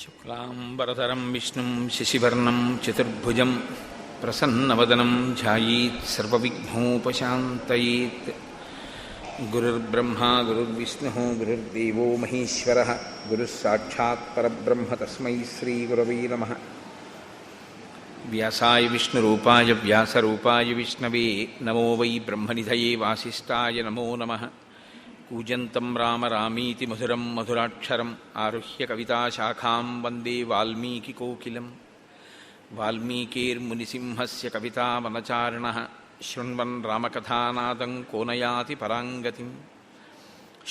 శుక్లాంబరధరం విష్ణుం శశివర్ణం చతుర్భుజం ప్రసన్నవదనం ధ్యాయేత్ సర్వవిఘ్నోపశాంతయేత్. గురుర్బ్రహ్మా గురుర్విష్ణుః గురుర్దేవో మహేశ్వరః గురుః సాక్షాత్ పరబ్రహ్మ తస్మై శ్రీగురవే నమః. వ్యాసాయ విష్ణురూపాయ వ్యాసరూపాయ విష్ణవే నమో వై బ్రహ్మనిధయే వాసిష్ఠాయ నమో నమః. కూజంతం రామ రామీతి మధురం మధురాక్షరం ఆరుహ్య కవితాశాఖాం వందే వాల్మీకికోకిలం. వాల్మీకిర్మునిసింహస్య కవితావనచారిణః శృణ్వన్ రామకథానాదం కోనయాతి పరాంగతిం.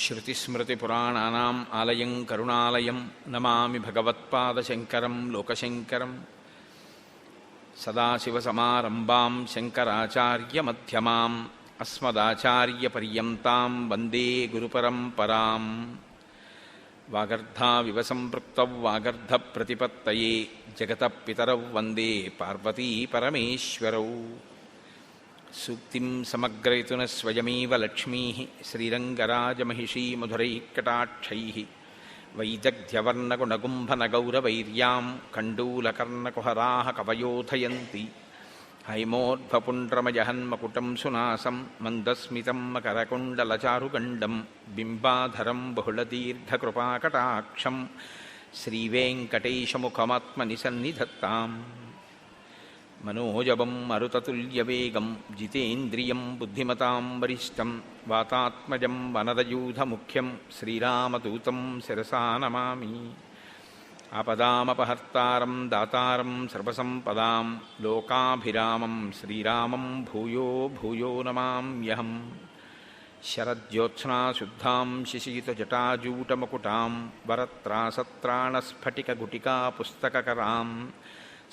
శృతిస్మృతిపురాణానాం ఆలయం కరుణాలయం నమామి భగవత్పాదశంకరం లోకశంకరం. సదాశివసమారంభాం శంకరాచార్యమధ్యమాం అస్మదాచార్యపర్యంతాం వందే గురుపరంపరాం. వాగర్ధావివ సంపృక్తౌ వాగర్ధప్రతిపత్తయే జగతః పితరౌ వందే పార్వతీపరమేశ్వరౌ. సూక్తిం సమగ్రయతున స్వయమేవ లక్ష్మీః శ్రీరంగరాజమహిషీ మధురైఃకటాక్షైః. వైదగ్ధ్యవర్ణగుణగుంభనగౌరవైర్యాం కండూలకర్ణకుహరాः కవయోధయంతి. హైమోర్ధ్వపుండ్రమజహన్మకుటం సునాసం మందస్మితం మకరకుండలచారుగండం బింబాధరం బహుళదీర్ఘకృపాకటాక్షం శ్రీవేంకటేశముఖమాత్మని సన్నిధత్తాం. మనోజవం మరుతతుల్యవేగం జితేంద్రియం బుద్ధిమతాం వరిష్టం వాతాత్మజం వనరయూధముఖ్యం శ్రీరామదూతం శిరసా నమామి. ఆపదామపహర్తారం దాతారం సర్వసంపదాం లోకాభిరామం శ్రీరామం భూయో భూయో నమామ్యహం. శరజ్యోత్స్నాశుద్ధాం శిశీతజటాజూటమకుటాం వరత్రాసత్రాణస్ఫటికగుటికా పుస్తకకరాం.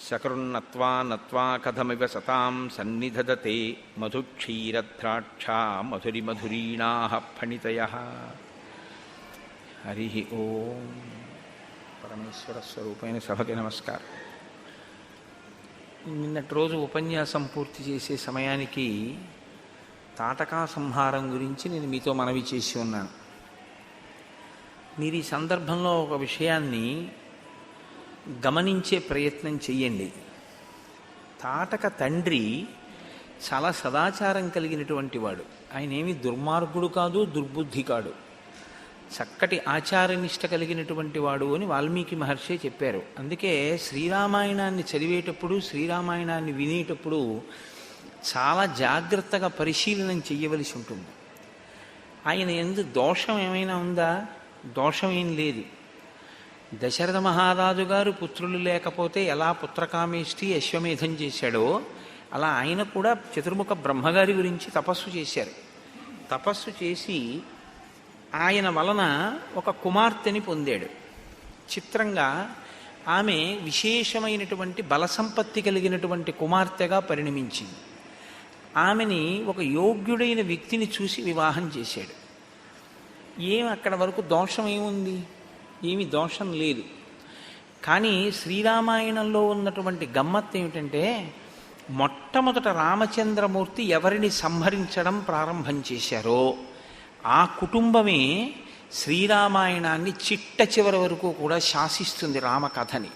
సకృన్నత్వా నత్వా కథమివ సతాం సన్నిధదతే మధుక్షీరద్రాక్షా మధురిమధురీణాః ఫణితయః. హరి ఓం. పరమేశ్వర స్వరూపమైన సభకి నమస్కారం. నిన్నటి రోజు ఉపన్యాసం పూర్తి చేసే సమయానికి తాటకా సంహారం గురించి నేను మీతో మనవి చేసి ఉన్నాను. మీరు ఈ సందర్భంలో ఒక విషయాన్ని గమనించే ప్రయత్నం చెయ్యండి. తాటక తండ్రి చాలా సదాచారం కలిగినటువంటి వాడు. ఆయన ఏమి దుర్మార్గుడు కాదు, దుర్బుద్ధి కాడు, చక్కటి ఆచారనిష్ట కలిగినటువంటి వాడు అని వాల్మీకి మహర్షి చెప్పారు. అందుకే శ్రీరామాయణాన్ని చదివేటప్పుడు, శ్రీరామాయణాన్ని వినేటప్పుడు చాలా జాగ్రత్తగా పరిశీలనం చెయ్యవలసి ఉంటుంది. ఆయన యందు దోషం ఏమైనా ఉందా? దోషం ఏం లేదు. దశరథ మహారాజు గారు పుత్రులు లేకపోతే ఎలా పుత్రకామేష్టి అశ్వమేధం చేశాడో అలా ఆయన కూడా చతుర్ముఖ బ్రహ్మగారి గురించి తపస్సు చేశారు. తపస్సు చేసి ఆయన వలన ఒక కుమార్తెని పొందాడు. చిత్రంగా ఆమె విశేషమైనటువంటి బలసంపత్తి కలిగినటువంటి కుమార్తెగా పరిణమించింది. ఆమెని ఒక యోగ్యుడైన వ్యక్తిని చూసి వివాహం చేశాడు. అక్కడ వరకు దోషం ఏముంది? ఏమి దోషం లేదు. కానీ శ్రీరామాయణంలో ఉన్నటువంటి గమ్మత్తు ఏమిటంటే, మొట్టమొదట రామచంద్రమూర్తి ఎవరిని సంహరించడం ప్రారంభం చేశారో ఆ కుటుంబమే శ్రీరామాయణాన్ని చిట్ట చివరి వరకు కూడా శాసిస్తుంది. రామకథని,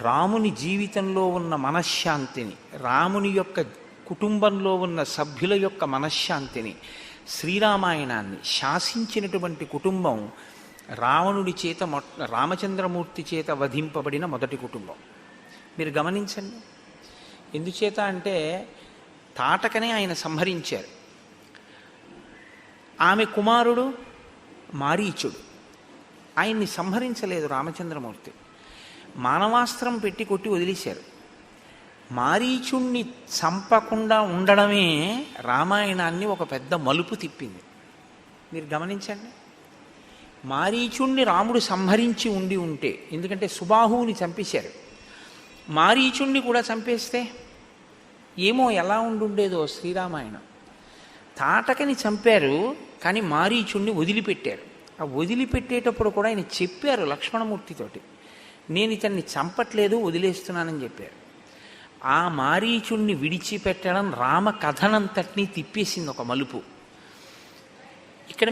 రాముని జీవితంలో ఉన్న మనశ్శాంతిని, రాముని యొక్క కుటుంబంలో ఉన్న సభ్యుల యొక్క మనశ్శాంతిని, శ్రీరామాయణాన్ని శాసించినటువంటి కుటుంబం రావణుడి చేత రామచంద్రమూర్తి చేత వధింపబడిన మొదటి కుటుంబం. మీరు గమనించండి. ఎందుచేత అంటే తాటకనే ఆయన సంహరించారు. ఆమె కుమారుడు మారీచుడు. ఆయన్ని సంహరించలేదు రామచంద్రమూర్తి, మానవాస్త్రం పెట్టి కొట్టి వదిలేశారు. మారీచుణ్ణి చంపకుండా ఉండడమే రామాయణాన్ని ఒక పెద్ద మలుపు తిప్పింది. మీరు గమనించండి. మారీచుణ్ణి రాముడు సంహరించి ఉంటే, ఎందుకంటే సుబాహువుని చంపేశారు, మారీచుణ్ణి కూడా చంపేస్తే ఏమో ఎలా ఉండుండేదో శ్రీరామాయణం. తాటకని చంపారు, కానీ మారీచుణ్ణి వదిలిపెట్టారు. ఆ వదిలిపెట్టేటప్పుడు కూడా ఆయన చెప్పారు లక్ష్మణమూర్తితోటి, నేను ఇతన్ని చంపట్లేదు, వదిలేస్తున్నానని చెప్పారు. ఆ మారీచుణ్ణి విడిచిపెట్టడం రామ కథనంతటినీ తిప్పేసింది ఒక మలుపు. ఇక్కడ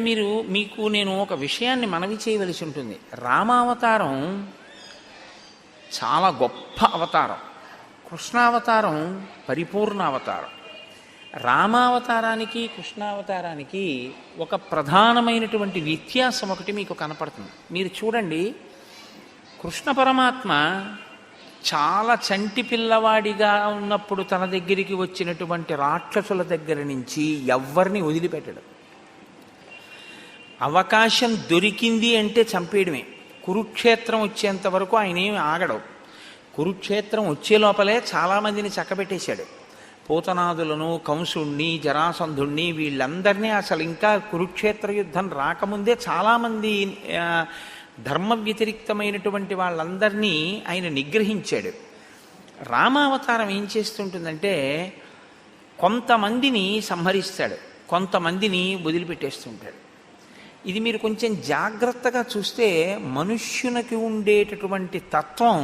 మీకు నేను ఒక విషయాన్ని మనవి చేయవలసి ఉంటుంది. రామావతారం చాలా గొప్ప అవతారం. కృష్ణావతారం పరిపూర్ణ అవతారం. రామావతారానికి కృష్ణావతారానికి ఒక ప్రధానమైనటువంటి వ్యత్యాసం ఒకటి మీకు కనపడుతుంది. మీరు చూడండి, కృష్ణ పరమాత్మ చాలా చంటి పిల్లవాడిగా ఉన్నప్పుడు తన దగ్గరికి వచ్చినటువంటి రాక్షసుల దగ్గర నుంచి ఎవ్వరిని వదిలిపెట్టడు. అవకాశం దొరికింది అంటే చంపేయడమే. కురుక్షేత్రం వచ్చేంత వరకు ఆయన ఏమి ఆగడు. కురుక్షేత్రం వచ్చే లోపలే చాలామందిని చక్కబెట్టేశాడు. పూతనాదులను, కంసుణ్ణి, జరాసంధుణ్ణి, వీళ్ళందరినీ అసలు ఇంకా కురుక్షేత్ర యుద్ధం రాకముందే చాలామంది ధర్మ వ్యతిరిక్తమైనటువంటి వాళ్ళందరినీ ఆయన నిగ్రహించాడు. రామావతారం ఏం చేస్తుంటుందంటే కొంతమందిని సంహరిస్తాడు, కొంతమందిని వదిలిపెట్టేస్తుంటాడు. ఇది మీరు కొంచెం జాగ్రత్తగా చూస్తే మనుష్యునికి ఉండేటటువంటి తత్వం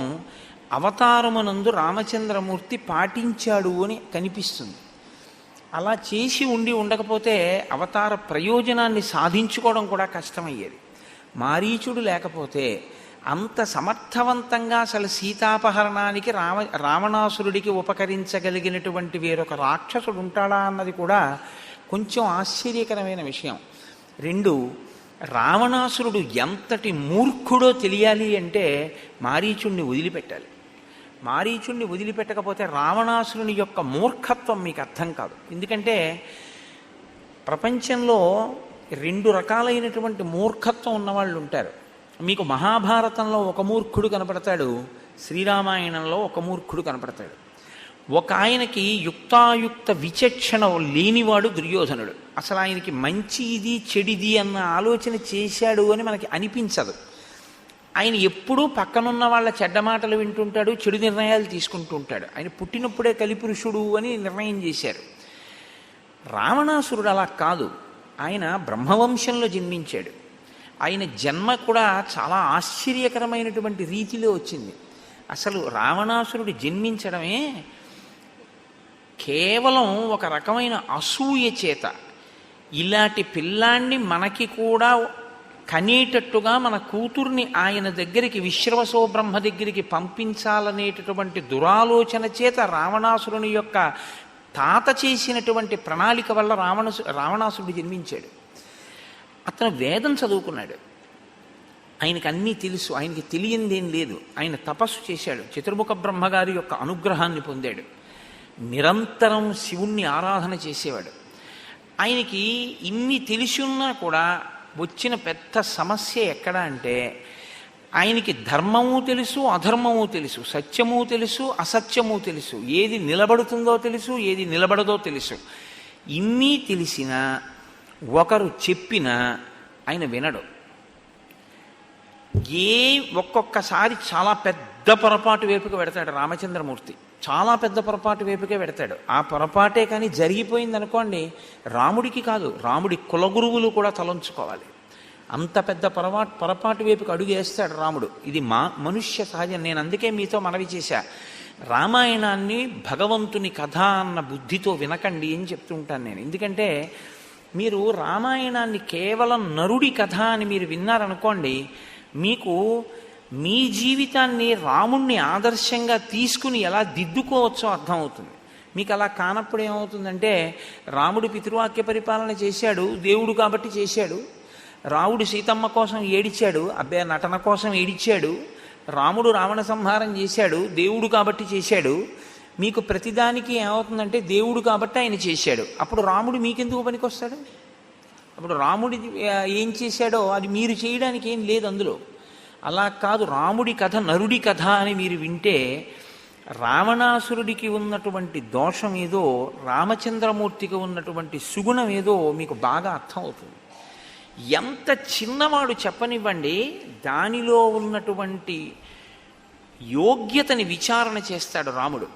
అవతారమునందు రామచంద్రమూర్తి పాటించాడు అని కనిపిస్తుంది. అలా చేసి ఉండకపోతే అవతార ప్రయోజనాన్ని సాధించుకోవడం కూడా కష్టమయ్యేది. మారీచుడు లేకపోతే అంత సమర్థవంతంగా అసలు సీతాపహరణానికి రావణాసురుడికి ఉపకరించగలిగినటువంటి వేరొక రాక్షసుడు ఉంటాడా అన్నది కూడా కొంచెం ఆశ్చర్యకరమైన విషయం. రెండు, రావణాసురుడు ఎంతటి మూర్ఖుడో తెలియాలి అంటే మారీచుణ్ణి వదిలిపెట్టాలి. మారీచుణ్ణి వదిలిపెట్టకపోతే రావణాసురుని యొక్క మూర్ఖత్వం మీకు అర్థం కాదు. ఎందుకంటే ప్రపంచంలో రెండు రకాలైనటువంటి మూర్ఖత్వం ఉన్నవాళ్ళు ఉంటారు. మీకు మహాభారతంలో ఒక మూర్ఖుడు కనపడతాడు, శ్రీరామాయణంలో ఒక మూర్ఖుడు కనపడతాడు. ఒక ఆయనకి యుక్తాయుక్త విచక్షణ లేనివాడు దుర్యోధనుడు. అసలు ఆయనకి మంచి ఇది చెడిది అన్న ఆలోచన చేశాడు అని మనకి అనిపించదు. ఆయన ఎప్పుడూ పక్కనున్న వాళ్ళ చెడ్డ మాటలు వింటుంటాడు, చెడు నిర్ణయాలు తీసుకుంటూ ఉంటాడు. ఆయన పుట్టినప్పుడే కలిపురుషుడు అని నిర్ణయం చేశారు. రావణాసురుడు అలా కాదు. ఆయన బ్రహ్మవంశంలో జన్మించాడు. ఆయన జన్మ కూడా చాలా ఆశ్చర్యకరమైనటువంటి రీతిలో వచ్చింది. అసలు రావణాసురుడు జన్మించడమే కేవలం ఒక రకమైన అసూయ చేత, ఇలాంటి పిల్లాన్ని మనకి కూడా కనేటట్టుగా మన కూతుర్ని ఆయన దగ్గరికి, విశ్రవసో బ్రహ్మ దగ్గరికి పంపించాలనేటటువంటి దురాలోచన చేత రావణాసురుని యొక్క తాత చేసినటువంటి ప్రణాళిక వల్ల రావణాసురుడు జన్మించాడు. అతను వేదం చదువుకున్నాడు, ఆయనకి అన్నీ తెలుసు, ఆయనకి తెలియందేం లేదు. ఆయన తపస్సు చేశాడు, చతుర్ముఖ బ్రహ్మగారి యొక్క అనుగ్రహాన్ని పొందాడు, నిరంతరం శివుణ్ణి ఆరాధన చేసేవాడు. ఆయనకి ఇన్ని తెలిసి ఉన్నా కూడా వచ్చిన పెద్ద సమస్య ఎక్కడ అంటే ఆయనకి ధర్మము తెలుసు, అధర్మము తెలుసు, సత్యము తెలుసు, అసత్యము తెలుసు, ఏది నిలబడుతుందో తెలుసు, ఏది నిలబడదో తెలుసు. ఇన్ని తెలిసినా ఒకరు చెప్పినా ఆయన వినడు. ఒక్కొక్కసారి చాలా పెద్ద పొరపాటు వైపుకి పెడతాడు రామచంద్రమూర్తి, చాలా పెద్ద పొరపాటు వైపుకే పెడతాడు. ఆ పొరపాటే కానీ జరిగిపోయింది అనుకోండి, రాముడికి కాదు, రాముడి కులగురువులు కూడా తలంచుకోవాలి. అంత పెద్ద పొరపాటు వైపుకి అడుగు వేస్తాడు రాముడు. ఇది మనుష్య సహజం. నేను అందుకే మీతో మనవి చేశా, రామాయణాన్ని భగవంతుని కథ అన్న బుద్ధితో వినకండి అని చెప్తుంటాను నేను. ఎందుకంటే మీరు రామాయణాన్ని కేవలం నరుడి కథ అని మీరు విన్నారనుకోండి, మీకు మీ జీవితాన్ని రాముణ్ణి ఆదర్శంగా తీసుకుని ఎలా దిద్దుకోవచ్చో అర్థమవుతుంది. మీకు అలా కానప్పుడు ఏమవుతుందంటే, రాముడు పితృవాక్య పరిపాలన చేశాడు, దేవుడు కాబట్టి చేశాడు. రాముడు సీతమ్మ కోసం ఏడిచాడు, అబ్బే నటన కోసం ఏడిచాడు. రాముడు రావణ సంహారం చేశాడు, దేవుడు కాబట్టి చేశాడు. మీకు ప్రతిదానికి ఏమవుతుందంటే దేవుడు కాబట్టి ఆయన చేశాడు. అప్పుడు రాముడు మీకెందుకు పనికొస్తాడు? అప్పుడు రాముడి ఏం చేశాడో అది మీరు చేయడానికి ఏం లేదు అందులో. అలా కాదు, రాముడి కథ నరుడి కథ అని మీరు వింటే రావణాసురుడికి ఉన్నటువంటి దోషం ఏదో, రామచంద్రమూర్తికి ఉన్నటువంటి సుగుణం ఏదో మీకు బాగా అర్థమవుతుంది. ఎంత చిన్నవాడు చెప్పనివ్వండి, దానిలో ఉన్నటువంటి యోగ్యతని విచారణ చేస్తాడు రాముడు.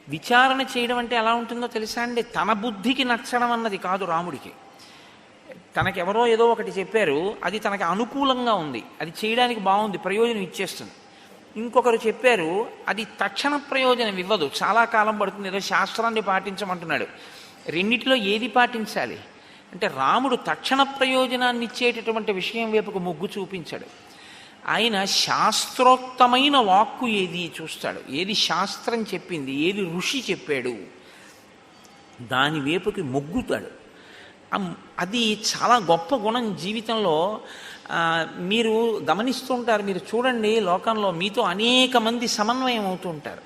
విచారణ చేయడం అంటే ఎలా ఉంటుందో తెలుసా అండి? తన బుద్ధికి నచ్చడం అన్నది కాదు రాముడికి. తనకెవరో ఏదో ఒకటి చెప్పారు, అది తనకి అనుకూలంగా ఉంది, అది చేయడానికి బాగుంది, ప్రయోజనం ఇచ్చేస్తుంది. ఇంకొకరు చెప్పారు, అది తక్షణ ప్రయోజనం ఇవ్వదు, చాలా కాలం పడుతుంది, ఏదో శాస్త్రాన్ని పాటించమంటున్నాడు. రెండిట్లో ఏది పాటించాలి అంటే రాముడు తక్షణ ప్రయోజనాన్ని ఇచ్చేటటువంటి విషయం వైపుకు మొగ్గు చూపించాడు. ఆయన శాస్త్రోక్తమైన వాక్కు ఏది చూస్తాడు, ఏది శాస్త్రం చెప్పింది, ఏది ఋషి చెప్పాడు, దాని వైపుకి మొగ్గుతాడు. అది చాలా గొప్ప గుణం జీవితంలో. మీరు గమనిస్తుంటారు, మీరు చూడండి, లోకంలో మీతో అనేక మంది సమన్వయం అవుతూ ఉంటారు.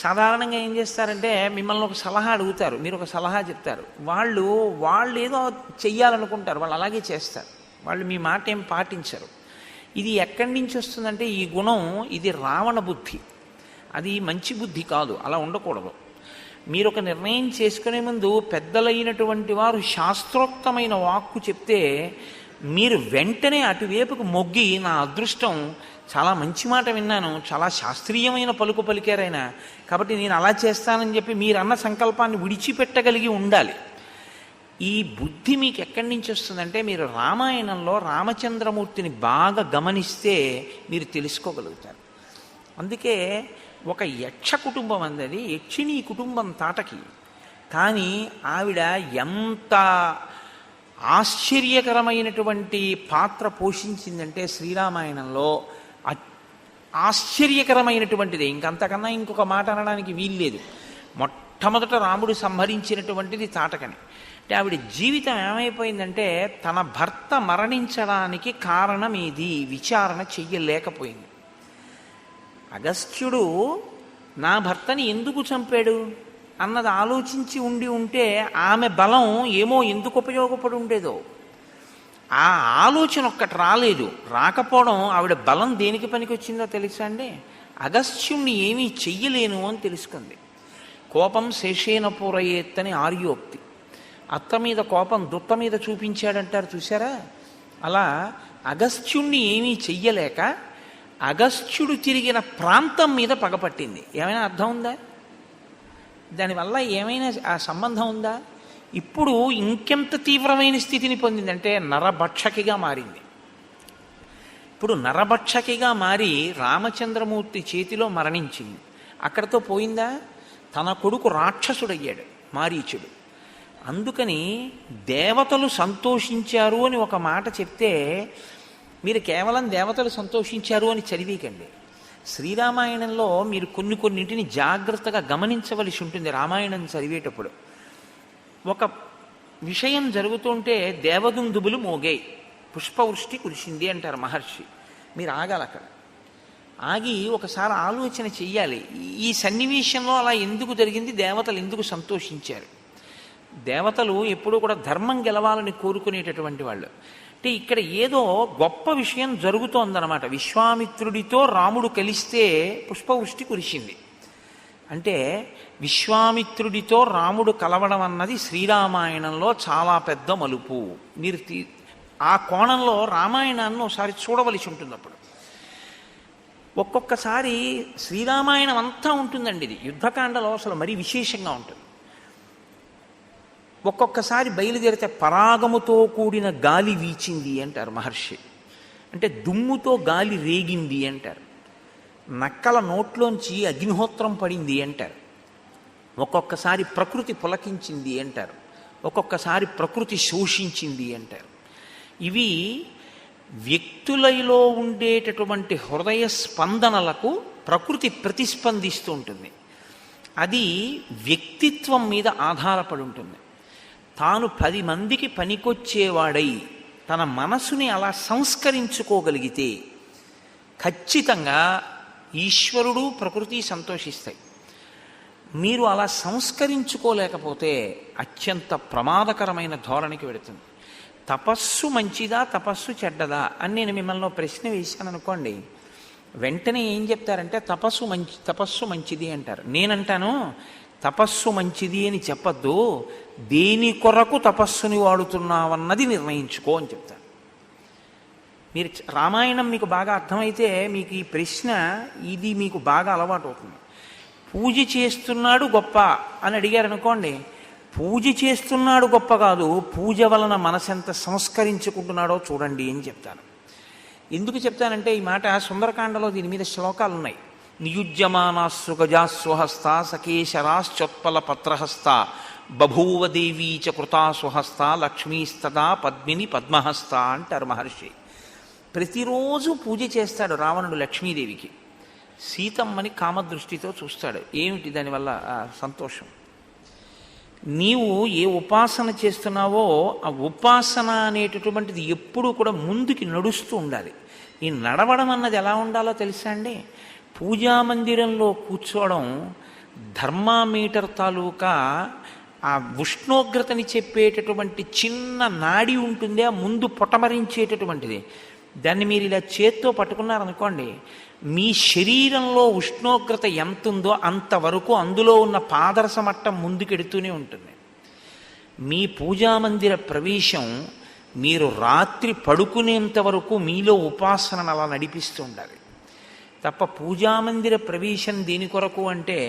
సాధారణంగా ఏం చేస్తారంటే మిమ్మల్ని ఒక సలహా అడుగుతారు, మీరు ఒక సలహా చెప్తారు, వాళ్ళు ఏదో చెయ్యాలనుకుంటారు, వాళ్ళు అలాగే చేస్తారు, వాళ్ళు మీ మాట ఏం పాటించరు. ఇది ఎక్కడి నుంచి వస్తుందంటే ఈ గుణం, ఇది రావణ బుద్ధి, అది మంచి బుద్ధి కాదు, అలా ఉండకూడదు. మీరు ఒక నిర్ణయం చేసుకునే ముందు పెద్దలైనటువంటి వారు శాస్త్రోక్తమైన వాక్కు చెప్తే మీరు వెంటనే అటువైపుకు మొగ్గి, నా అదృష్టం, చాలా మంచి మాట విన్నాను, చాలా శాస్త్రీయమైన పలుకు పలికారైనా, కాబట్టి నేను అలా చేస్తానని చెప్పి మీరన్న సంకల్పాన్ని విడిచిపెట్టగలిగి ఉండాలి. ఈ బుద్ధి మీకు ఎక్కడి నుంచి వస్తుందంటే మీరు రామాయణంలో రామచంద్రమూర్తిని బాగా గమనిస్తే మీరు తెలుసుకోగలుగుతారు. అందుకే ఒక యక్ష కుటుంబం అందది, యక్షిణీ కుటుంబం తాటకి. కానీ ఆవిడ ఎంత ఆశ్చర్యకరమైనటువంటి పాత్ర పోషించిందంటే శ్రీరామాయణంలో ఆశ్చర్యకరమైనటువంటిది, ఇంకంతకన్నా ఇంకొక మాట అనడానికి వీల్లేదు. మొట్టమొదట రాముడు సంహరించినటువంటిది తాటకని. అంటే ఆవిడ జీవితం ఏమైపోయిందంటే తన భర్త మరణించడానికి కారణం ఏది విచారణ చెయ్యలేకపోయింది. అగస్త్యుడు నా భర్తని ఎందుకు చంపాడు అన్నది ఆలోచించి ఉంటే ఆమె బలం ఏమో ఎందుకు ఉపయోగపడి ఉండేదో. ఆ ఆలోచన ఒక్కటి రాలేదు. రాకపోవడం ఆవిడ బలం దేనికి పనికొచ్చిందో తెలుసా అండి? అగస్త్యుణ్ణి ఏమీ చెయ్యలేను అని తెలుసుకుంది. కోపం శేషేన పూరయేత్తని ఆర్యోక్తి. అత్త మీద కోపం దుత్త మీద చూపించాడంటారు చూసారా? అలా అగస్త్యుణ్ణి ఏమీ చెయ్యలేక అగస్త్యుడు తిరిగిన ప్రాంతం మీద పగపట్టింది. ఏమైనా అర్థం ఉందా? దానివల్ల ఏమైనా ఆ సంబంధం ఉందా? ఇప్పుడు ఇంకెంత తీవ్రమైన స్థితిని పొందిందంటే నరభక్షకిగా మారింది. ఇప్పుడు నరభక్షకిగా మారి రామచంద్రమూర్తి చేతిలో మరణించింది. అక్కడతో పోయిందా? తన కొడుకు రాక్షసుడయ్యాడు, మారీచుడు. అందుకని దేవతలు సంతోషించారు అని ఒక మాట చెప్తే మీరు కేవలం దేవతలు సంతోషించారు అని చదివీకండి. శ్రీరామాయణంలో మీరు కొన్నింటిని జాగ్రత్తగా గమనించవలసి ఉంటుంది. రామాయణం చదివేటప్పుడు ఒక విషయం జరుగుతుంటే దేవదుందుబులు మోగాయి, పుష్పవృష్టి కురిసింది అంటారు మహర్షి. మీరు ఆగాలి, అక్కడ ఆగి ఒకసారి ఆలోచన చెయ్యాలి. ఈ సన్నివేశంలో అలా ఎందుకు జరిగింది, దేవతలు ఎందుకు సంతోషించారు? దేవతలు ఎప్పుడూ కూడా ధర్మం గెలవాలని కోరుకునేటటువంటి వాళ్ళు. అంటే ఇక్కడ ఏదో గొప్ప విషయం జరుగుతోందన్నమాట. విశ్వామిత్రుడితో రాముడు కలిస్తే పుష్పవృష్టి కురిసింది అంటే విశ్వామిత్రుడితో రాముడు కలవడం అన్నది శ్రీరామాయణంలో చాలా పెద్ద మలుపు. మీరు ఆ కోణంలో రామాయణాన్ని ఒకసారి చూడవలసి ఉంటుంది. అప్పుడు ఒక్కొక్కసారి శ్రీరామాయణం అంతా ఉంటుందండి. ఇది యుద్ధకాండలో అసలు మరీ విశేషంగా ఉంటుంది. ఒక్కొక్కసారి బయలుదేరితే పరాగముతో కూడిన గాలి వీచింది అంటారు మహర్షి. అంటే దుమ్ముతో గాలి రేగింది అంటారు. నక్కల నోట్లోంచి అగ్నిహోత్రం పడింది అంటారు. ఒక్కొక్కసారి ప్రకృతి పులకించింది అంటారు. ఒక్కొక్కసారి ప్రకృతి శోషించింది అంటారు. ఇవి వ్యక్తులలో ఉండేటటువంటి హృదయ స్పందనలకు ప్రకృతి ప్రతిస్పందిస్తూ ఉంటుంది. అది వ్యక్తిత్వం మీద ఆధారపడి ఉంటుంది. తాను 10 మందికి పనికొచ్చేవాడై తన మనసుని అలా సంస్కరించుకోగలిగితే ఖచ్చితంగా ఈశ్వరుడు ప్రకృతి సంతోషిస్తాయి. మీరు అలా సంస్కరించుకోలేకపోతే అత్యంత ప్రమాదకరమైన ధోరణికి వెడుతుంది. తపస్సు మంచిదా, తపస్సు చెడ్డదా అని నేను మిమ్మల్ని ప్రశ్న వేశాను అనుకోండి, వెంటనే ఏం చెప్తారంటే తపస్సు మంచిది అంటారు. నేనంటాను తపస్సు మంచిది అని చెప్పద్దు, దేని కొరకు తపస్సుని వాడుతున్నావన్నది నిర్ణయించుకో అని చెప్తాను. మీరు రామాయణం మీకు బాగా అర్థమైతే మీకు ఈ ప్రశ్న ఇది మీకు బాగా అలవాటు అవుతుంది. పూజ చేస్తున్నాడు గొప్ప అని అడిగారు అనుకోండి, పూజ చేస్తున్నాడు గొప్ప కాదు, పూజ వలన మనసెంత సంస్కరించుకుంటున్నాడో చూడండి అని చెప్తాను. ఎందుకు చెప్తానంటే ఈ మాట సుందరకాండలో దీని మీద శ్లోకాలు ఉన్నాయి. నియుజ్యమానాస్సు గజాస్వహస్త సకేశరాశ్చోత్పల పత్రహస్త బభూవ దేవీ చ కృతా స్వహస్త లక్ష్మీస్తదా పద్మిని పద్మహస్త అంటారు మహర్షి. ప్రతిరోజు పూజ చేస్తాడు రావణుడు లక్ష్మీదేవికి. సీతమ్మని కామదృష్టితో చూస్తాడు. ఏమిటి దానివల్ల సంతోషం? నీవు ఏ ఉపాసన చేస్తున్నావో ఆ ఉపాసన అనేటటువంటిది ఎప్పుడూ కూడా ముందుకి నడుస్తూ ఉండాలి. ఈ నడవడం అన్నది ఎలా ఉండాలో తెలుసా అండి? పూజామందిరంలో కూర్చోవడం థర్మామీటర్ తాలూకా ఆ ఉష్ణోగ్రతని చెప్పేటటువంటి చిన్న నాడి ఉంటుంది, ఆ ముందు పొటమరించేటటువంటిది. దాన్ని మీరు ఇలా చేత్తో పట్టుకున్నారనుకోండి, మీ శరీరంలో ఉష్ణోగ్రత ఎంత ఉందో అంతవరకు అందులో ఉన్న పాదరస మట్టం ముందుకెడుతూనే ఉంటుంది. మీ పూజామందిర ప్రవేశం మీరు రాత్రి పడుకునేంత వరకు మీలో ఉపాసనను అలా నడిపిస్తూ ఉండాలి తప్ప పూజామందిర ప్రవేశం దేని కొరకు అంటే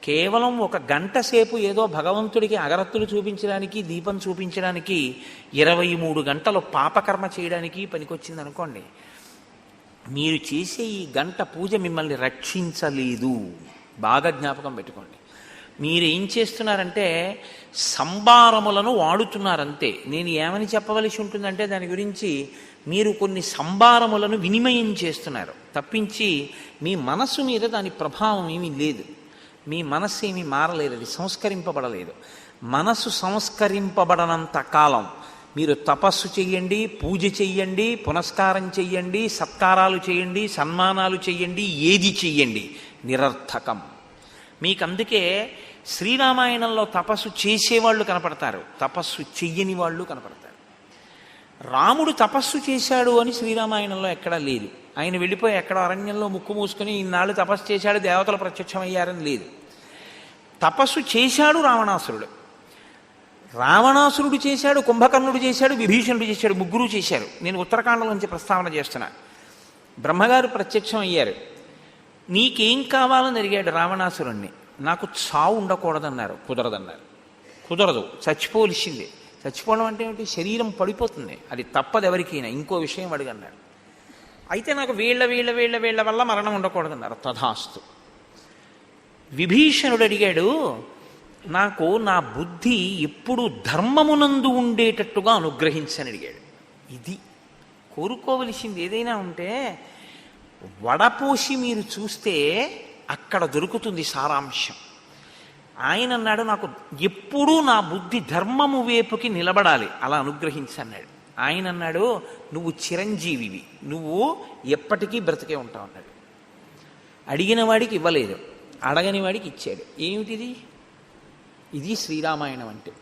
కేవలం 1 గంట సేపు ఏదో భగవంతుడికి అగరత్తులు చూపించడానికి, దీపం చూపించడానికి, 23 గంటలు పాపకర్మ చేయడానికి పనికొచ్చింది అనుకోండి. మీరు చేసే ఈ గంట పూజ మిమ్మల్ని రక్షించలేదు. బాగా జ్ఞాపకం పెట్టుకోండి. మీరు ఏం చేస్తున్నారంటే సంభారములను వాడుతున్నారంతే. నేను ఏమని చెప్పవలసి ఉంటుందంటే దాని గురించి మీరు కొన్ని సంభారములను వినిమయం చేస్తున్నారు తప్పించి మీ మనస్సు మీద దాని ప్రభావం ఏమీ లేదు. మీ మనస్సు ఏమీ మారలేదు, అది సంస్కరింపబడలేదు. మనస్సు సంస్కరింపబడనంత కాలం మీరు తపస్సు చెయ్యండి, పూజ చెయ్యండి, పునస్కారం చెయ్యండి, సత్కారాలు చేయండి, సన్మానాలు చెయ్యండి, ఏది చెయ్యండి, నిరర్థకం. మీకు అందుకే శ్రీరామాయణంలో తపస్సు చేసేవాళ్ళు కనపడతారు, తపస్సు చెయ్యని వాళ్ళు కనపడతారు. రాముడు తపస్సు చేశాడు అని శ్రీరామాయణంలో ఎక్కడా లేదు. ఆయన వెళ్ళిపోయి ఎక్కడో అరణ్యంలో ముక్కు మూసుకొని ఇన్నాళ్ళు తపస్సు చేశాడు, దేవతలు ప్రత్యక్షమయ్యారని లేదు. తపస్సు చేశాడు రావణాసురుడు. రావణాసురుడు చేశాడు, కుంభకర్ణుడు చేశాడు, విభీషణుడు చేశాడు, ముగ్గురు చేశారు. నేను ఉత్తరాఖండం నుంచి ప్రస్తావన చేస్తున్నా. బ్రహ్మగారు ప్రత్యక్షం అయ్యారు. నీకేం కావాలని అడిగాడు రావణాసురుణ్ణి. నాకు చావు ఉండకూడదన్నారు. కుదరదన్నారు. కుదరదు, చచ్చిపోవలసిందే. చచ్చిపోవడం అంటే ఏమిటి? శరీరం పడిపోతుంది, అది తప్పదు ఎవరికైనా. ఇంకో విషయం అడిగన్నారు. అయితే నాకు వీళ్ళ వల్ల మరణం ఉండకూడదన్నారు. తథాస్తు. విభీషణుడు అడిగాడు, నాకు నా బుద్ధి ఎప్పుడు ధర్మమునందు ఉండేటట్టుగా అనుగ్రహించని అడిగాడు. ఇది కోరుకోవలసింది. ఏదైనా ఉంటే వడపోసి మీరు చూస్తే అక్కడ దొరుకుతుంది సారాంశం. ఆయన అన్నాడు, నాకు ఎప్పుడూ నా బుద్ధి ధర్మము వైపుకి నిలబడాలి, అలా అనుగ్రహించన్నాడు. ఆయన అన్నాడు, నువ్వు చిరంజీవివి, నువ్వు ఎప్పటికీ బ్రతికే ఉంటావు అన్నాడు. అడిగిన వాడికి ఇవ్వలేదు, అడగని వాడికి ఇచ్చాడు. ఏమిటిది? ఇది శ్రీరామాయణం అంటే.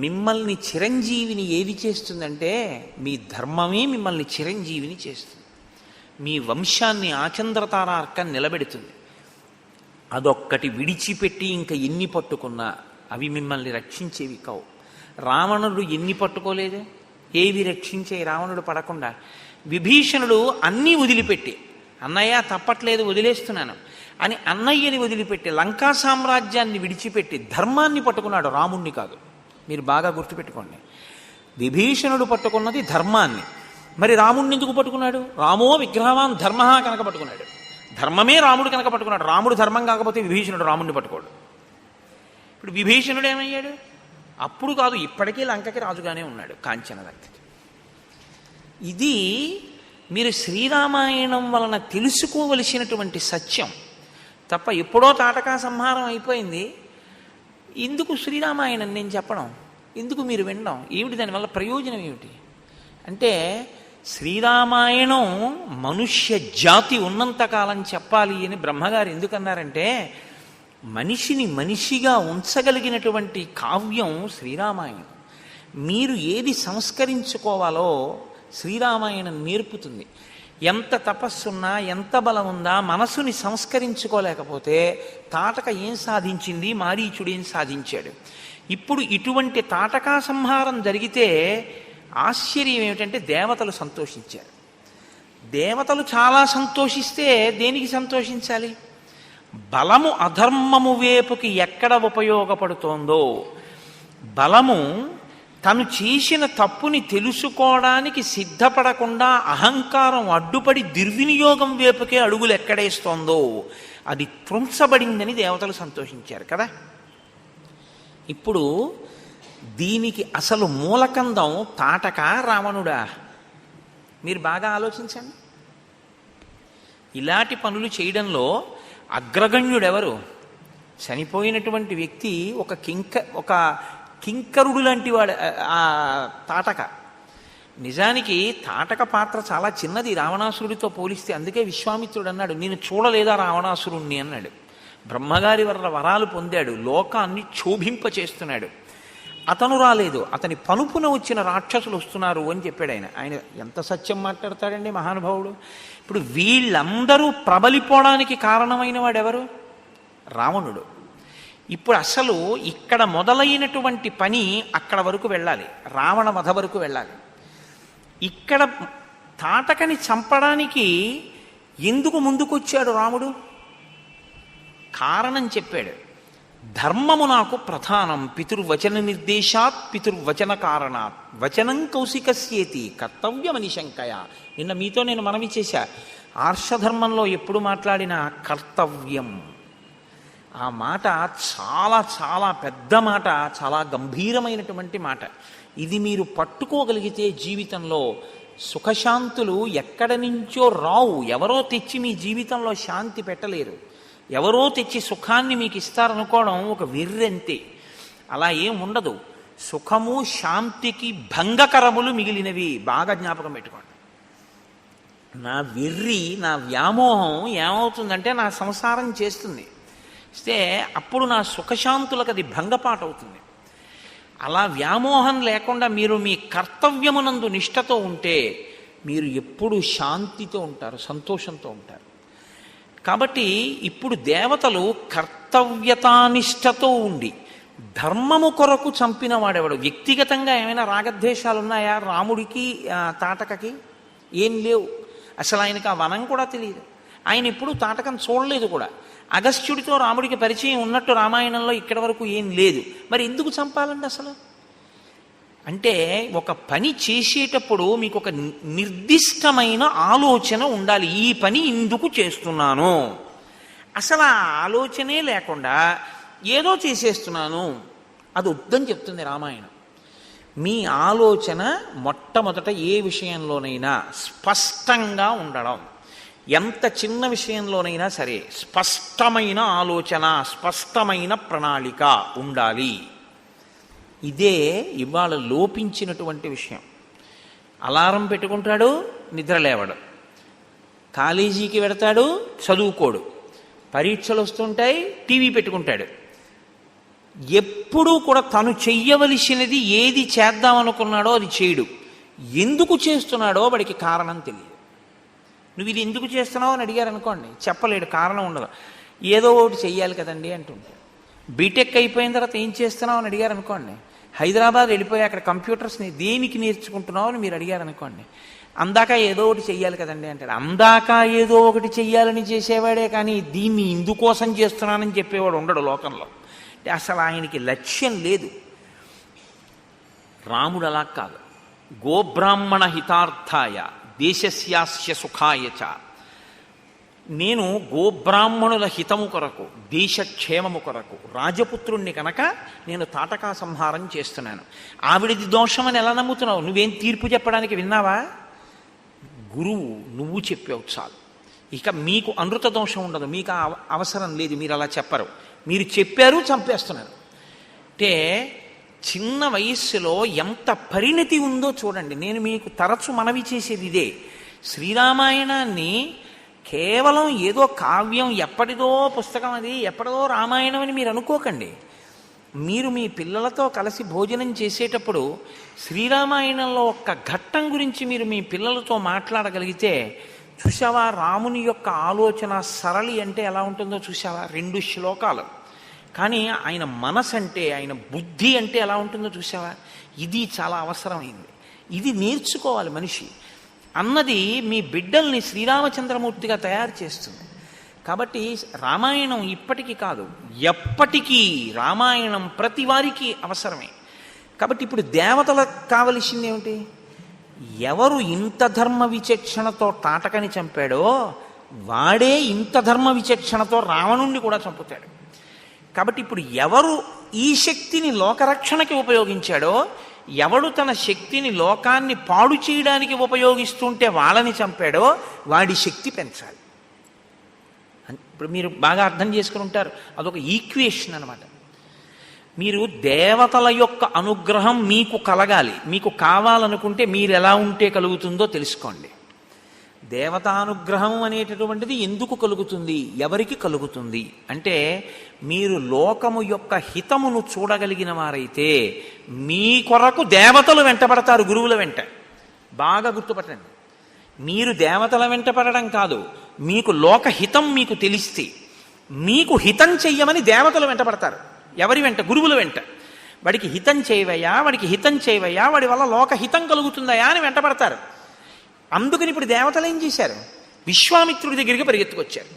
మిమ్మల్ని చిరంజీవిని ఏది చేస్తుందంటే మీ ధర్మమే మిమ్మల్ని చిరంజీవిని చేస్తుంది. మీ వంశాన్ని ఆచంద్రతారార్కం నిలబెడుతుంది. అదొక్కటి విడిచిపెట్టి ఇంకా ఎన్ని పట్టుకున్నా అవి మిమ్మల్ని రక్షించేవి కావు. రావణుడు ఎన్ని పట్టుకోలేదు, ఏవి రక్షించే రావణుడు పడకుండా. విభీషణుడు అన్నీ వదిలిపెట్టి, అన్నయ్య తప్పట్లేదు వదిలేస్తున్నాను అని అన్నయ్యని వదిలిపెట్టి లంకా సామ్రాజ్యాన్ని విడిచిపెట్టి ధర్మాన్ని పట్టుకున్నాడు, రాముణ్ణి కాదు. మీరు బాగా గుర్తుపెట్టుకోండి. విభీషణుడు పట్టుకున్నది ధర్మాన్ని. మరి రాముణ్ణి ఎందుకు పట్టుకున్నాడు? రామో విగ్రహవాన్ ధర్మ కనుక పట్టుకున్నాడు. ధర్మమే రాముడు కనుక పట్టుకున్నాడు. రాముడు ధర్మం కాకపోతే విభీషణుడు రాముణ్ణి పట్టుకోడు. ఇప్పుడు విభీషణుడు ఏమయ్యాడు? అప్పుడు కాదు, ఇప్పటికీ లంకకి రాజుగానే ఉన్నాడు, కాంచన లంకకి. ఇది మీరు శ్రీరామాయణం వలన తెలుసుకోవలసినటువంటి సత్యం తప్ప ఎప్పుడో తాటకా సంహారం అయిపోయింది. ఎందుకు శ్రీరామాయణం నేను చెప్పడం, ఎందుకు మీరు వినడం, ఏమిటి దానివల్ల ప్రయోజనం ఏమిటి అంటే, శ్రీరామాయణం మనుష్య జాతి ఉన్నంతకాలం చెప్పాలి అని బ్రహ్మగారు ఎందుకన్నారంటే, మనిషిని మనిషిగా ఉంచగలిగినటువంటి కావ్యం శ్రీరామాయణం. మీరు ఏది సంస్కరించుకోవాలో శ్రీరామాయణం నేర్పుతుంది. ఎంత తపస్సున్నా, ఎంత బలం ఉందా, మనసుని సంస్కరించుకోలేకపోతే తాటక ఏం సాధించింది, మారీచుడు ఏం సాధించాడు. ఇప్పుడు ఇటువంటి తాటకా సంహారం జరిగితే ఆశ్చర్యం ఏమిటంటే దేవతలు సంతోషించారు. దేవతలు చాలా సంతోషిస్తే దేనికి సంతోషించాలి? బలము అధర్మము వైపుకి ఎక్కడ ఉపయోగపడుతోందో, బలము తను చేసిన తప్పుని తెలుసుకోవడానికి సిద్ధపడకుండా అహంకారం అడ్డుపడి దుర్వినియోగం వైపుకే అడుగులు ఎక్కడేస్తోందో అది త్రుంచబడిందని దేవతలు సంతోషించారు కదా. ఇప్పుడు దీనికి అసలు మూలకందం తాటక రావణుడా? మీరు బాగా ఆలోచించండి. ఇలాంటి పనులు చేయడంలో అగ్రగణ్యుడెవరు? చనిపోయినటువంటి వ్యక్తి ఒక కింకరుడు లాంటి వాడు ఆ తాటక. నిజానికి తాటక పాత్ర చాలా చిన్నది రావణాసురుడితో పోలిస్తే. అందుకే విశ్వామిత్రుడు అన్నాడు, నేను చూడలేదా రావణాసురుణ్ణి అన్నాడు. బ్రహ్మగారి వల్ల వరాలు పొందాడు, లోకాన్ని క్షోభింపచేస్తున్నాడు. అతను రాలేదు, అతని పనుపున వచ్చిన రాక్షసులు వస్తున్నారు అని చెప్పాడు ఆయన. ఆయన ఎంత సత్యం మాట్లాడతాడండి మహానుభావుడు. ఇప్పుడు వీళ్ళందరూ ప్రబలిపోవడానికి కారణమైన వాడెవరు? రావణుడు. ఇప్పుడు అసలు ఇక్కడ మొదలైనటువంటి పని అక్కడ వరకు వెళ్ళాలి, రావణ వధ వరకు వెళ్ళాలి. ఇక్కడ తాటకని చంపడానికి ఎందుకు ముందుకొచ్చాడు రాముడు? కారణం చెప్పాడు. ధర్మము నాకు ప్రధానం, పితుర్వచన నిర్దేశాత్ పితుర్వచన కారణాత్ వచనం కౌశికస్యేతి కర్తవ్యమని శంకయ. నిన్న మీతో నేను మనవి చేశా, ఆర్షధర్మంలో ఎప్పుడు మాట్లాడినా కర్తవ్యం, ఆ మాట చాలా చాలా పెద్ద మాట, చాలా గంభీరమైనటువంటి మాట. ఇది మీరు పట్టుకోగలిగితే జీవితంలో సుఖశాంతులు ఎక్కడి నుంచో రావు. ఎవరో తెచ్చి మీ జీవితంలో శాంతి పెట్టలేరు, ఎవరో తెచ్చి సుఖాన్ని మీకు ఇస్తారనుకోవడం ఒక వెర్రంతే. అలా ఏం ఉండదు. సుఖము శాంతికి భంగకరములు మిగిలినవి. బాగా జ్ఞాపకం పెట్టుకోండి. నా వెర్రి, నా వ్యామోహం ఏమవుతుందంటే నా సంసారం చేస్తుంది, ఇస్తే అప్పుడు నా సుఖశాంతులకు అది భంగపాటు అవుతుంది. అలా వ్యామోహం లేకుండా మీరు మీ కర్తవ్యమునందు నిష్ఠతో ఉంటే మీరు ఎప్పుడు శాంతితో ఉంటారు, సంతోషంతో ఉంటారు. కాబట్టి ఇప్పుడు దేవతలు కర్తవ్యతానిష్టతో ఉండి ధర్మము కొరకు చంపిన వాడెవడు? వ్యక్తిగతంగా ఏమైనా రాగద్వేషాలు ఉన్నాయా రాముడికి తాటకకి? ఏం లేవు. అసలు ఆయనకి ఆ వనం కూడా తెలియదు. ఆయన ఎప్పుడు తాటకం చూడలేదు కూడా. అగస్త్యుడితో రాముడికి పరిచయం ఉన్నట్టు రామాయణంలో ఇక్కడి వరకు ఏం లేదు. మరి ఎందుకు చంపాలండి అసలు? అంటే ఒక పని చేసేటప్పుడు మీకు ఒక నిర్దిష్టమైన ఆలోచన ఉండాలి. ఈ పని ఎందుకు చేస్తున్నాను, అసలు ఆ ఆలోచనే లేకుండా ఏదో చేసేస్తున్నాను, అది వద్దని చెప్తుంది రామాయణం. మీ ఆలోచన మొట్టమొదట ఏ విషయంలోనైనా స్పష్టంగా ఉండడం. ఎంత చిన్న విషయంలోనైనా సరే స్పష్టమైన ఆలోచన, స్పష్టమైన ప్రణాళిక ఉండాలి. ఇదే ఇవాళ లోపించినటువంటి విషయం. అలారం పెట్టుకుంటాడు, నిద్ర లేవడు, కాలేజీకి వెడతాడు, చదువుకోడు, పరీక్షలు వస్తుంటాయి, టీవీ పెట్టుకుంటాడు. ఎప్పుడూ కూడా తను చెయ్యవలసినది ఏది చేద్దామనుకున్నాడో అది చేయడు. ఎందుకు చేస్తున్నాడో వాడికి కారణం తెలియదు. నువ్వు ఇది ఎందుకు చేస్తున్నావు అని అడిగారు అనుకోండి, చెప్పలేడు, కారణం ఉండదు. ఏదో ఒకటి చెయ్యాలి కదండి అంటుంటాడు. బీటెక్ అయిపోయిన తర్వాత ఏం చేస్తున్నావు అని అడిగారు అనుకోండి, హైదరాబాద్ వెళ్ళిపోయి అక్కడ కంప్యూటర్స్ని దేనికి నేర్చుకుంటున్నావు అని మీరు అడిగారు అనుకోండి, అందాక ఏదో ఒకటి చెయ్యాలి కదండి అంటాడు. అందాక ఏదో ఒకటి చెయ్యాలని చేసేవాడే కానీ దీన్ని ఇందుకోసం చేస్తున్నానని చెప్పేవాడు ఉండడు లోకంలో. అసలు ఆయనకి లక్ష్యం లేదు. రాముడు అలా కాదు. గోబ్రాహ్మణ హితార్థాయ దేశస్యాస్య సుఖాయచ. నేను గోబ్రాహ్మణుల హితము కొరకు, దేశక్షేమము కొరకు, రాజపుత్రుణ్ణి కనుక నేను తాటకా సంహారం చేస్తున్నాను. ఆవిడిది దోషమని ఎలా నమ్ముతున్నావు? నువ్వేం తీర్పు చెప్పడానికి విన్నావా? గురువు నువ్వు చెప్పావు చాలు. ఇక మీకు అనృత దోషం ఉండదు, మీకు అవసరం లేదు, మీరు అలా చెప్పరు. మీరు చెప్పారు, చంపేస్తున్నారు. అంటే చిన్న వయస్సులో ఎంత పరిణతి ఉందో చూడండి. నేను మీకు తరచు మనవి చేసేది ఇదే. శ్రీరామాయణాన్ని కేవలం ఏదో కావ్యం, ఎప్పటిదో పుస్తకం, అది ఎప్పటిదో రామాయణం అని మీరు అనుకోకండి. మీరు మీ పిల్లలతో కలిసి భోజనం చేసేటప్పుడు శ్రీరామాయణంలో ఒక్క ఘట్టం గురించి మీరు మీ పిల్లలతో మాట్లాడగలిగితే, చూసావా రాముని యొక్క ఆలోచన సరళి అంటే ఎలా ఉంటుందో చూసావా? 2 శ్లోకాలు, కానీ ఆయన మనసు అంటే, ఆయన బుద్ధి అంటే ఎలా ఉంటుందో చూసావా? ఇది చాలా అవసరమైంది. ఇది నేర్చుకోవాలి మనిషి అన్నది మీ బిడ్డల్ని శ్రీరామచంద్రమూర్తిగా తయారు చేస్తుంది. కాబట్టి రామాయణం ఇప్పటికీ కాదు, ఎప్పటికీ రామాయణం ప్రతి వారికి అవసరమే. కాబట్టి ఇప్పుడు దేవతలకు కావలసింది ఏమిటి? ఎవరు ఇంత ధర్మ విచక్షణతో తాటకని చంపాడో వాడే ఇంత ధర్మ విచక్షణతో రావణుణ్ణి కూడా చంపుతాడు. కాబట్టి ఇప్పుడు ఎవరు ఈ శక్తిని లోకరక్షణకి ఉపయోగించాడో ఎవడు తన శక్తిని లోకాన్ని పాడు చేయడానికి ఉపయోగిస్తుంటే వాళ్ళని చంపాడో వాడి శక్తి పెంచాలి. ఇప్పుడు మీరు బాగా అర్థం చేసుకుని ఉంటారు, అదొక ఈక్వేషన్ అనమాట. మీరు దేవతల యొక్క అనుగ్రహం మీకు కలగాలి, మీకు కావాలనుకుంటే మీరు ఎలా ఉంటే కలుగుతుందో తెలుసుకోండి. దేవతానుగ్రహం అనేటటువంటిది ఎందుకు కలుగుతుంది, ఎవరికి కలుగుతుంది అంటే, మీరు లోకము యొక్క హితమును చూడగలిగిన వారైతే మీ కొరకు దేవతలు వెంటబడతారు గురువుల వెంట. బాగా గుర్తుపట్టండి, మీరు దేవతల వెంట పడడం కాదు, మీకు లోకహితం మీకు తెలిస్తే మీకు హితం చెయ్యమని దేవతలు వెంటపడతారు. ఎవరి వెంట? గురువుల వెంట. వాడికి హితం చేయవయ్యా, వాడికి హితం చేయవయ్యా, వాడి వల్ల లోకహితం కలుగుతుందయా అని వెంటపడతారు. అందుకని ఇప్పుడు దేవతలు ఏం చేశారు? విశ్వామిత్రుడి దగ్గరికి పరిగెత్తుకొచ్చారు.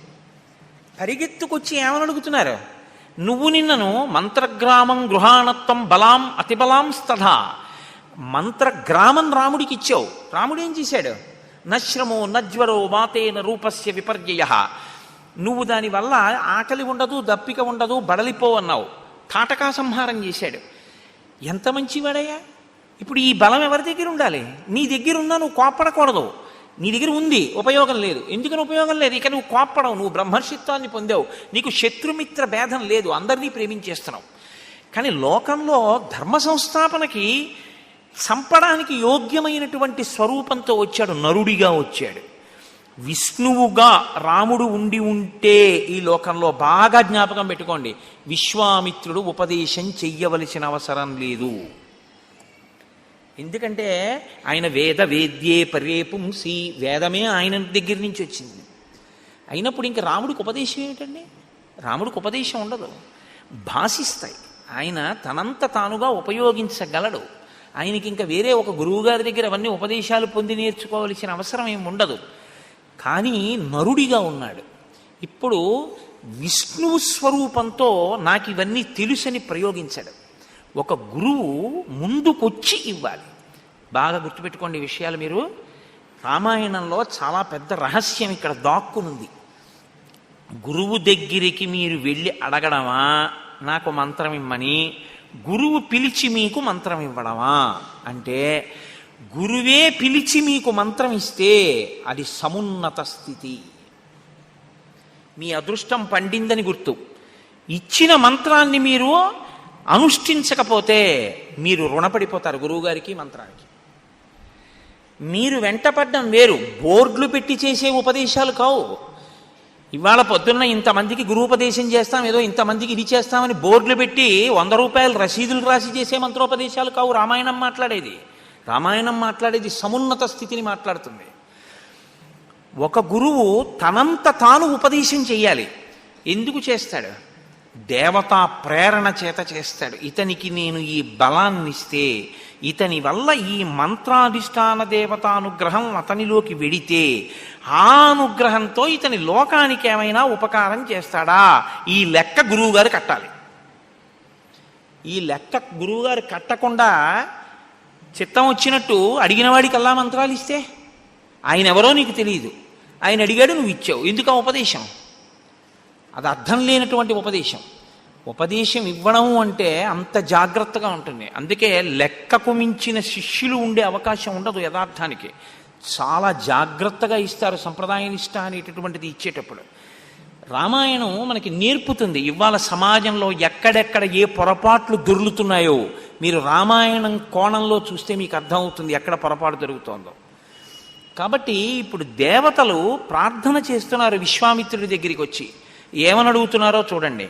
పరిగెత్తుకొచ్చి ఏమని అడుగుతున్నారు? నువ్వు నిన్నను మంత్రగ్రామం గృహాణత్వం బలాం అతిబలాం స్తథా, మంత్రగ్రామం రాముడికి ఇచ్చావు. రాముడు ఏం చేశాడు? నశ్రమో నజ్వరో వాతేన రూపస్య విపర్యయ, నువ్వు దానివల్ల ఆకలి ఉండదు, దప్పిక ఉండదు, బడలిపో అన్నావు. తాటకా సంహారం చేశాడు. ఎంత మంచివాడయ్యా! ఇప్పుడు ఈ బలం ఎవరి దగ్గర ఉండాలి? నీ దగ్గర ఉన్నా నువ్వు కోప్పడకూడదు. నీ దగ్గర ఉంది, ఉపయోగం లేదు. ఎందుకని ఉపయోగం లేదు? ఇక నువ్వు కోప్పడవు, నువ్వు బ్రహ్మర్షిత్వాన్ని పొందావు, నీకు శత్రుమిత్ర భేదం లేదు, అందరినీ ప్రేమించేస్తున్నావు. కానీ లోకంలో ధర్మ సంస్థాపనకి చంపడానికి యోగ్యమైనటువంటి స్వరూపంతో వచ్చాడు, నరుడిగా వచ్చాడు. విష్ణువుగా రాముడు ఉండి ఉంటే ఈ లోకంలో బాగా జ్ఞాపకం పెట్టుకోండి, విశ్వామిత్రుడు ఉపదేశం చెయ్యవలసిన అవసరం లేదు. ఎందుకంటే ఆయన వేద వేద్యే పరే పుంసి, వేదమే ఆయన దగ్గర నుంచి వచ్చింది. అయినప్పుడు ఇంక రాముడికి ఉపదేశం ఏమిటండి? రాముడికి ఉపదేశం ఉండదు, భాషిస్తాయి. ఆయన తనంత తానుగా ఉపయోగించగలడు. ఆయనకి ఇంకా వేరే ఒక గురువుగారి దగ్గర అవన్నీ ఉపదేశాలు పొంది నేర్చుకోవలసిన అవసరం ఏమి ఉండదు. కానీ నరుడిగా ఉన్నాడు. ఇప్పుడు విష్ణువు స్వరూపంతో నాకు ఇవన్నీ తెలుసని ప్రయోగించాడు. ఒక గురువు ముందుకొచ్చి ఇవ్వాలి. బాగా గుర్తుపెట్టుకోండి ఈ విషయాలు. మీరు రామాయణంలో చాలా పెద్ద రహస్యం ఇక్కడ దాక్కునుంది. గురువు దగ్గరికి మీరు వెళ్ళి అడగడమా నాకు మంత్రం ఇమ్మని, గురువు పిలిచి మీకు మంత్రం ఇవ్వడమా అంటే, గురువే పిలిచి మీకు మంత్రం ఇస్తే అది సమున్నత స్థితి, మీ అదృష్టం పండిందని గుర్తు. ఇచ్చిన మంత్రాన్ని మీరు అనుష్ఠించకపోతే మీరు రుణపడిపోతారు గురువుగారికి, మంత్రానికి. మీరు వెంటపడ్డం వేరు, బోర్డులు పెట్టి చేసే ఉపదేశాలు కావు. ఇవాళ పొద్దున్న ఇంతమందికి గురువుపదేశం చేస్తాం, ఏదో ఇంతమందికి ఇది చేస్తామని బోర్డులు పెట్టి 100 రూపాయలు రసీదులు రాసి చేసే మంత్రోపదేశాలు కావు రామాయణం మాట్లాడేది. రామాయణం మాట్లాడేది సమున్నత స్థితిని మాట్లాడుతుంది. ఒక గురువు తనంత తాను ఉపదేశం చెయ్యాలి. ఎందుకు చేస్తాడు? దేవతా ప్రేరణ చేత చేస్తాడు. ఇతనికి నేను ఈ బలాన్ని ఇస్తే, ఇతని వల్ల ఈ మంత్రాధిష్టాన దేవతానుగ్రహం అతనిలోకి వెడితే ఆ అనుగ్రహంతో ఇతని లోకానికి ఏమైనా ఉపకారం చేస్తాడా? ఈ లెక్క గురువుగారు కట్టాలి. ఈ లెక్క గురువుగారు కట్టకుండా చిత్తం వచ్చినట్టు అడిగిన వాడికల్లా మంత్రాలు ఇస్తే ఆయన ఎవరో నీకు తెలియదు, ఆయన అడిగాడు నువ్వు ఇచ్చావు. ఎందుకు ఆ ఉపదేశం? అది అర్థం లేనటువంటి ఉపదేశం. ఉపదేశం ఇవ్వడం అంటే అంత జాగ్రత్తగా ఉంటుంది. అందుకే లెక్కకు మించిన శిష్యులు ఉండే అవకాశం ఉండదు. యథార్థానికి చాలా జాగ్రత్తగా ఇస్తారు సంప్రదాయ నిష్ఠ అనేటటువంటిది ఇచ్చేటప్పుడు. రామాయణం మనకి నేర్పుతుంది. ఇవాళ సమాజంలో ఎక్కడెక్కడ ఏ పొరపాట్లు దొర్లుతున్నాయో మీరు రామాయణం కోణంలో చూస్తే మీకు అర్థమవుతుంది ఎక్కడ పొరపాటు జరుగుతోందో. కాబట్టి ఇప్పుడు దేవతలు ప్రార్థన చేస్తున్నారు విశ్వామిత్రుడి దగ్గరికి వచ్చి. ఏమని అడుగుతున్నారో చూడండి.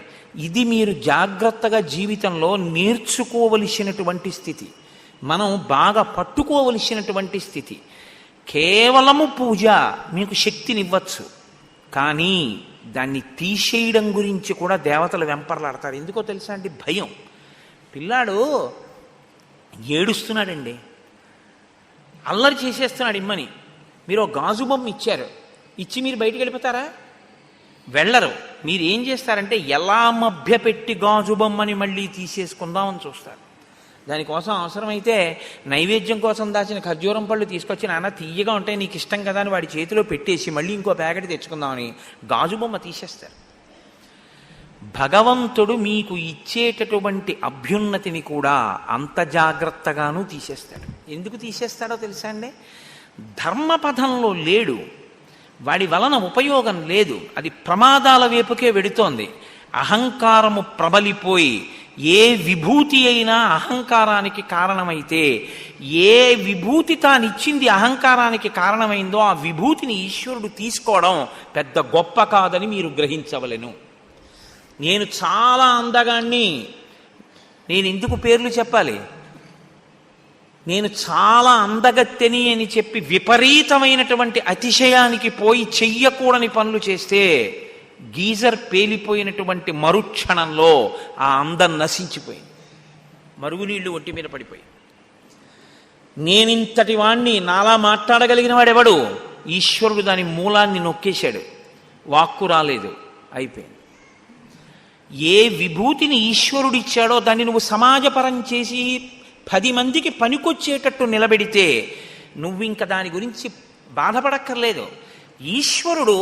ఇది మీరు జాగ్రత్తగా జీవితంలో నేర్చుకోవలసినటువంటి స్థితి, మనం బాగా పట్టుకోవలసినటువంటి స్థితి. కేవలము పూజ మీకు శక్తినివ్వచ్చు, కానీ దాన్ని తీసేయడం గురించి కూడా దేవతలు వెంపర్లాడతారు. ఎందుకో తెలుసా అండి? భయం. పిల్లాడు ఏడుస్తున్నాడండి, అల్లరి చేసేస్తున్నాడు ఇమ్మని. మీరు ఒక గాజు బొమ్మ ఇచ్చారు, ఇచ్చి మీరు బయటికి వెళ్ళిపోతారా? వెళ్ళరు. మీరు ఏం చేస్తారంటే ఎలా మభ్యపెట్టి గాజు బొమ్మని మళ్ళీ తీసేసుకుందామని చూస్తారు. దానికోసం అవసరమైతే నైవేద్యం కోసం దాచిన ఖర్జూరం పళ్ళు తీసుకొచ్చి నాన్న తీయగా ఉంటాయి నీకు ఇష్టం కదా అని వాడి చేతిలో పెట్టేసి మళ్ళీ ఇంకో ప్యాకెట్ తెచ్చుకుందామని గాజు బొమ్మ తీసేస్తారు. భగవంతుడు మీకు ఇచ్చేటటువంటి అభ్యున్నతిని కూడా అంత జాగ్రత్తగానూ తీసేస్తాడు. ఎందుకు తీసేస్తాడో తెలుసా అండి? ధర్మపథంలో లేడు, వాడి వలన ఉపయోగం లేదు, అది ప్రమాదాల వైపుకే వెడుతోంది. అహంకారము ప్రబలిపోయి ఏ విభూతి అయినా అహంకారానికి కారణమైతే, ఏ విభూతి తానిచ్చింది అహంకారానికి కారణమైందో ఆ విభూతిని ఈశ్వరుడు తీసుకోవడం పెద్ద గొప్ప కాదని మీరు గ్రహించవలెను. నేను చాలా అందగాన్ని, నేను ఎందుకు పేర్లు చెప్పాలి? నేను చాలా అందగత్తెని అని చెప్పి విపరీతమైనటువంటి అతిశయానికి పోయి చెయ్యకూడని పనులు చేస్తే గీజర్ పేలిపోయినటువంటి మరుక్షణంలో ఆ అందం నశించిపోయింది, మరుగునీళ్లు ఒంటి మీద పడిపోయి. నేనింతటి వాణ్ణి, నాలా మాట్లాడగలిగిన వాడెవడు? ఈశ్వరుడు దాని మూలాన్ని నొక్కేశాడు, వాక్కు రాలేదు, అయిపోయింది. ఏ విభూతిని ఈశ్వరుడిచ్చాడో దాన్ని నువ్వు సమాజపరం చేసి 10 మందికి పనికొచ్చేటట్టు నిలబెడితే నువ్వింక దాని గురించి బాధపడక్కర్లేదు. ఈశ్వరుడు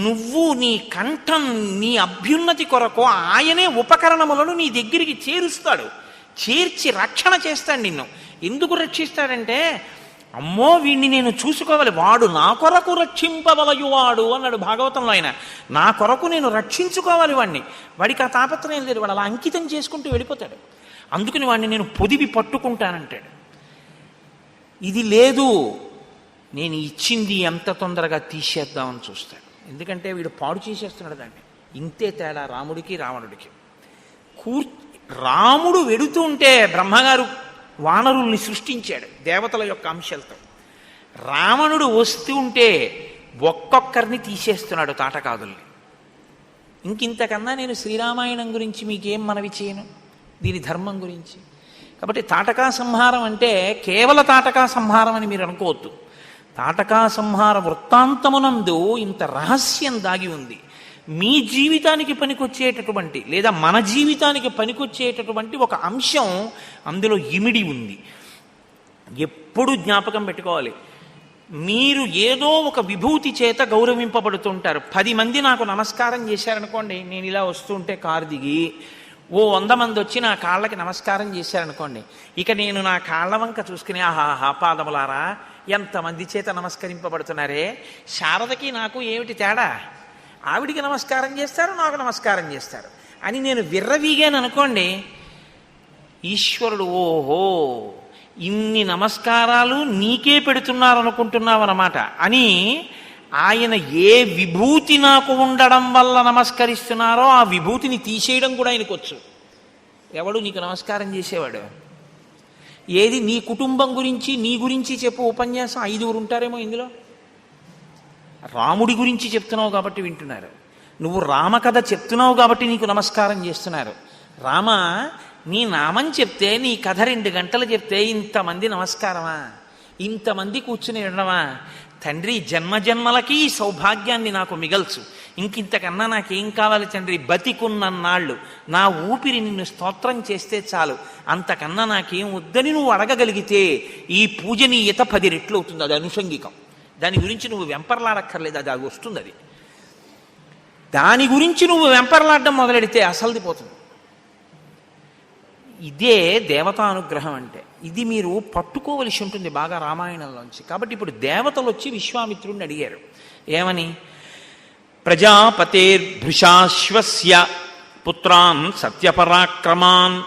నువ్వు నీ కంఠం, నీ అభ్యున్నతి కొరకు ఆయనే ఉపకరణములను నీ దగ్గరికి చేరుస్తాడు, చేర్చి రక్షణ చేస్తాడు నిన్ను. ఎందుకు రక్షిస్తాడంటే, అమ్మో వీడిని నేను చూసుకోవాలి, వాడు నా కొరకు రక్షింపవలయువాడు అన్నాడు భాగవతంలో. ఆయన నా కొరకు నేను రక్షించుకోవాలి వాడిని. వాడికి ఆ తాపత్రయం లేదు, వాడు అలా అంకితం చేసుకుంటూ వెళ్ళిపోతాడు. అందుకని వాడిని నేను పొదివి పట్టుకుంటానంటాడు. ఇది లేదు, నేను ఇచ్చింది ఎంత తొందరగా తీసేద్దామని చూస్తాడు. ఎందుకంటే వీడు పాడు చేసేస్తున్నాడు దాన్ని. ఇంతే తేడా రాముడికి రావణుడికి. రాముడు వెడుతూ ఉంటే బ్రహ్మగారు వానరుల్ని సృష్టించాడు దేవతల యొక్క అంశాలతో. రావణుడు వస్తూ ఉంటే ఒక్కొక్కరిని తీసేస్తున్నాడు తాటకాదుల్ని. ఇంకింతకన్నా నేను శ్రీరామాయణం గురించి మీకేం మనవి చేయను, దీని ధర్మం గురించి. కాబట్టి తాటకా సంహారం అంటే కేవల తాటకా సంహారం అని మీరు అనుకోవద్దు. తాటకా సంహార వృత్తాంతమునందు ఇంత రహస్యం దాగి ఉంది. మీ జీవితానికి పనికొచ్చేటటువంటి, లేదా మన జీవితానికి పనికొచ్చేటటువంటి ఒక అంశం అందులో ఇమిడి ఉంది. ఎప్పుడు జ్ఞాపకం పెట్టుకోవాలి, మీరు ఏదో ఒక విభూతి చేత గౌరవింపబడుతుంటారు. 10 మంది నాకు నమస్కారం చేశారనుకోండి, నేను ఇలా వస్తుంటే కారు దిగి 100 మంది వచ్చి నా కాళ్ళకి నమస్కారం చేశారనుకోండి, ఇక నేను నా కాళ్ళ వంక చూసుకుని ఆహాహా పాదములారా ఎంతమంది చేత నమస్కరింపబడుతున్నారే, శారదకి నాకు ఏమిటి తేడా? ఆవిడికి నమస్కారం చేస్తారు, నాకు నమస్కారం చేస్తారు అని నేను విర్రవీగాను అనుకోండి, ఈశ్వరుడు ఓహో ఇన్ని నమస్కారాలు నీకే పెడుతున్నారు అనుకుంటున్నావు అన్నమాట అని ఆయన ఏ విభూతి నాకు ఉండడం వల్ల నమస్కరిస్తున్నారో ఆ విభూతిని తీసేయడం కూడా ఆయనకు వచ్చు. ఎవడు నీకు నమస్కారం చేసేవాడు? ఏది నీ కుటుంబం గురించి, నీ గురించి చెప్పు ఉపన్యాసం, 5 ఉంటారేమో ఇందులో. రాముడి గురించి చెప్తున్నావు కాబట్టి వింటున్నారు, నువ్వు రామకథ చెప్తున్నావు కాబట్టి నీకు నమస్కారం చేస్తున్నారు. రామ నీ నామం చెప్తే, నీ కథ 2 గంటలు చెప్తే ఇంతమంది నమస్కారమా, ఇంతమంది కూర్చుని వినడమా? తండ్రి జన్మజన్మలకి ఈ సౌభాగ్యాన్ని నాకు మిగల్చు, ఇంకింతకన్నా నాకేం కావాలి తండ్రి, బతికున్నన్నాళ్ళు నా ఊపిరి నిన్ను స్తోత్రం చేస్తే చాలు, అంతకన్నా నాకేం వద్దని నువ్వు అడగగలిగితే ఈ పూజనీయత 10 రెట్లు అవుతుంది. అది అనుషంగికం, దాని గురించి నువ్వు వెంపర్లాడక్కర్లేదు, అది వస్తుంది. అది దాని గురించి నువ్వు వెంపర్లాడడం మొదలెడితే అసలుది పోతుంది. ఇదే దేవతానుగ్రహం అంటే. ఇది మీరు పట్టుకోవలసి ఉంటుంది బాగా రామాయణంలోంచి. కాబట్టి ఇప్పుడు దేవతలు వచ్చి విశ్వామిత్రుడిని అడిగారు ఏమని? ప్రజాపతేర్భృశాశ్వస్య పుత్రాన్ సత్యపరాక్రమాన్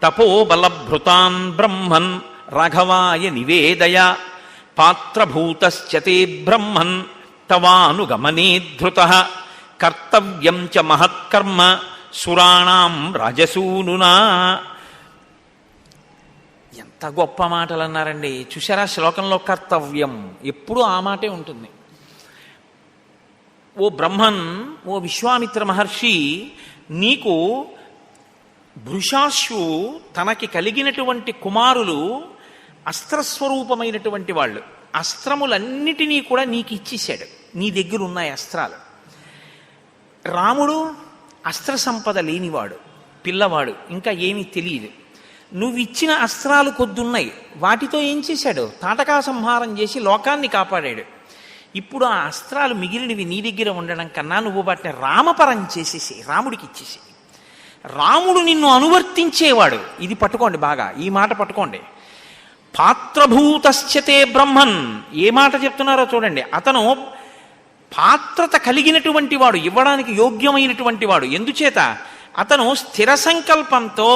తపోబలభృతాన్ బ్రహ్మన్ రాఘవాయ నివేదయ పాత్రభూతశ్చతే బ్రహ్మన్ తవానుగమనే ధృతః కర్తవ్యం చ మహత్కర్మ సురాణాం రాజసూనునా. ఎంత గొప్ప మాటలు అన్నారండి. చూశారా శ్లోకంలో కర్తవ్యం ఎప్పుడు ఆ మాటే ఉంటుంది. ఓ బ్రహ్మన్, ఓ విశ్వామిత్ర మహర్షి, నీకు భృశాశ్వు తనకి కలిగినటువంటి కుమారులు అస్త్రస్వరూపమైనటువంటి వాళ్ళు. అస్త్రములన్నిటినీ కూడా నీకు ఇచ్చేశాడు, నీ దగ్గర ఉన్నాయి అస్త్రాలు. రాముడు అస్త్ర సంపద లేనివాడు, పిల్లవాడు, ఇంకా ఏమీ తెలియదు. నువ్వు ఇచ్చిన అస్త్రాలు కొద్దున్నాయి, వాటితో ఏం చేశాడు? తాటకా సంహారం చేసి లోకాన్ని కాపాడాడు. ఇప్పుడు ఆ అస్త్రాలు మిగిలినవి నీ దగ్గర ఉండడం కన్నా నువ్వు వాటిని రామపరం చేసేసి రాముడికి ఇచ్చేసి రాముడు నిన్ను అనువర్తించేవాడు. ఇది పట్టుకోండి బాగా, ఈ మాట పట్టుకోండి. పాత్రభూతశ్చతే బ్రహ్మన్, ఏ మాట చెప్తున్నారో చూడండి. అతను పాత్రత కలిగినటువంటి వాడు, ఇవ్వడానికి యోగ్యమైనటువంటి వాడు. ఎందుచేత? అతను స్థిర సంకల్పంతో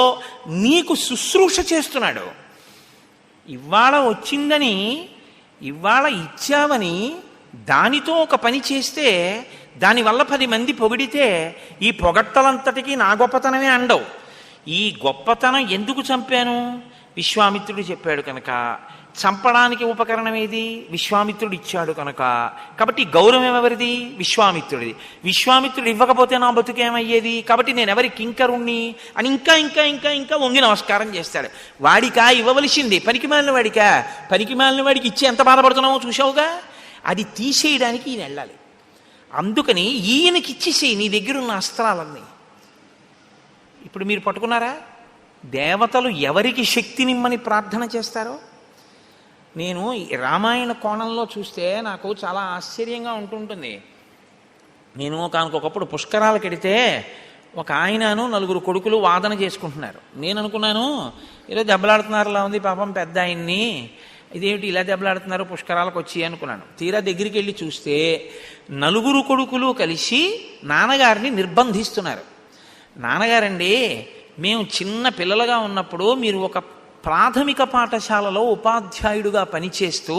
నీకు శుశ్రూష చేస్తున్నాడు. ఇవాళ వచ్చిందని, ఇవాళ ఇచ్చావని దానితో ఒక పని చేస్తే దానివల్ల 10 మంది పొగిడితే ఈ పొగట్టలంతటికీ నా గొప్పతనమే అండవు. ఈ గొప్పతనం ఎందుకు చంపాను? విశ్వామిత్రుడు చెప్పాడు కనుక. చంపడానికి ఉపకరణం ఏది? విశ్వామిత్రుడు ఇచ్చాడు కనుక. కాబట్టి గౌరవం ఎవరిది? విశ్వామిత్రుడిది. విశ్వామిత్రుడు ఇవ్వకపోతే నా బతుకేమయ్యేది? కాబట్టి నేను ఎవరి కింకరుణ్ణి అని ఇంకా ఇంకా ఇంకా ఇంకా వంగి నమస్కారం చేస్తాడు. వాడికా ఇవ్వవలసింది? పనికిమాలిన వాడికా? పనికిమాలిన వాడికి ఇచ్చి ఎంత బాధపడుతున్నామో చూసావుగా. అది తీసేయడానికి ఈయన వెళ్ళాలి. అందుకని ఈయనకి ఇచ్చేసేయి నీ దగ్గరున్న అస్త్రాలన్నీ. ఇప్పుడు మీరు పట్టుకున్నారా? దేవతలు ఎవరికి శక్తినిమ్మని ప్రార్థన చేస్తారో. నేను రామాయణ కోణంలో చూస్తే నాకు చాలా ఆశ్చర్యంగా ఉంటుంటుంది. నేను ఒకనకొకప్పుడు పుష్కరాలకు వెడితే ఒక ఆయనను 4 కొడుకులు వాదన చేసుకుంటున్నారు. నేను అనుకున్నాను ఏదో దెబ్బలాడుతున్నారులా ఉంది పాపం పెద్ద ఆయన్ని, ఇదేమిటి ఇలా దెబ్బలాడుతున్నారు పుష్కరాలకు వచ్చి అనుకున్నాను. తీరా దగ్గరికి వెళ్ళి చూస్తే 4 కొడుకులు కలిసి నాన్నగారిని నిర్బంధిస్తున్నారు. నాన్నగారండి, మేము చిన్న పిల్లలుగా ఉన్నప్పుడు మీరు ఒక ప్రాథమిక పాఠశాలలో ఉపాధ్యాయుడుగా పనిచేస్తూ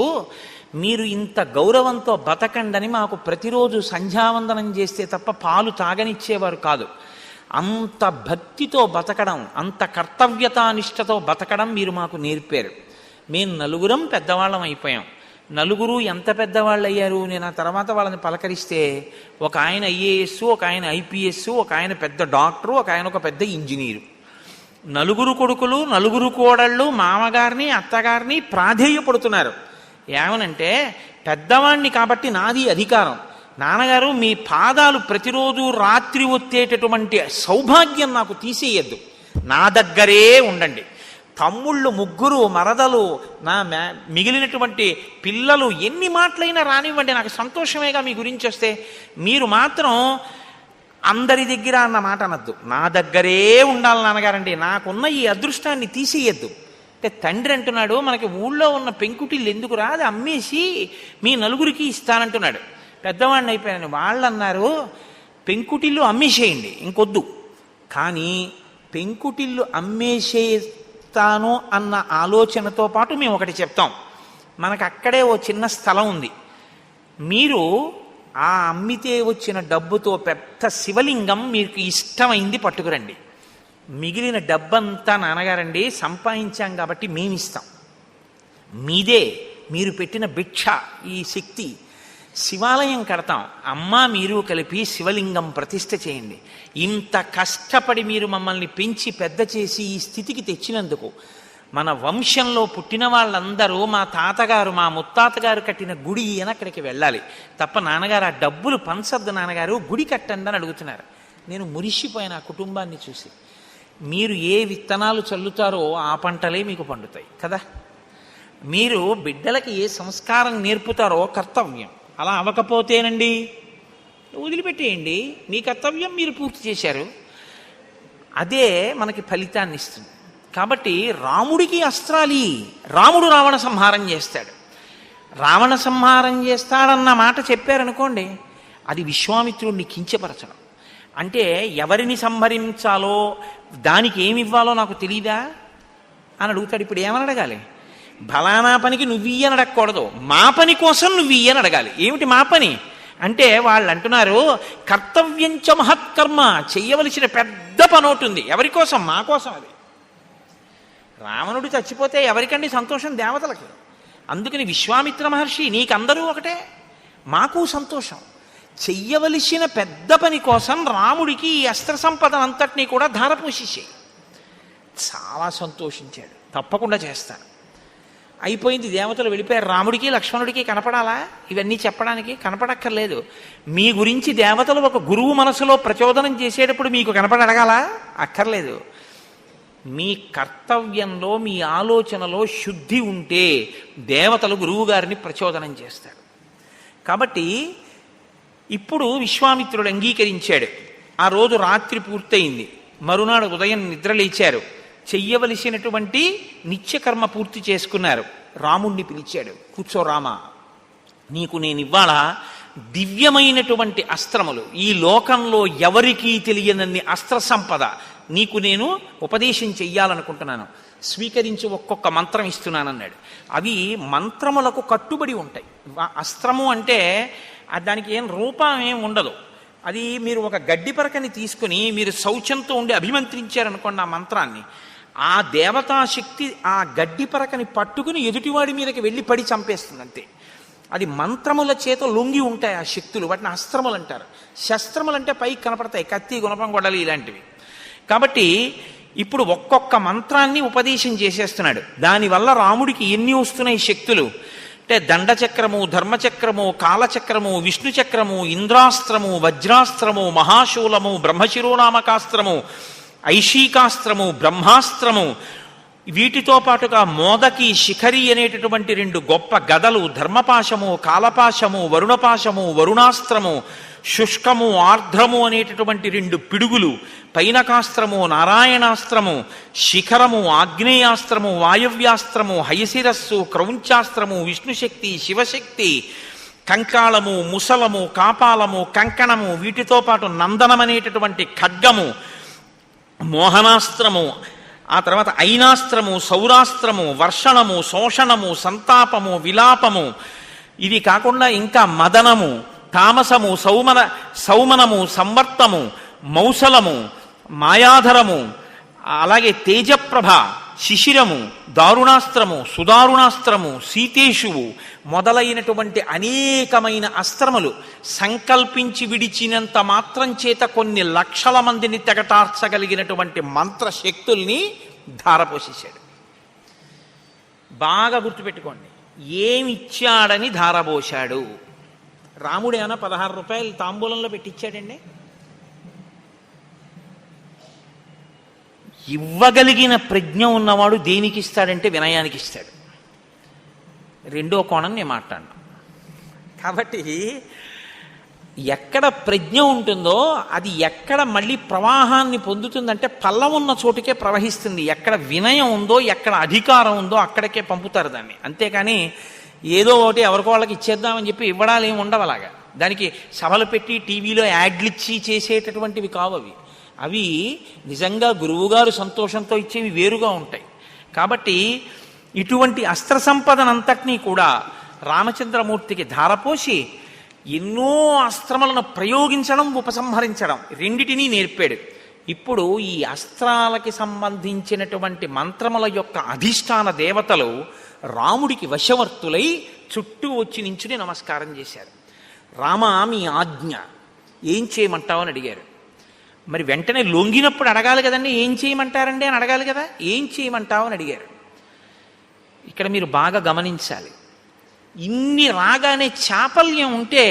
మీరు ఇంత గౌరవంతో బతకండని మాకు ప్రతిరోజు సంధ్యావందనం చేస్తే తప్ప పాలు తాగనిచ్చేవారు కాదు. అంత భక్తితో బతకడం, అంత కర్తవ్యతానిష్టతో బతకడం మీరు మాకు నేర్పారు. మేము 4 పెద్దవాళ్ళం అయిపోయాం. 4 ఎంత పెద్దవాళ్ళు అయ్యారు? నేను ఆ తర్వాత వాళ్ళని పలకరిస్తే ఒక ఆయన ఐఏఎస్, ఒక ఆయన ఐపీఎస్, ఒక ఆయన పెద్ద డాక్టరు, ఒక ఆయన ఒక పెద్ద ఇంజనీరు. 4 కొడుకులు, 4 కోడళ్ళు మామగారిని అత్తగారిని ప్రాధేయపడుతున్నారు. ఏమనంటే పెద్దవాణ్ణి కాబట్టి నాది అధికారం. నాన్నగారు మీ పాదాలు ప్రతిరోజు రాత్రి ఒత్తేటటువంటి సౌభాగ్యం నాకు తీసేయద్దు, నా దగ్గరే ఉండండి. తమ్ముళ్ళు 3 మరదలు, నా మిగిలినటువంటి పిల్లలు ఎన్ని మాటలైనా రానివ్వండి, నాకు సంతోషమేగా మీ గురించి వస్తే. మీరు మాత్రం అందరి దగ్గర అన్న మాట అనద్దు, నా దగ్గరే ఉండాలి నాన్నగారండి, నాకున్న ఈ అదృష్టాన్ని తీసేయద్దు. అంటే తండ్రి అంటున్నాడు మనకి ఊళ్ళో ఉన్న పెంకుటిల్లు ఎందుకు రా, అది అమ్మేసి మీ 4 ఇస్తానంటున్నాడు. పెద్దవాడిని అయిపోయాను. వాళ్ళు అన్నారు పెంకుటిల్లు అమ్మేసేయండి ఇంకొద్దు, కానీ పెంకుటిల్లు అమ్మేసేస్తాను అన్న ఆలోచనతో పాటు మేము ఒకటి చెప్తాం. మనకు అక్కడే ఓ చిన్న స్థలం ఉంది, మీరు ఆ అమ్మితే వచ్చిన డబ్బుతో పెద్ద శివలింగం మీకు ఇష్టమైంది పట్టుకురండి. మిగిలిన డబ్బంతా నాన్నగారండి సంపాదించాం కాబట్టి మేమిస్తాం, మీదే, మీరు పెట్టిన భిక్ష ఈ శక్తి. శివాలయం కడతాం, అమ్మ మీరు కలిపి శివలింగం ప్రతిష్ఠ చేయండి. ఇంత కష్టపడి మీరు మమ్మల్ని పెంచి పెద్ద చేసి ఈ స్థితికి తెచ్చినందుకు మన వంశంలో పుట్టిన వాళ్ళందరూ మా తాతగారు మా ముత్తాతగారు కట్టిన గుడి అని అక్కడికి వెళ్ళాలి తప్ప నాన్నగారు ఆ డబ్బులు పంచద్దు నాన్నగారు, గుడి కట్టండి అని అడుగుతున్నారు. నేను మురిసిపోయిన ఆ కుటుంబాన్ని చూసి. మీరు ఏ విత్తనాలు చల్లుతారో ఆ పంటలే మీకు పండుతాయి కదా. మీరు బిడ్డలకి ఏ సంస్కారం నేర్పుతారో కర్తవ్యం, అలా అవ్వకపోతేనండి వదిలిపెట్టేయండి, మీ కర్తవ్యం మీరు పూర్తి చేశారు, అదే మనకి ఫలితాన్ని ఇస్తుంది. కాబట్టి రాముడికి అస్త్రాలి, రాముడు రావణ సంహారం చేస్తాడు. రావణ సంహారం చేస్తాడన్న మాట చెప్పారనుకోండి, అది విశ్వామిత్రుడిని కించపరచడం. అంటే ఎవరిని సంహరించాలో దానికి ఏమి ఇవ్వాలో నాకు తెలీదా అని అడుగుతాడు. ఇప్పుడు ఏమని అడగాలి? ఫలానా పనికి నువ్వు ఇయ్యని అడగకూడదు, మా పని కోసం నువ్వు ఇయ్యని అడగాలి. ఏమిటి మా పని అంటే వాళ్ళు అంటున్నారు కర్తవ్యంచ మహత్కర్మ, చెయ్యవలసిన పెద్ద పని ఉంటుంది. ఎవరి కోసం? మా కోసం. అది రావణుడు చచ్చిపోతే ఎవరికండి సంతోషం? దేవతలకి. అందుకని విశ్వామిత్ర మహర్షి నీకందరూ ఒకటే, మాకు సంతోషం. చెయ్యవలసిన పెద్ద పని కోసం రాముడికి ఈ అస్త్ర సంపదనంతటినీ కూడా ధారపోసేసాయి. చాలా సంతోషించాడు, తప్పకుండా చేస్తాను. అయిపోయింది, దేవతలు వెళ్ళిపోయారు. రాముడికి లక్ష్మణుడికి కనపడాలా ఇవన్నీ చెప్పడానికి? కనపడక్కర్లేదు. మీ గురించి దేవతలు ఒక గురువు మనసులో ప్రచోదనం చేసేటప్పుడు మీకు కనపడగలా? అక్కర్లేదు. మీ కర్తవ్యంలో మీ ఆలోచనలో శుద్ధి ఉంటే దేవతలు గురువు గారిని ప్రచోదనం చేస్తారు. కాబట్టి ఇప్పుడు విశ్వామిత్రుడు అంగీకరించాడు. ఆ రోజు రాత్రి పూర్తయింది. మరునాడు ఉదయం నిద్రలేచారు, చెయ్యవలసినటువంటి నిత్యకర్మ పూర్తి చేసుకున్నారు. రాముణ్ణి పిలిచాడు, కూర్చో రామా, నీకు నేను ఇవాళ దివ్యమైనటువంటి అస్త్రములు, ఈ లోకంలో ఎవరికీ తెలియనన్ని అస్త్ర సంపద నీకు నేను ఉపదేశం చెయ్యాలనుకుంటున్నాను, స్వీకరించి ఒక్కొక్క మంత్రం ఇస్తున్నానన్నాడు. అవి మంత్రములకు కట్టుబడి ఉంటాయి. అస్త్రము అంటే దానికి ఏం రూపం ఏం ఉండదు. అది మీరు ఒక గడ్డి పరకని తీసుకుని మీరు శౌచంతో ఉండి అభిమంత్రించారనుకోండి ఆ మంత్రాన్ని, ఆ దేవతాశక్తి ఆ గడ్డి పరకని పట్టుకుని ఎదుటివాడి మీదకి వెళ్ళి పడి చంపేస్తుంది అంతే. అది మంత్రముల చేత లొంగి ఉంటాయి ఆ శక్తులు, వాటిని అస్త్రములు అంటారు. శస్త్రములు అంటే పైకి కనపడతాయి, కత్తి, గుణపం, గొడలి ఇలాంటివి. కాబట్టి ఇప్పుడు ఒక్కొక్క మంత్రాన్ని ఉపదేశం చేసేస్తున్నాడు. దానివల్ల రాముడికి ఎన్ని వస్తున్నాయి శక్తులు అంటే దండచక్రము, ధర్మచక్రము, కాలచక్రము, విష్ణు చక్రము, ఇంద్రాస్త్రము, వజ్రాస్త్రము, మహాశూలము, బ్రహ్మశిరోనామకాస్త్రము, ఐషీకాస్త్రము, బ్రహ్మాస్త్రము, వీటితో పాటుగా మోదకి, శిఖరి అనేటటువంటి 2 గొప్ప గదలు, ధర్మపాశము, కాలపాశము, వరుణపాశము, వరుణాస్త్రము, శుష్కము, ఆర్ద్రము అనేటటువంటి 2 పిడుగులు, పైనకాస్త్రము, నారాయణాస్త్రము, శిఖరము, ఆగ్నేయాస్త్రము, వాయవ్యాస్త్రము, హయశిరస్సు, క్రౌంచాస్త్రము, విష్ణుశక్తి, శివశక్తి, కంకాళము, ముసలము, కాపాలము, కంకణము, వీటితో పాటు నందనమనేటటువంటి ఖడ్గము, మోహనాస్త్రము, ఆ తర్వాత ఐనాస్త్రము, సౌరాస్త్రము, వర్షణము, శోషణము, సంతాపము, విలాపము, ఇది కాకుండా ఇంకా మదనము, తామసము, సౌమనము, సంవర్తము, మౌసలము, మాయాధరము, అలాగే తేజప్రభ, శిశిరము, దారుణాస్త్రము, సుదారుణాస్త్రము, సీతేషువు మొదలైనటువంటి అనేకమైన అస్త్రములు సంకల్పించి విడిచినంత మాత్రం చేత కొన్ని లక్షల మందిని తెగటార్చగలిగినటువంటి మంత్రశక్తుల్ని ధారపోసేశాడు. బాగా గుర్తుపెట్టుకోండి, ఏమిచ్చాడని ధారపోశాడు. రాముడు ఏమైనా 16 రూపాయలు తాంబూలంలో పెట్టించాడండి? ఇవ్వగలిగిన ప్రజ్ఞ ఉన్నవాడు దేనికి ఇస్తాడంటే వినయానికి ఇస్తాడు. రెండో కోణం నేను మాట్లాడను. కాబట్టి ఎక్కడ ప్రజ్ఞ ఉంటుందో అది ఎక్కడ మళ్ళీ ప్రవాహాన్ని పొందుతుందంటే పల్లం ఉన్న చోటుకే ప్రవహిస్తుంది. ఎక్కడ వినయం ఉందో, ఎక్కడ అధికారం ఉందో అక్కడికే పంపుతారు దాన్ని. అంతేకాని ఏదో ఒకటి ఎవరికో వాళ్ళకి ఇచ్చేద్దామని చెప్పి ఇవ్వడాలు ఏమి ఉండవు. అలాగా దానికి సభలు పెట్టి టీవీలో యాడ్లు ఇచ్చి చేసేటటువంటివి కావు అవి. అవి నిజంగా గురువుగారు సంతోషంతో ఇచ్చేవి వేరుగా ఉంటాయి. కాబట్టి ఇటువంటి అస్త్ర సంపదనంతటినీ కూడా రామచంద్రమూర్తికి ధారపోసి ఎన్నో అస్త్రములను ప్రయోగించడం, ఉపసంహరించడం రెండిటినీ నేర్పాడు. ఇప్పుడు ఈ అస్త్రాలకి సంబంధించినటువంటి మంత్రముల యొక్క అధిష్టాన దేవతలు రాముడికి వశవర్తులై చుట్టూ వచ్చి నించుని నమస్కారం చేశారు. రామ, మీ ఆజ్ఞ, ఏం చేయమంటావు అని అడిగారు. మరి వెంటనే లొంగినప్పుడు అడగాలి కదండి, ఏం చేయమంటారండి అని అడగాలి కదా. ఏం చేయమంటావు అని అడిగారు. ఇక్కడ మీరు బాగా గమనించాలి. ఇన్ని రాగానే చాపల్యం ఉంటే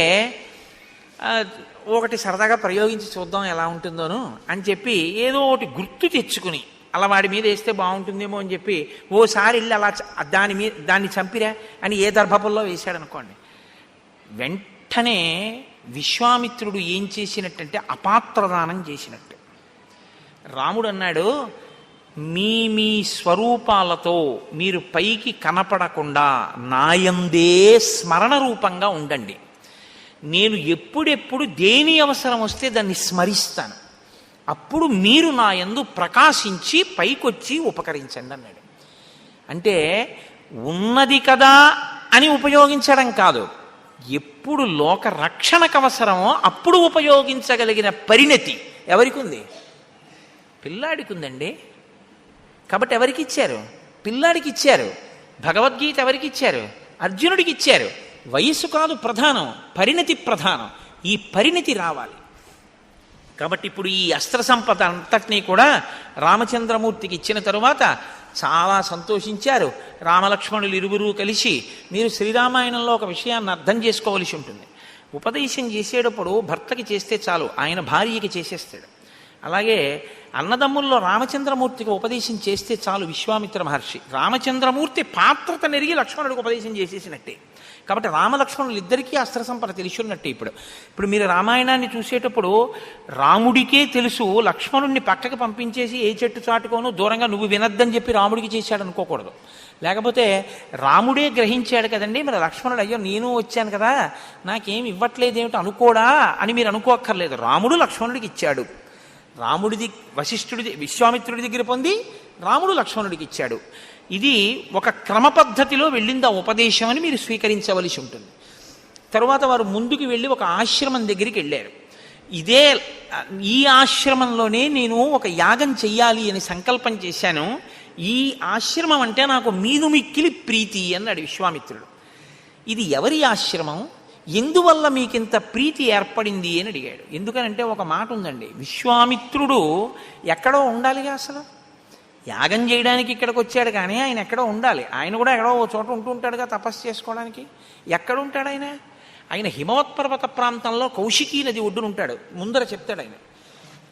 ఒకటి సరదాగా ప్రయోగించి చూద్దాం ఎలా ఉంటుందోను అని చెప్పి ఏదో ఒకటి గుర్తు తెచ్చుకుని అలా వాడి మీద వేస్తే బాగుంటుందేమో అని చెప్పి ఓసారి వెళ్ళి అలా దాన్ని చంపిరా అని ఏ దర్భపుల్లో వేశాడనుకోండి, వెంటనే విశ్వామిత్రుడు ఏం చేసినట్టంటే అపాత్రదానం చేసినట్టు. రాముడు అన్నాడు, మీ మీ స్వరూపాలతో మీరు పైకి కనపడకుండా నాయందే స్మరణ రూపంగా ఉండండి. నేను ఎప్పుడెప్పుడు దేని అవసరం వస్తే దాన్ని స్మరిస్తాను, అప్పుడు మీరు నా యందు ప్రకాశించి పైకొచ్చి ఉపకరించండి అన్నాడు. అంటే ఉన్నది కదా అని ఉపయోగించడం కాదు, ఎప్పుడు లోక రక్షణకు అవసరమో అప్పుడు ఉపయోగించగలిగిన పరిణతి ఎవరికి ఉంది? పిల్లాడికి ఉందండి. కాబట్టి ఎవరికి ఇచ్చారు? పిల్లాడికి ఇచ్చారు. భగవద్గీత ఎవరికి ఇచ్చారు? అర్జునుడికి ఇచ్చారు. వయస్సు కాదు ప్రధానం, పరిణతి ప్రధానం. ఈ పరిణతి రావాలి. కాబట్టి ఇప్పుడు ఈ అస్త్ర సంపద అంతటినీ కూడా రామచంద్రమూర్తికి ఇచ్చిన తరువాత చాలా సంతోషించారు. రామలక్ష్మణులు ఇరువురు కలిసి, మీరు శ్రీరామాయణంలో ఒక విషయాన్ని అర్థం చేసుకోవలసి ఉంటుంది. ఉపదేశం చేసేటప్పుడు భర్తకి చేస్తే చాలు, ఆయన భార్యకి చేసేస్తాడు. అలాగే అన్నదమ్ముల్లో రామచంద్రమూర్తికి ఉపదేశం చేస్తే చాలు విశ్వామిత్ర మహర్షి. రామచంద్రమూర్తి పాత్రత నెరిగి లక్ష్మణుడికి ఉపదేశం చేసేసినట్టే. కాబట్టి రామలక్ష్మణులు ఇద్దరికీ అస్త్ర సంపద తెలిసి ఉన్నట్టే. ఇప్పుడు మీరు రామాయణాన్ని చూసేటప్పుడు రాముడికే తెలుసు, లక్ష్మణుడిని పక్కకి పంపించేసి ఏ చెట్టు చాటుకోను దూరంగా నువ్వు వినద్దని చెప్పి రాముడికి చేశాడు అనుకోకూడదు. లేకపోతే రాముడే గ్రహించాడు కదండి, మరి లక్ష్మణుడు అయ్యో నేను వచ్చాను కదా నాకేం ఇవ్వట్లేదేమిటి అనుకోడా అని మీరు అనుకోక్కర్లేదు. రాముడు లక్ష్మణుడికి ఇచ్చాడు. రాముడిది విశ్వామిత్రుడి దగ్గర పొంది రాముడు లక్ష్మణుడికి ఇచ్చాడు. ఇది ఒక క్రమ పద్ధతిలో వెళ్ళింది ఆ ఉపదేశం అని మీరు స్వీకరించవలసి ఉంటుంది. తరువాత వారు ముందుకు వెళ్ళి ఒక ఆశ్రమం దగ్గరికి వెళ్ళారు. ఈ ఆశ్రమంలోనే నేను ఒక యాగం చెయ్యాలి అని సంకల్పం చేశాను. ఈ ఆశ్రమం అంటే నాకు మీదు మిక్కిలి ప్రీతి అన్నాడు విశ్వామిత్రుడు. ఇది ఎవరి ఆశ్రమం, ఎందువల్ల మీకింత ప్రీతి ఏర్పడింది అని అడిగాడు. ఎందుకనంటే ఒక మాట ఉందండి, విశ్వామిత్రుడు ఎక్కడో ఉండాలిగా, అసలు యాగం చేయడానికి ఇక్కడికి వచ్చాడు కానీ ఆయన ఎక్కడో ఉండాలి. ఆయన కూడా ఎక్కడో ఓ చోట ఉంటూ ఉంటాడుగా తపస్సు చేసుకోవడానికి. ఎక్కడ ఉంటాడు ఆయన? ఆయన హిమవత్పర్వత ప్రాంతంలో కౌశికీ నది ఒడ్డున ఉంటాడు. ముందర చెప్తాడు ఆయన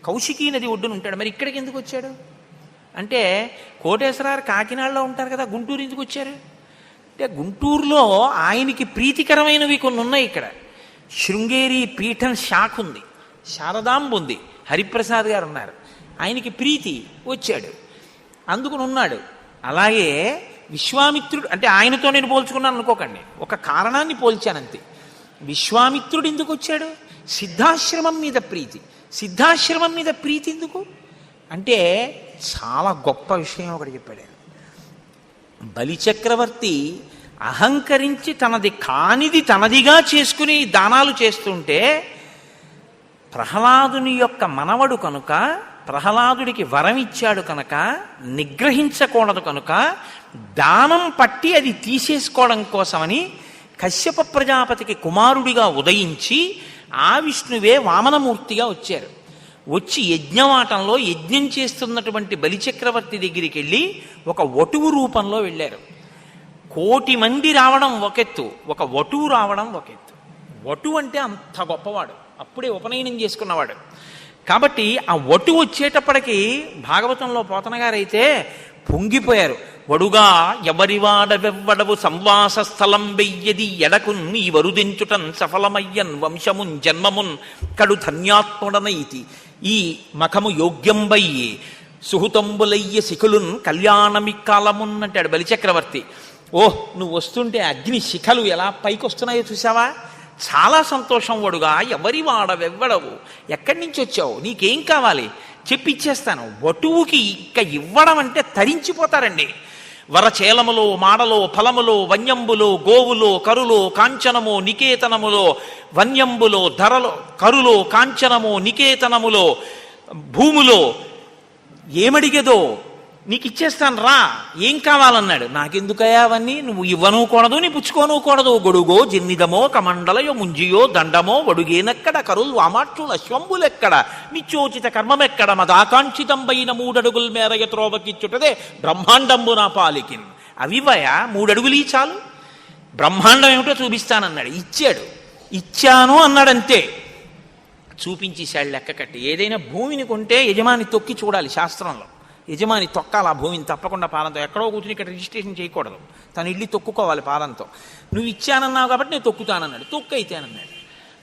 కౌశికీ నది ఒడ్డున ఉంటాడు. మరి ఇక్కడికి ఎందుకు వచ్చాడు అంటే, కోటేశ్వరారు కాకినాడలో ఉంటారు కదా, గుంటూరు ఎందుకు వచ్చారు అంటే, గుంటూరులో ఆయనకి ప్రీతికరమైనవి కొన్ని ఉన్నాయి. ఇక్కడ శృంగేరి పీఠం శాఖ ఉంది, శారదాంబ ఉంది, హరిప్రసాద్ గారు ఉన్నారు, ఆయనకి ప్రీతి వచ్చాడు, అందుకుని ఉన్నాడు. అలాగే విశ్వామిత్రుడు అంటే ఆయనతో నేను పోల్చుకున్నాను అనుకోకండి, ఒక కారణాన్ని పోల్చానంతే. విశ్వామిత్రుడు ఎందుకు వచ్చాడు? సిద్ధాశ్రమం మీద ప్రీతి. సిద్ధాశ్రమం మీద ప్రీతి ఎందుకు అంటే, చాలా గొప్ప విషయం ఒకటి చెప్పాడు. బలిచక్రవర్తి అహంకరించి తనది కానిది తనదిగా చేసుకుని దానాలు చేస్తుంటే, ప్రహ్లాదుని యొక్క మనవడు కనుక, ప్రహ్లాదుడికి వరం ఇచ్చాడు కనుక, నిగ్రహించకూడదు కనుక దానం పట్టి అది తీసేసుకోవడం కోసమని కశ్యప ప్రజాపతికి కుమారుడిగా ఉదయించి ఆ విష్ణువే వామనమూర్తిగా వచ్చారు. వచ్చి యజ్ఞవాటంలో యజ్ఞం చేస్తున్నటువంటి బలిచక్రవర్తి దగ్గరికి వెళ్ళి ఒక వటువు రూపంలో వెళ్ళారు. 1,000,000 మంది రావడం ఒకెత్తు, ఒక వటువు రావడం ఒకెత్తు. వటువు అంటే అంత గొప్పవాడు, అప్పుడే ఉపనయనం చేసుకున్నవాడు. కాబట్టి ఆ వటు వచ్చేటప్పటికి భాగవతంలో పోతన గారైతే పొంగిపోయారు. వడుగా ఎవరివాడవెవ్వడవు సంవాస స్థలం వెయ్యది ఎడకున్ ఈ వరుదించుటన్ సఫలమయ్యన్ వంశమున్ జన్మమున్ కడు ధన్యాత్ముడనైతి ఈ మఖము యోగ్యంబయ్యి సుహృతంబులయ్య శిఖులున్ కళ్యాణమి కాలమున్ అంటాడు బలిచక్రవర్తి. ఓహ్, నువ్వు వస్తుంటే అగ్ని శిఖలు ఎలా పైకి వస్తున్నాయో చూసావా, చాలా సంతోషం. వడుగా ఎవరి వాడవెవ్వడవు, ఎక్కడి నుంచి వచ్చావు, నీకేం కావాలి చెప్పిచ్చేస్తాను. వటువుకి ఇంకా ఇవ్వడం అంటే తరించిపోతారండి. వరచేలములో మాడలో ఫలములో వన్యంబులో గోవులో కరులో కాంచనమో నికేతనములో వన్యంబులో ధరలో కరులో కాంచనమో నికేతనములో భూములో ఏమడిగేదో నీకు ఇచ్చేస్తాను రా, ఏం కావాలన్నాడు. నాకెందుకయ్యా అవన్నీ, నువ్వు ఇవ్వనూకూడదు నీ పుచ్చుకోనూకూడదు. గొడుగో జిన్నిదమో కమండలయో ముంజియో దండమో వడుగేనెక్కడ కరులు వామాట్లుల అశ్వంబులెక్కడ నిత్యోచిత కర్మమెక్కడ మదాకాంక్షితంబైన 3 అడుగుల మేరయ త్రోవకిచ్చుటదే బ్రహ్మాండంబు నా పాలికిన్. అవివయా 3 అడుగులు చాలు, బ్రహ్మాండం ఏమిటో చూపిస్తానన్నాడు. ఇచ్చాడు. ఇచ్చాను అన్నాడంతే, చూపించేశాడు లెక్క కట్టి. ఏదైనా భూమిని కొంటే యజమాని తొక్కి చూడాలి శాస్త్రంలో. యజమాని తొక్కాలి ఆ భూమిని తప్పకుండా పాదంతో. ఎక్కడో కూర్చుని ఇక్కడ రిజిస్ట్రేషన్ చేయకూడదు, తను ఇల్లు తొక్కుకోవాలి పాదంతో. నువ్వు ఇచ్చానన్నావు కాబట్టి నేను తొక్కుతానన్నాడు. తొక్కైతేనన్నాడు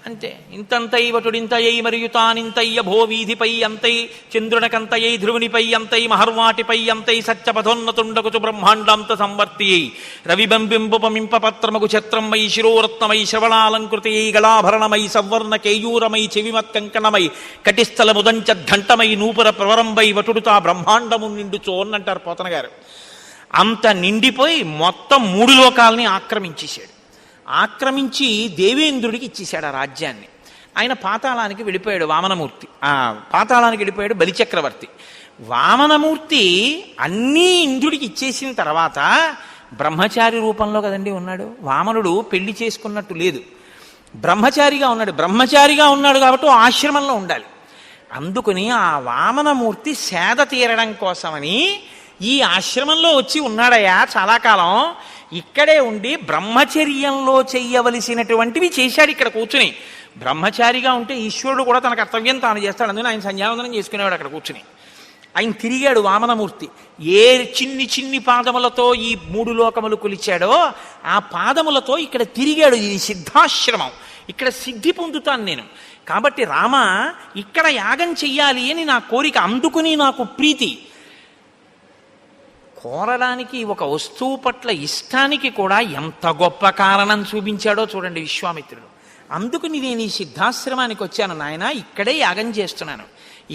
అంతే. ఇంతంతై వటుడింతయ్యై మరియు తానింతయ్య భోవీధిపై అంతై చంద్రునకంతయ్యై ధ్రువునిపై అంతై మహర్వాటిపై అంతై సత్యపథోన్నతుండకుచు బ్రహ్మాండాంత సంవర్తియై రవిబంబింబుపమింప పత్రమగు ఛత్రమై శిరోరత్నమై శ్రవణాలంకృతి గళాభరణమై సవర్ణ కేయూరమై చెవిమత్కంకణమై కటిస్థల ముదంచ ఘంటమై నూపుర ప్రవరంబై వటుడుతా బ్రహ్మాండము నిండుచో అన్నంటారు పోతన గారు. అంత నిండిపోయి మొత్తం 3 లోకాలని ఆక్రమించేశాడు. ఆక్రమించి దేవేంద్రుడికి ఇచ్చేశాడు ఆ రాజ్యాన్ని. ఆయన పాతాళానికి వెళ్ళిపోయాడు వామనమూర్తి. పాతాళానికి వెళ్ళిపోయాడు బలిచక్రవర్తి. వామనమూర్తి అన్నీ ఇంద్రుడికి ఇచ్చేసిన తర్వాత బ్రహ్మచారి రూపంలో కదండి ఉన్నాడు. వామనుడు పెళ్లి చేసుకున్నట్టు లేదు, బ్రహ్మచారిగా ఉన్నాడు. బ్రహ్మచారిగా ఉన్నాడు కాబట్టి ఆశ్రమంలో ఉండాలి. అందుకని ఆ వామనమూర్తి సేద తీరడం కోసమని ఈ ఆశ్రమంలో వచ్చి ఉన్నాడయ్యా చాలా కాలం. ఇక్కడే ఉండి బ్రహ్మచర్యంలో చెయ్యవలసినటువంటివి చేశాడు ఇక్కడ కూర్చుని. బ్రహ్మచారిగా ఉంటే ఈశ్వరుడు కూడా తన కర్తవ్యం తాను చేస్తాడు. అందుకని ఆయన సంధ్యావందనం చేసుకునేవాడు అక్కడ కూర్చుని. ఆయన తిరిగాడు వామనమూర్తి. ఏ చిన్ని చిన్ని పాదములతో ఈ 3 లోకములు కొలిచాడో ఆ పాదములతో ఇక్కడ తిరిగాడు. ఇది సిద్ధాశ్రమం, ఇక్కడ సిద్ధి పొందుతాను నేను. కాబట్టి రామ ఇక్కడ యాగం చెయ్యాలి అని నా కోరిక, అందుకుని నాకు ప్రీతి. కోరడానికి ఒక వస్తువు పట్ల ఇష్టానికి కూడా ఎంత గొప్ప కారణం చూపించాడో చూడండి విశ్వామిత్రుడు. అందుకని నేను ఈ సిద్ధాశ్రమానికి వచ్చాను నాయన, ఇక్కడే యాగం చేస్తున్నాను.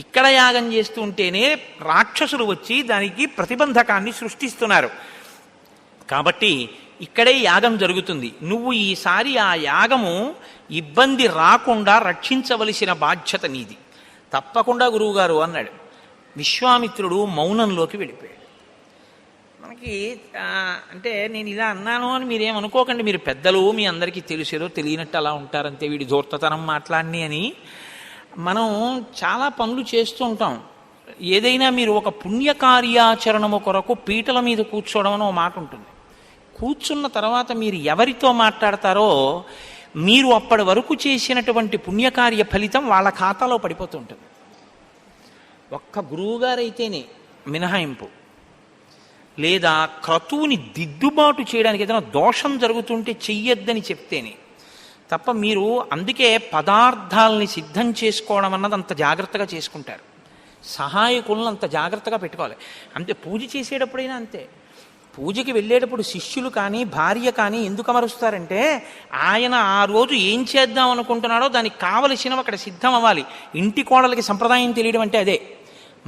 ఇక్కడ యాగం చేస్తూ ఉంటేనే రాక్షసులు వచ్చి దానికి ప్రతిబంధకాన్ని సృష్టిస్తున్నారు. కాబట్టి ఇక్కడే యాగం జరుగుతుంది. నువ్వు ఈసారి ఆ యాగము ఇబ్బంది రాకుండా రక్షించవలసిన బాధ్యత నీది. తప్పకుండా గురువుగారు అన్నాడు. విశ్వామిత్రుడు మౌనంలోకి వెళ్ళిపోయాడు. మనకి అంటే నేను ఇలా అన్నాను అని మీరేమనుకోకండి, మీరు పెద్దలు, మీ అందరికీ తెలిసేదో తెలియనట్టు అలా ఉంటారంతే, వీడి ధూర్తతనం మాట్లాడిని అని. మనం చాలా పనులు చేస్తూ ఉంటాం. ఏదైనా మీరు ఒక పుణ్యకార్యాచరణము కొరకు పీటల మీద కూర్చోవడం అని ఒక మాట ఉంటుంది. కూర్చున్న తర్వాత మీరు ఎవరితో మాట్లాడతారో మీరు అప్పటి వరకు చేసినటువంటి పుణ్యకార్య ఫలితం వాళ్ళ ఖాతాలో పడిపోతుంటుంది. ఒక్క గురువుగారైతేనే మినహాయింపు, లేదా క్రతువుని దిద్దుబాటు చేయడానికి ఏదైనా దోషం జరుగుతుంటే చెయ్యొద్దని చెప్తేనే తప్ప. మీరు అందుకే పదార్థాలని సిద్ధం చేసుకోవడం అన్నది అంత జాగ్రత్తగా చేసుకుంటారు. సహాయకులను అంత జాగ్రత్తగా పెట్టుకోవాలి. అంతే పూజ చేసేటప్పుడైనా అంతే. పూజకి వెళ్ళేటప్పుడు శిష్యులు కానీ భార్య కానీ ఎందుకు అమరుస్తారంటే ఆయన ఆ రోజు ఏం చేద్దాం అనుకుంటున్నాడో దానికి కావలసినవి అక్కడ సిద్ధం అవ్వాలి. ఇంటి కోడలకి సంప్రదాయం తెలియడం అంటే అదే.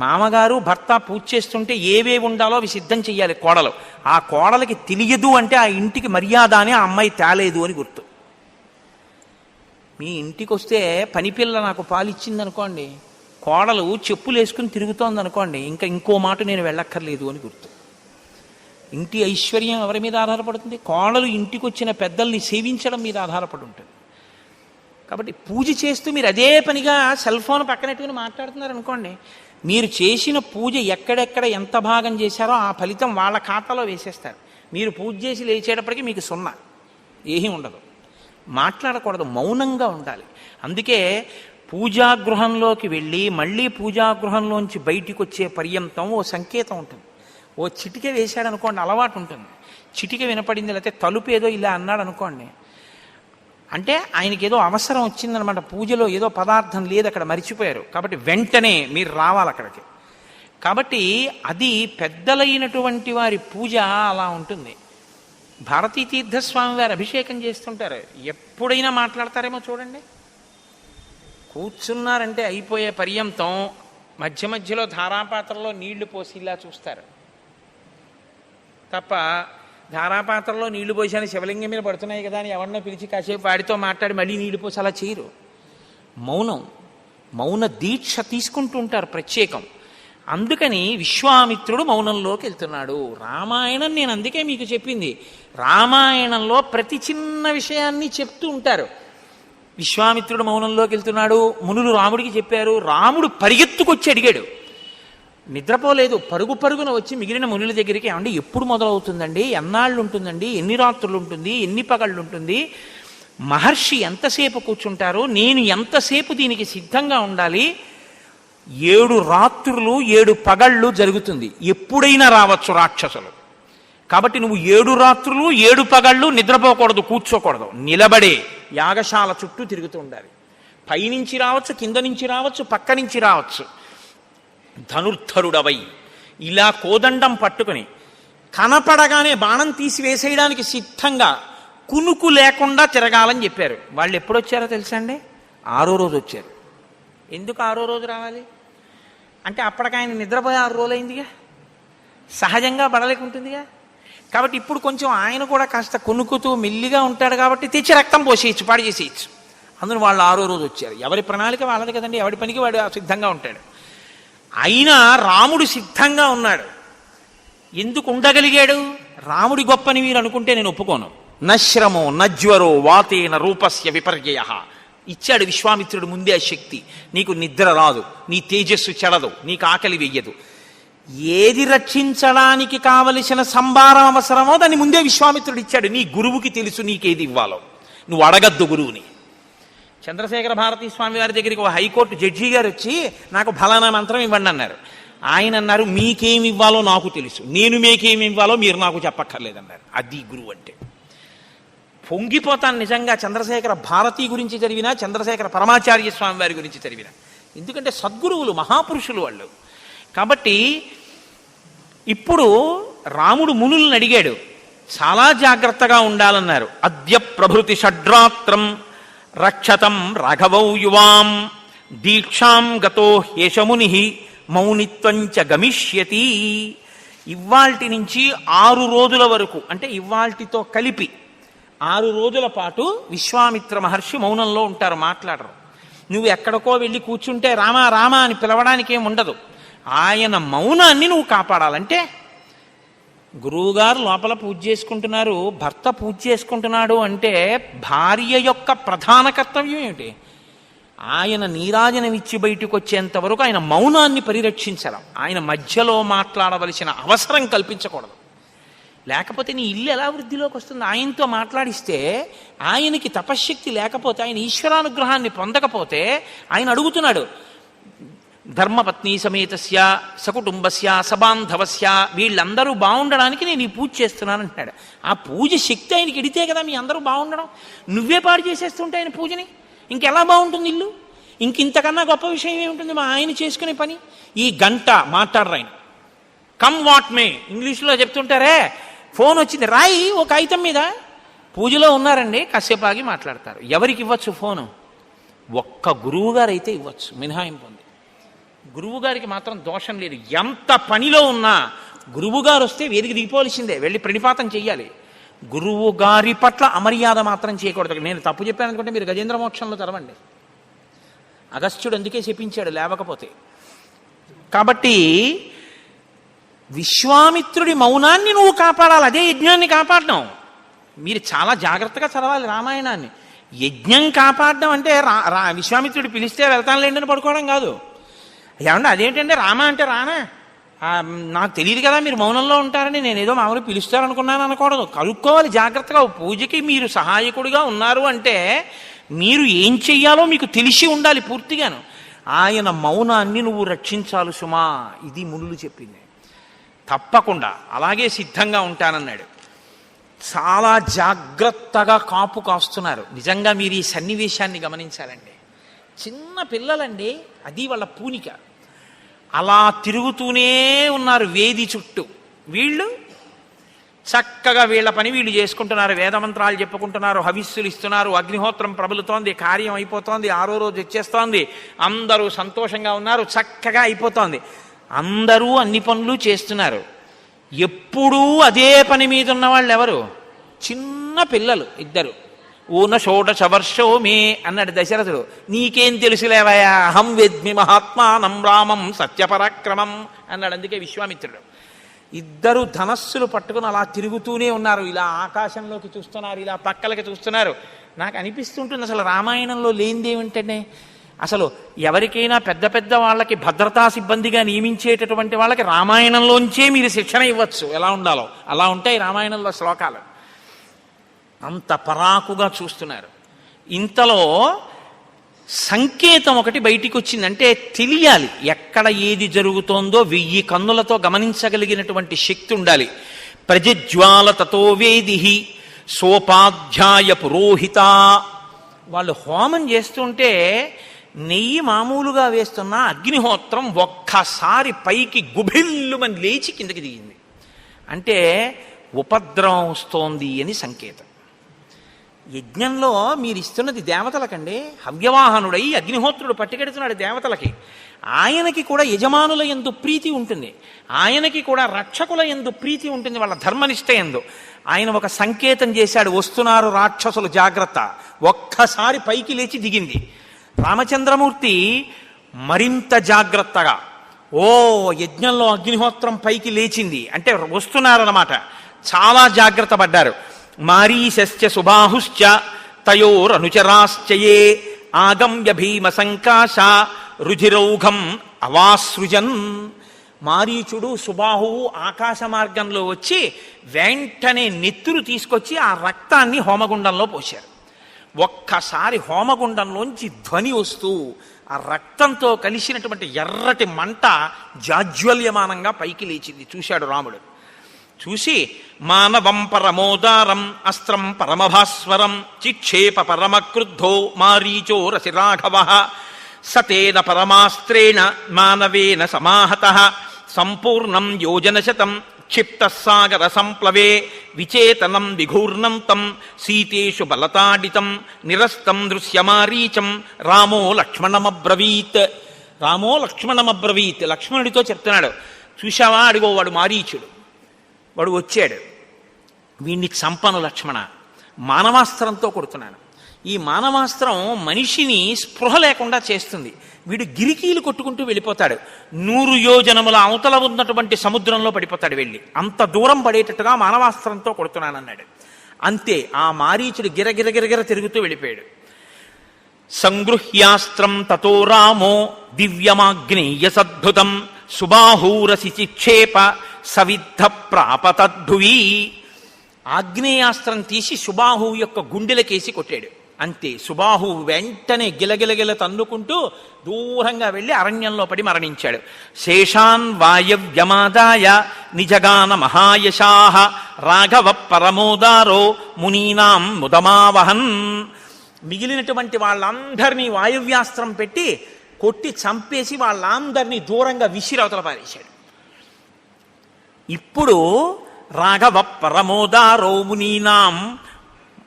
మామగారు భర్త పూజ చేస్తుంటే ఏవేవి ఉండాలో అవి సిద్ధం చెయ్యాలి కోడలు. ఆ కోడలకి తెలియదు అంటే ఆ ఇంటికి మర్యాద అని ఆ అమ్మాయి తేలేదు అని గుర్తు. మీ ఇంటికి వస్తే పనిపిల్ల నాకు పాలిచ్చింది అనుకోండి, కోడలు చెప్పులు వేసుకుని తిరుగుతోంది అనుకోండి, ఇంకో మాట నేను వెళ్ళక్కర్లేదు అని గుర్తు. ఇంటి ఐశ్వర్యం ఎవరి మీద ఆధారపడుతుంది? కోడలు ఇంటికి వచ్చిన పెద్దల్ని సేవించడం మీద ఆధారపడి ఉంటుంది. కాబట్టి పూజ చేస్తూ మీరు అదే పనిగా సెల్ ఫోన్ పక్కనట్టుకుని మాట్లాడుతున్నారు అనుకోండి, మీరు చేసిన పూజ ఎక్కడెక్కడ ఎంత భాగం చేశారో ఆ ఫలితం వాళ్ళ ఖాతాలో వేసేస్తారు. మీరు పూజ చేసి లేచేటప్పటికీ మీకు 0, ఏమీ ఉండదు. మాట్లాడకూడదు, మౌనంగా ఉండాలి. అందుకే పూజాగృహంలోకి వెళ్ళి మళ్ళీ పూజాగృహంలోంచి బయటికి వచ్చే పర్యంతం ఓ సంకేతం ఉంటుంది. ఓ చిటిక వేశాడనుకోండి, అలవాటు ఉంటుంది. చిటిక వినపడింది, లేకపోతే తలుపు ఏదో ఇలా అన్నాడు అనుకోండి, అంటే ఆయనకి ఏదో అవసరం వచ్చిందనమాట. పూజలో ఏదో పదార్థం లేదు, అక్కడ మరిచిపోయారు, కాబట్టి వెంటనే మీరు రావాలి అక్కడికి. కాబట్టి అది పెద్దలైనటువంటి వారి పూజ అలా ఉంటుంది. భారతీ తీర్థస్వామి వారు అభిషేకం చేస్తుంటారు, ఎప్పుడైనా మాట్లాడతారేమో చూడండి. కూర్చున్నారంటే అయిపోయే పర్యంతం మధ్య మధ్యలో ధారాపాత్రలో నీళ్లు పోసి ఇలా చూస్తారు తప్ప, ధారాపాత్రలో నీళ్లు పోసాని శివలింగం మీద పడుతున్నాయి కదా అని ఎవరినో పిలిచి కాసేపు వాడితో మాట్లాడి మళ్ళీ నీళ్లు పోసి అలా చేయరు. మౌన దీక్ష తీసుకుంటూ ఉంటారు ప్రత్యేకం. అందుకని విశ్వామిత్రుడు మౌనంలోకి వెళ్తున్నాడు. రామాయణం నేను అందుకే మీకు చెప్పింది, రామాయణంలో ప్రతి చిన్న విషయాన్ని చెప్తూ ఉంటారు. విశ్వామిత్రుడు మౌనంలోకి వెళ్తున్నాడు, మునులు రాముడికి చెప్పారు. రాముడు పరిగెత్తుకొచ్చి అడిగాడు, నిద్రపోలేదు, పరుగున వచ్చి మిగిలిన మునుల దగ్గరికి, ఏమండి ఎప్పుడు మొదలవుతుందండి, ఎన్నాళ్ళు ఉంటుందండి, ఎన్ని రాత్రులు ఉంటుంది, ఎన్ని పగళ్ళు ఉంటుంది, మహర్షి ఎంతసేపు కూర్చుంటారు, నేను ఎంతసేపు దీనికి సిద్ధంగా ఉండాలి, 7 రాత్రులు 7 పగళ్ళు జరుగుతుంది, ఎప్పుడైనా రావచ్చు రాక్షసులు, కాబట్టి నువ్వు 7 రాత్రులు 7 పగళ్ళు నిద్రపోకూడదు, కూర్చోకూడదు, నిలబడే యాగశాల చుట్టూ తిరుగుతూ ఉండాలి. పైనుంచి రావచ్చు, కింద నుంచి రావచ్చు, పక్క నుంచి రావచ్చు. ధనుర్ధరుడవై ఇలా కోదండం పట్టుకుని కనపడగానే బాణం తీసి వేసేయడానికి సిద్ధంగా కునుకు లేకుండా తిరగాలని చెప్పారు. వాళ్ళు ఎప్పుడు వచ్చారో తెలుసా అండి? 6వ రోజు వచ్చారు. ఎందుకు 6వ రోజు రావాలి అంటే అప్పటికి ఆయన నిద్రపోయి 6 రోజులు అయిందిగా, సహజంగా బడలేకుంటుందిగా. కాబట్టి ఇప్పుడు కొంచెం ఆయన కూడా కాస్త కొనుక్కుతూ మెల్లిగా ఉంటాడు కాబట్టి తెచ్చి రక్తం పోసేయచ్చు, పాడు చేసేయచ్చు. అందులో వాళ్ళు 6వ రోజు వచ్చారు. ఎవరి ప్రణాళిక వాళ్ళది కదండి, ఎవరి పనికి వాడు సిద్ధంగా ఉంటాడు. అయినా రాముడు సిద్ధంగా ఉన్నాడు. ఎందుకు ఉండగలిగాడు? రాముడి గొప్పని మీరు అనుకుంటే నేను ఒప్పుకోను. నశ్రమో నజ్వరో వాతేన రూపస్య విపర్యయ ఇచ్చాడు విశ్వామిత్రుడు ముందే ఆ శక్తి. నీకు నిద్ర రాదు, నీ తేజస్సు చెడదు, నీకు ఆకలి వెయ్యదు. ఏది రక్షించడానికి కావలసిన సంభారం అవసరమో దాన్ని ముందే విశ్వామిత్రుడు ఇచ్చాడు. నీ గురువుకి తెలుసు నీకేది ఇవ్వాలో, నువ్వు అడగద్దు గురువుని. చంద్రశేఖర భారతీ స్వామి వారి దగ్గరికి ఒక హైకోర్టు జడ్జి గారు వచ్చి నాకు ఫలానా మంత్రం ఇవ్వండి అన్నారు. ఆయన అన్నారు, మీకేమి ఇవ్వాలో నాకు తెలుసు, నేను మీకేమి ఇవ్వాలో మీరు నాకు చెప్పక్కర్లేదన్నారు. అది గురువు అంటే. పొంగిపోతాను నిజంగా చంద్రశేఖర భారతి గురించి చదివినా, చంద్రశేఖర పరమాచార్య స్వామి వారి గురించి చదివినా. ఎందుకంటే సద్గురువులు, మహాపురుషులు వాళ్ళు. కాబట్టి ఇప్పుడు రాముడు మునులను అడిగాడు, చాలా జాగ్రత్తగా ఉండాలన్నారు. అద్య ప్రభృతి షడ్రాత్రం రక్షతం రాఘవౌ యువాం దీక్షాం గతో హ్యేషముని మౌనిత్వంచ గమిష్యతి. ఇవాల్టి నుంచి 6 రోజుల వరకు, అంటే ఇవాల్టితో కలిపి 6 రోజుల పాటు విశ్వామిత్ర మహర్షి మౌనంలో ఉంటారు, మాట్లాడరు. నువ్వు ఎక్కడికో వెళ్ళి కూర్చుంటే రామా రామా అని పిలవడానికి ఏం ఉండదు. ఆయన మౌనాన్ని నువ్వు కాపాడాలంటే, గురువుగారు లోపల పూజ చేసుకుంటున్నారు, భర్త పూజ చేసుకుంటున్నాడు అంటే భార్య యొక్క ప్రధాన కర్తవ్యం ఏమిటి? ఆయన నీరాజనం ఇచ్చి బయటకు వచ్చేంత వరకు ఆయన మౌనాన్ని పరిరక్షించడం, ఆయన మధ్యలో మాట్లాడవలసిన అవసరం కల్పించకూడదు. లేకపోతే నీ ఇల్లు ఎలా వృద్ధిలోకి వస్తుంది? ఆయనతో మాట్లాడిస్తే, ఆయనకి తపశ్శక్తి లేకపోతే, ఆయన ఈశ్వరానుగ్రహాన్ని పొందకపోతే, ఆయన అడుగుతున్నాడు, ధర్మపత్ని సమేతస్య సకుటుంబస్య సబాంధవస్య, వీళ్ళందరూ బాగుండడానికి నేను ఈ పూజ చేస్తున్నాను అంటున్నాడు. ఆ పూజ శక్తి ఆయనకి ఎడితే కదా మీ అందరూ బాగుండడం. నువ్వే పాడు చేసేస్తుంటే ఆయన పూజని ఇంకెలా బాగుంటుంది ఇల్లు? ఇంతకన్నా గొప్ప విషయం ఏముంటుంది మా ఆయన చేసుకునే పని? ఈ గంట మాట్లాడరు ఆయన. కమ్ వాట్ మే ఇంగ్లీష్లో చెప్తుంటారే, ఫోన్ వచ్చింది రాయి ఒక కాగితం మీద, పూజలో ఉన్నారండి కాసేపు ఆగి మాట్లాడతారు. ఎవరికి ఇవ్వచ్చు ఫోను? ఒక్క గురువు గారు అయితే ఇవ్వచ్చు, మినహాయింపు ఉంది. గురువు గారికి మాత్రం దోషం లేదు. ఎంత పనిలో ఉన్నా గురువుగారు వస్తే వేదిక దిగిపోవలసిందే, వెళ్ళి ప్రణిపాతం చెయ్యాలి. గురువు గారి పట్ల అమర్యాద మాత్రం చేయకూడదు. నేను తప్పు చెప్పాను అనుకుంటే మీరు గజేంద్ర మోక్షంలో చదవండి. అగస్త్యుడు అందుకే చెప్పించాడు లేవకపోతే. కాబట్టి విశ్వామిత్రుడి మౌనాన్ని నువ్వు కాపాడాలి, అదే యజ్ఞాన్ని కాపాడడం. మీరు చాలా జాగ్రత్తగా చదవాలి రామాయణాన్ని. యజ్ఞం కాపాడడం అంటే విశ్వామిత్రుడు పిలిస్తే వెళ్తాను లేండి పడుకోవడం కాదు. ఏమన్నా అదేంటంటే రామ అంటే రానా, నాకు తెలియదు కదా మీరు మౌనంలో ఉంటారని, నేను ఏదో మామూలు పిలుస్తారనుకున్నాను అనకూడదు. కలుక్కోవాలి జాగ్రత్తగా. పూజకి మీరు సహాయకుడిగా ఉన్నారు అంటే మీరు ఏం చెయ్యాలో మీకు తెలిసి ఉండాలి పూర్తిగాను. ఆయన మౌనాన్ని నువ్వు రక్షించాలి సుమా, ఇది మునులు చెప్పింది. తప్పకుండా అలాగే సిద్ధంగా ఉంటానన్నాడు. చాలా జాగ్రత్తగా కాపు కాస్తున్నారు. నిజంగా మీరు ఈ సన్నివేశాన్ని గమనించాలండి. చిన్న పిల్లలండి, అది వాళ్ళ పూనిక. అలా తిరుగుతూనే ఉన్నారు వేది చుట్టూ. వీళ్ళు చక్కగా వీళ్ళ పని వీళ్ళు చేసుకుంటున్నారు, వేదమంత్రాలు చెప్పుకుంటున్నారు, హవిస్సులు ఇస్తున్నారు, అగ్నిహోత్రం ప్రబలుతోంది, కార్యం అయిపోతోంది, 6వ రోజు వచ్చేస్తోంది, అందరూ సంతోషంగా ఉన్నారు, చక్కగా అయిపోతోంది. అందరూ అన్ని పనులు చేస్తున్నారు. ఎప్పుడూ అదే పని మీద ఉన్న వాళ్ళు ఎవరు? చిన్న పిల్లలు ఇద్దరు. ఊన షోడశ వర్షో మే అన్నాడు దశరథుడు. నీకేం తెలుసులేవయా, అహం వేద్మి మహాత్మానం రామం సత్యపరాక్రమం అన్నాడు. అందుకే విశ్వామిత్రుడు. ఇద్దరు ధనస్సులు పట్టుకుని అలా తిరుగుతూనే ఉన్నారు. ఇలా ఆకాశంలోకి చూస్తున్నారు, ఇలా పక్కలకి చూస్తున్నారు. నాకు అనిపిస్తుంటుంది అసలు రామాయణంలో లేనిదేమిటంటే, అసలు ఎవరికైనా పెద్ద పెద్ద వాళ్ళకి భద్రతా సిబ్బందిగా నియమించేటటువంటి వాళ్ళకి రామాయణంలోంచే మీరు శిక్షణ ఇవ్వచ్చు, ఎలా ఉండాలో అలా ఉంటాయి రామాయణంలో శ్లోకాలు. అంత పరాకుగా చూస్తున్నారు. ఇంతలో సంకేతం ఒకటి బయటికి వచ్చిందంటే తెలియాలి, ఎక్కడ ఏది జరుగుతోందో 1000 కన్నులతో గమనించగలిగినటువంటి శక్తి ఉండాలి. ప్రజ్వాల తతో వేది సోపాధ్యాయ పురోహిత. వాళ్ళు హోమం చేస్తుంటే నెయ్యి మామూలుగా వేస్తున్న అగ్నిహోత్రం ఒక్కసారి పైకి గుభిల్లుమని లేచి కిందకి దిగింది. అంటే ఉపద్రవం వస్తోంది అని సంకేతం. యజ్ఞంలో మీరు ఇస్తున్నది దేవతలకండి. హవ్యవాహనుడై అగ్నిహోత్రుడు పట్టుకెడుతున్నాడు దేవతలకి. ఆయనకి కూడా యజమానుల యందు ప్రీతి ఉంటుంది, ఆయనకి కూడా రక్షకుల యందు ప్రీతి ఉంటుంది, వాళ్ళ ధర్మనిష్ట యందు. ఆయన ఒక సంకేతం చేశాడు, వస్తున్నారు రాక్షసులు జాగ్రత్త. ఒక్కసారి పైకి లేచి దిగింది. రామచంద్రమూర్తి మరింత జాగ్రత్తగా, ఓ యజ్ఞంలో అగ్నిహోత్రం పైకి లేచింది అంటే వస్తున్నారన్నమాట. చాలా జాగ్రత్త పడ్డారు. మారీశ్చ సుబాహుశ్చ తయోరనుచరాశ్చయే ఆగమ్య భీమ సంకాశ రుధిరౌఘం అవాసృజన్. మారీచుడు సుబాహువు ఆకాశ మార్గంలో వచ్చి వెంటనే నెత్తురు తీసుకొచ్చి ఆ రక్తాన్ని హోమగుండంలో పోశారు. ఒక్కసారి హోమగుండంలోంచి ధ్వని వస్తూ ఆ రక్తంతో కలిసినటువంటి ఎర్రటి మంట జాజ్వల్యమానంగా పైకి లేచింది. చూశాడు రాముడు. చూసి మానవం పరమోదారం అస్త్రం పరమభాస్వరం చిక్షేప పరమక్రుద్ధో మారీచో రసి రాఘవ సతేన పరమాస్త్రేణ మానవేన సమాహతః సంపూర్ణం యోజనశతం క్షిప్త సాగర సంప్లవే విచేతనం విఘూర్ణంతం సీతేషు బలతాడితం నిరస్తం దృశ్యమారీచం రామో లక్ష్మణమబ్రవీత్. రామో లక్ష్మణమబ్రవీత్. లక్ష్మణుడితో చెప్తున్నాడు, చూశావా, అడిగో వాడు మారీచుడు, వాడు వచ్చాడు, వీణ్ణి చంపను లక్ష్మణ, మానవాస్త్రంతో కొడుతున్నాను. ఈ మానవాస్త్రం మనిషిని స్పృహ లేకుండా చేస్తుంది. వీడు గిరికీలు కొట్టుకుంటూ వెళ్ళిపోతాడు, 100 యోజనముల అవతల ఉన్నటువంటి సముద్రంలో పడిపోతాడు వెళ్ళి. అంత దూరం పడేటట్టుగా మానవాస్త్రంతో కొడుతున్నానన్నాడు. అంతే, ఆ మారీచుడు గిరగిరగిరగిర తిరుగుతూ వెళ్ళిపోయాడు. సంగృహ్యాస్త్రం తతో రామో దివ్యమాగ్నేయ సద్భుతం సుబాహూరసి చిక్షేప సవిద్ధ ప్రాపతద్భువీ. ఆగ్నేయాస్త్రం తీసి సుబాహువు యొక్క గుండెలకేసి కొట్టాడు. అంతే, సుబాహువు వెంటనే గిలగిలగిల తన్నుకుంటూ దూరంగా వెళ్ళి అరణ్యంలో పడి మరణించాడు. శేషాన్ వాయవ్యమాదాయ నిజగాన మహాయశాః రాఘవ పరమోదారో మునీనాం ముదమావహన్. మిగిలినటువంటి వాళ్ళందరినీ వాయువ్యాస్త్రం పెట్టి కొట్టి చంపేసి వాళ్ళందరినీ దూరంగా విసిరవతల పారేశాడు. ఇప్పుడు రాఘవ పరమోదారో మునీనాం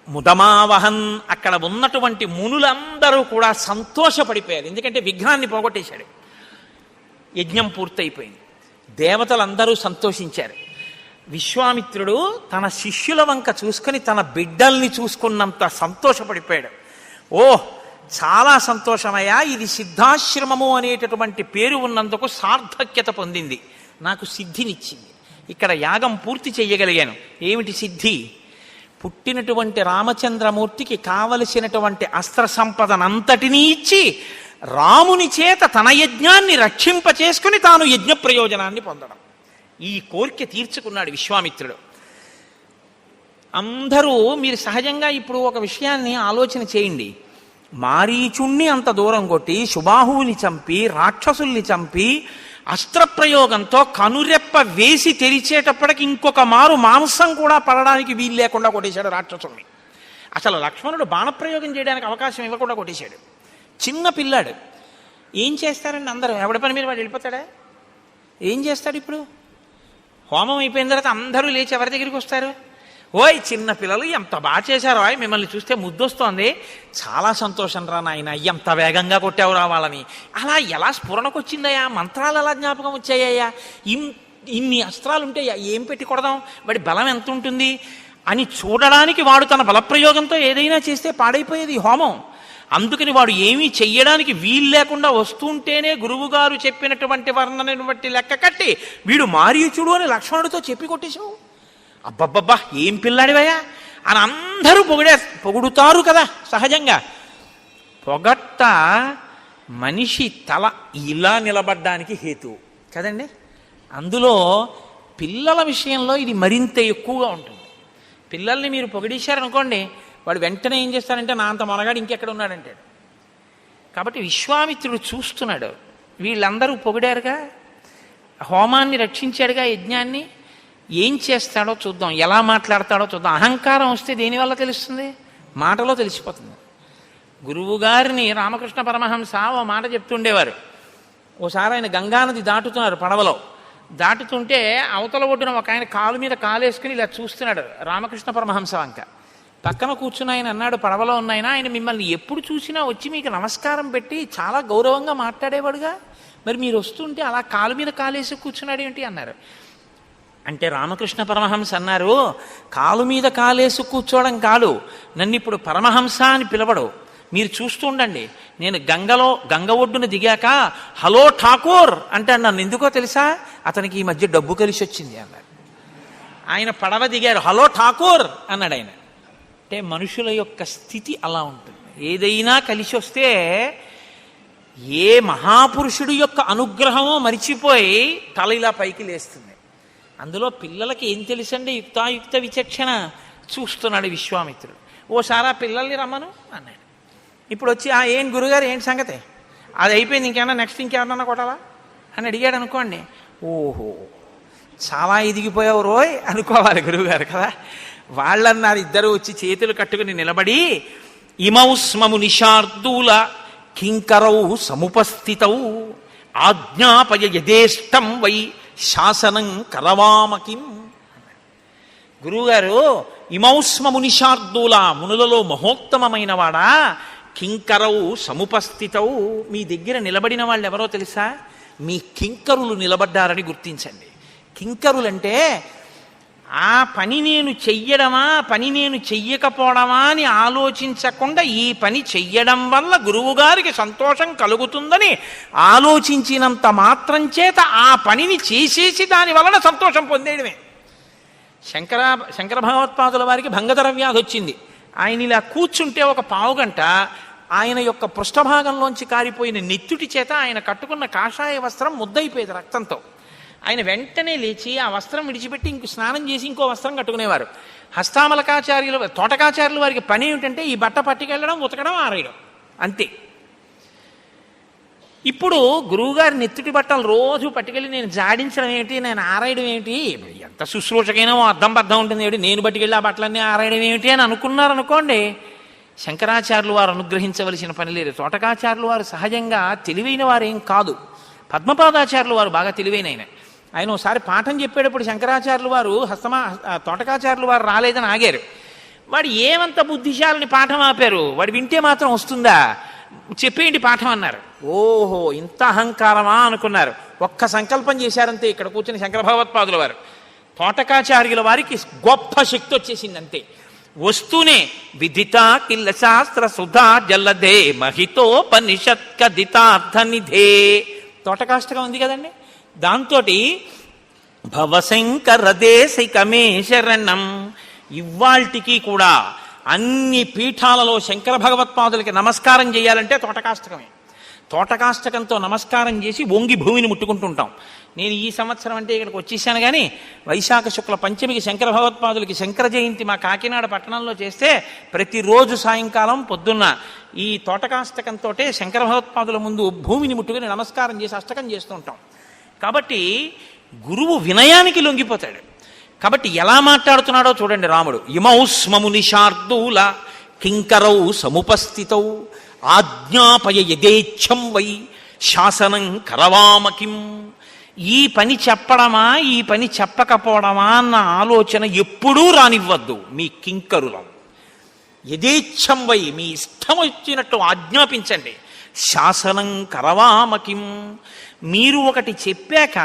ముదమావహన్. అక్కడ ఉన్నటువంటి మునులందరూ కూడా సంతోషపడిపోయారు, ఎందుకంటే విఘ్నాన్ని పోగొట్టేశాడు. యజ్ఞం పూర్తయిపోయింది, దేవతలందరూ సంతోషించారు. విశ్వామిత్రుడు తన శిష్యుల వంక చూసుకొని తన బిడ్డల్ని చూసుకున్నంత సంతోషపడిపోయాడు. చాలా సంతోషమయ్యా, ఇది సిద్ధాశ్రమము అనేటటువంటి పేరు ఉన్నందుకు సార్థక్యత పొందింది, నాకు సిద్ధినిచ్చింది. ఇక్కడ యాగం పూర్తి చెయ్యగలిగాను. ఏమిటి సిద్ధి? పుట్టినటువంటి రామచంద్రమూర్తికి కావలసినటువంటి అస్త్ర సంపదనంతటినీ ఇచ్చి రాముని చేత తన యజ్ఞాన్ని రక్షింపచేసుకుని తాను యజ్ఞ ప్రయోజనాన్ని పొందడం. ఈ కోరిక తీర్చుకున్నాడు విశ్వామిత్రుడు. అందరూ మీరు సహజంగా ఇప్పుడు ఒక విషయాన్ని ఆలోచన చేయండి. మారీచుణ్ణి అంత దూరం కొట్టి సుబాహువుని చంపి రాక్షసుల్ని చంపి అస్త్రప్రయోగంతో కనురెప్ప వేసి తెరిచేటప్పటికి ఇంకొక మారు మాంసం కూడా పడడానికి వీలు లేకుండా కొట్టేశాడు రాక్షసుల్ని. అసలు లక్ష్మణుడు బాణప్రయోగం చేయడానికి అవకాశం ఇవ్వకుండా కొట్టేశాడు. చిన్న పిల్లాడు, ఏం చేస్తారండి అందరూ? ఎవడి పని మీద వాడు వెళ్ళిపోతాడా? ఏం చేస్తాడు? ఇప్పుడు హోమం అయిపోయిన తర్వాత అందరూ లేచి ఎవరి దగ్గరికి వస్తారు? ఓయ్ చిన్న పిల్లలు ఎంత బాగా చేశారో, మిమ్మల్ని చూస్తే ముద్దొస్తోంది, చాలా సంతోషం రా నాయన, ఎంత వేగంగా కొట్టావు రా వాళ్ళని. అలా ఎలా స్ఫురణకు వచ్చిందయ్యా? మంత్రాలు ఎలా జ్ఞాపకం వచ్చాయ్యా? ఇన్ని అస్త్రాలుంటే ఏం పెట్టి కొడదాం, వాడి బలం ఎంత ఉంటుంది అని చూడడానికి వాడు తన బలప్రయోగంతో ఏదైనా చేస్తే పాడైపోయేది హోమం. అందుకని వాడు ఏమీ చెయ్యడానికి వీలు లేకుండా వస్తుంటేనే గురువుగారు చెప్పినటువంటి వర్ణనను బట్టి లెక్క కట్టి వీడు మారీచుడు అని లక్ష్మణుడితో చెప్పి కొట్టేశావు. అబ్బబ్బబ్బా ఏం పిల్లాడివయ్యా అని అందరూ పొగుడుతారు కదా సహజంగా. పొగట్ట మనిషి తల ఇలా నిలబడ్డానికి హేతువు కదండి. అందులో పిల్లల విషయంలో ఇది మరింత ఎక్కువగా ఉంటుంది. పిల్లల్ని మీరు పొగిడేశారనుకోండి, వాడు వెంటనే ఏం చేస్తారంటే నా అంత మనగాడు ఇంకెక్కడ ఉన్నాడంటాడు. కాబట్టి విశ్వామిత్రుడు చూస్తున్నాడు, వీళ్ళందరూ పొగిడారుగా, హోమాన్ని రక్షించాడుగా, యజ్ఞాన్ని, ఏం చేస్తాడో చూద్దాం, ఎలా మాట్లాడతాడో చూద్దాం. అహంకారం వస్తే దేనివల్ల తెలుస్తుంది? మాటలో తెలిసిపోతుంది. గురువుగారిని రామకృష్ణ పరమహంస ఓ మాట చెప్తుండేవారు. ఓసారి ఆయన గంగానది దాటుతున్నారు పడవలో. దాటుతుంటే అవతల ఒడ్డున ఒక ఆయన కాలు మీద కాలేసుకుని ఇలా చూస్తున్నాడు రామకృష్ణ పరమహంస వంక. పక్కన కూర్చుని ఆయన అన్నాడు, పడవలో ఉన్నాయన, ఆయన మిమ్మల్ని ఎప్పుడు చూసినా వచ్చి మీకు నమస్కారం పెట్టి చాలా గౌరవంగా మాట్లాడేవాడుగా, మరి మీరు వస్తుంటే అలా కాలు మీద కాలేసి కూర్చున్నాడు ఏంటి అన్నారు. అంటే రామకృష్ణ పరమహంస అన్నారు, కాలు మీద కాలేసి కూర్చోవడం కాదు, నన్ను ఇప్పుడు పరమహంస అని పిలవడు, మీరు చూస్తూ ఉండండి. నేను గంగ ఒడ్డున దిగాక హలో ఠాకూర్ అంటే నన్ను ఎందుకో తెలుసా, అతనికి ఈ మధ్య డబ్బు కలిసి వచ్చింది అన్నాడు. ఆయన పడవ దిగారు, హలో ఠాకూర్ అన్నాడు ఆయన. అంటే మనుషుల యొక్క స్థితి అలా ఉంటుంది. ఏదైనా కలిసి వస్తే ఏ మహాపురుషుడు యొక్క అనుగ్రహమో మరిచిపోయి తల ఇలా పైకి లేస్తుంది. అందులో పిల్లలకి ఏం తెలుసండి, యుక్తాయుక్త విచక్షణ. చూస్తున్నాడు విశ్వామిత్రుడు. ఓసారి ఆ పిల్లల్ని రమ్మను అన్నాడు. ఇప్పుడు వచ్చి ఏం గురుగారు ఏంటి సంగతి, అది అయిపోయింది, ఇంకేమన్నా నెక్స్ట్ ఇంకేమన్నా కొట్టాలా అని అడిగాడు అనుకోండి, ఓహో చాలా ఎదిగిపోయావు రోయ్ అనుకోవాలి గురువుగారు కదా. వాళ్ళన్నారు ఇద్దరు వచ్చి చేతులు కట్టుకుని నిలబడి, ఇమౌస్మము నిషార్దూల కింకరౌ సముపస్థితౌ ఆజ్ఞాపయ యథేష్టం వై శాసనం కరవామకిం. గురువుగారు ఇమౌస్మము నిషార్దూల, మునులలో మహోత్తమమైన వాడా, కింకరౌ సముపస్థితౌ, మీ దగ్గర నిలబడిన వాళ్ళు ఎవరో తెలుసా? మీ కింకరులు నిలబడ్డారని గుర్తించండి. కింకరులంటే ఆ పని నేను చెయ్యడమా, పని నేను చెయ్యకపోవడమా అని ఆలోచించకుండా ఈ పని చెయ్యడం వల్ల గురువుగారికి సంతోషం కలుగుతుందని ఆలోచించినంత మాత్రం చేత ఆ పనిని చేసేసి దాని వలన సంతోషం పొందేయడమే. శంకర భగవత్పాదుల వారికి భంగధర వ్యాధి వచ్చింది. ఆయన ఇలా కూర్చుంటే ఒక పావుగంట ఆయన యొక్క పృష్ఠభాగంలోంచి కారిపోయిన నెత్తుటి చేత ఆయన కట్టుకున్న కాషాయ వస్త్రం ముద్దయిపోయేది రక్తంతో. ఆయన వెంటనే లేచి ఆ వస్త్రం విడిచిపెట్టి ఇంకో స్నానం చేసి ఇంకో వస్త్రం కట్టుకునేవారు. హస్తామలకాచార్యులు, తోటకాచార్యుల వారికి పని ఏమిటంటే ఈ బట్ట పట్టుకెళ్ళడం, ఉతకడం, ఆరేయడం, అంతే. ఇప్పుడు గురువుగారి నెత్తుటి బట్టలు రోజు పట్టుకెళ్ళి నేను జాడించడం ఏమిటి, నేను ఆరాయడం ఏమిటి, ఎంత శుశ్రూషకైనా అర్థం బద్దం ఉంటుంది ఏమిటి, నేను పట్టుకెళ్ళి ఆ బట్టలన్నీ ఆరాయడం ఏమిటి అని అనుకున్నారనుకోండి, శంకరాచార్యులు వారు అనుగ్రహించవలసిన పని లేదు. తోటకాచార్యులు వారు సహజంగా తెలివైన వారేం కాదు. పద్మపాదాచార్యులు వారు బాగా తెలివైన ఆయన ఒకసారి పాఠం చెప్పేటప్పుడు శంకరాచార్యులు వారు తోటకాచార్యులు వారు రాలేదని ఆగారు. వాడు ఏమంత బుద్ధిశాలని పాఠం ఆపారు, వాడు వింటే మాత్రం వస్తుందా, చెప్పేయండి పాఠం అన్నారు. ఓహో ఇంత అహంకారమా అనుకున్నారు. ఒక్క సంకల్పం చేశారంతే. ఇక్కడ కూర్చుని శంకర భగవత్పాదుల వారు, తోటకాచార్యుల వారికి గొప్ప శక్తి వచ్చేసింది అంతే. వస్తూనే విదిత కిల్ల శాస్త్ర సుధా జల్లదే మహితోపనిషత్ కదితార్థనిధే, తోటకాష్టకం ఉంది కదండి, దాంతో భవశంకర దేశికమే శరణం. ఇవాల్టికి కూడా అన్ని పీఠాలలో శంకర భగవత్పాదులకి నమస్కారం చేయాలంటే తోటకాష్టకమే. తోటకాష్టకంతో నమస్కారం చేసి వంగి భూమిని ముట్టుకుంటుంటాం. నేను ఈ సంవత్సరం అంటే ఇక్కడికి వచ్చేసాను, కానీ వైశాఖ శుక్ల పంచమికి శంకర భగవత్పాదులకి శంకర జయంతి మా కాకినాడ పట్టణంలో చేస్తే ప్రతిరోజు సాయంకాలం పొద్దున్న ఈ తోటకాష్టకంతో శంకర భగవత్పాదుల ముందు భూమిని ముట్టుకుని నమస్కారం చేసి అష్టకం చేస్తూ ఉంటాం. కాబట్టి గురువు వినయానికి లొంగిపోతాడు. కాబట్టి ఎలా మాట్లాడుతున్నాడో చూడండి రాముడు. ఇమౌస్మము నిషార్దూల కింకరౌ సముపస్థితౌ ఆజ్ఞాపయ యథేచ్ఛం వై శాసనం కరవామకిం. ఈ పని చెప్పడమా, ఈ పని చెప్పకపోవడమా అన్న ఆలోచన ఎప్పుడూ రానివ్వద్దు మీ కింకరులం. యథేచ్ఛం వై, మీ ఇష్టం వచ్చినట్టు ఆజ్ఞాపించండి. శాసనం కరవామకిం, మీరు ఒకటి చెప్పాక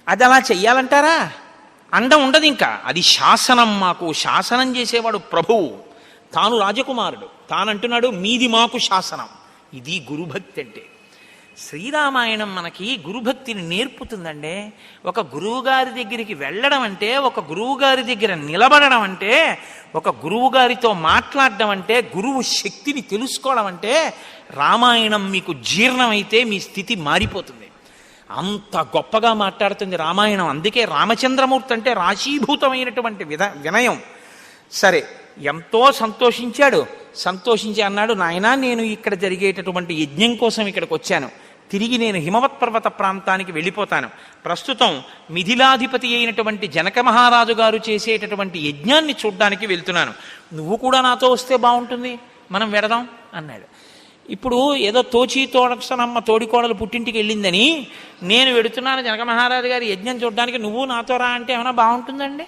అది అలా చెయ్యాలంటారా, అండం ఉండదు. ఇంకా అది శాసనం. మాకు శాసనం చేసేవాడు ప్రభువు, తాను రాజకుమారుడు, తానంటున్నాడు మీది మాకు శాసనం. ఇది గురుభక్తి అంటే. శ్రీరామాయణం మనకి గురుభక్తిని నేర్పుతుందండి. ఒక గురువుగారి దగ్గరికి వెళ్ళడం అంటే, ఒక గురువుగారి దగ్గర నిలబడడం అంటే, ఒక గురువుగారితో మాట్లాడడం అంటే, గురువు శక్తిని తెలుసుకోవడం అంటే, రామాయణం మీకు జీర్ణమైతే మీ స్థితి మారిపోతుంది. అంత గొప్పగా మాట్లాడుతుంది రామాయణం. అందుకే రామచంద్రమూర్తి అంటే రాశీభూతమైనటువంటి వినయం. సరే, ఎంతో సంతోషించాడు. సంతోషించి అన్నాడు, నాయనా నేను ఇక్కడ జరిగేటటువంటి యజ్ఞం కోసం ఇక్కడికి వచ్చాను, తిరిగి నేను హిమవత్ పర్వత ప్రాంతానికి వెళ్ళిపోతాను. ప్రస్తుతం మిథిలాధిపతి అయినటువంటి జనక మహారాజు గారు చేసేటటువంటి యజ్ఞాన్ని చూడ్డానికి వెళ్తున్నాను. నువ్వు కూడా నాతో వస్తే బాగుంటుంది, మనం వెడదాం అన్నాడు. ఇప్పుడు ఏదో తోచి తోడసనమ్మ తోడికోడలు పుట్టింటికి వెళ్ళిందని నేను వెడుతున్నాను జనక మహారాజు గారి యజ్ఞం చూడడానికి, నువ్వు నాతో రా అంటే ఏమైనా బాగుంటుందండి?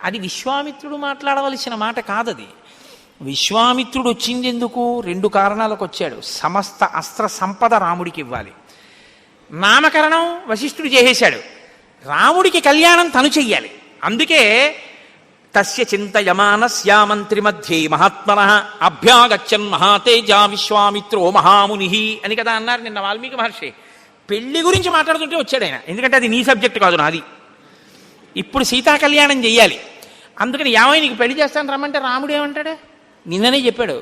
అది విశ్వామిత్రుడు మాట్లాడవలసిన మాట కాదది. విశ్వామిత్రుడు వచ్చింది ఎందుకు? 2 కారణాలకు వచ్చాడు. సమస్త అస్త్ర సంపద రాముడికి ఇవ్వాలి. నామకరణం వశిష్ఠుడు చేసేశాడు. రాముడికి కళ్యాణం తను చెయ్యాలి. అందుకే తస్య చింతయమానస్యా మంత్రి మధ్యే మహాత్మనః అభ్యాగచ్చన్ మహాతేజా విశ్వామిత్రో మహాముని అని కదా అన్నారు నిన్న వాల్మీకి మహర్షి. పెళ్లి గురించి మాట్లాడుతుంటే వచ్చాడు ఆయన. ఎందుకంటే అది నీ సబ్జెక్ట్ కాదు, నాది. ఇప్పుడు సీతా కళ్యాణం చెయ్యాలి. అందుకని ఏమైనా నీకు పెళ్లి చేస్తాను రమ్మంటే రాముడు ఏమంటాడు? నిన్ననే చెప్పాడు,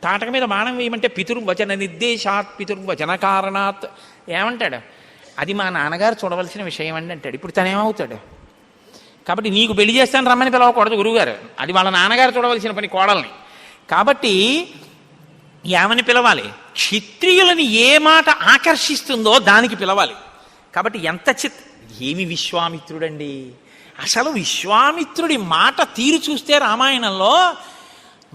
తాటక మీద బాణం వేయమంటే పితుర్వచన నిర్దేశాత్ పితుర్వచన కారణాత్ ఏమంటాడు? అది మా నాన్నగారు చూడవలసిన విషయం అండి అంటాడు. ఇప్పుడు తనేమవుతాడు? కాబట్టి నీకు పెళ్లి చేస్తాను రమ్మని పిలవకూడదు గురువుగారు, అది వాళ్ళ నాన్నగారు చూడవలసిన పని కోడల్ని. కాబట్టి ఏమని పిలవాలి? క్షత్రియులని ఏ మాట ఆకర్షిస్తుందో దానికి పిలవాలి. కాబట్టి ఏమి విశ్వామిత్రుడండి! అసలు విశ్వామిత్రుడి మాట తీరు చూస్తే రామాయణంలో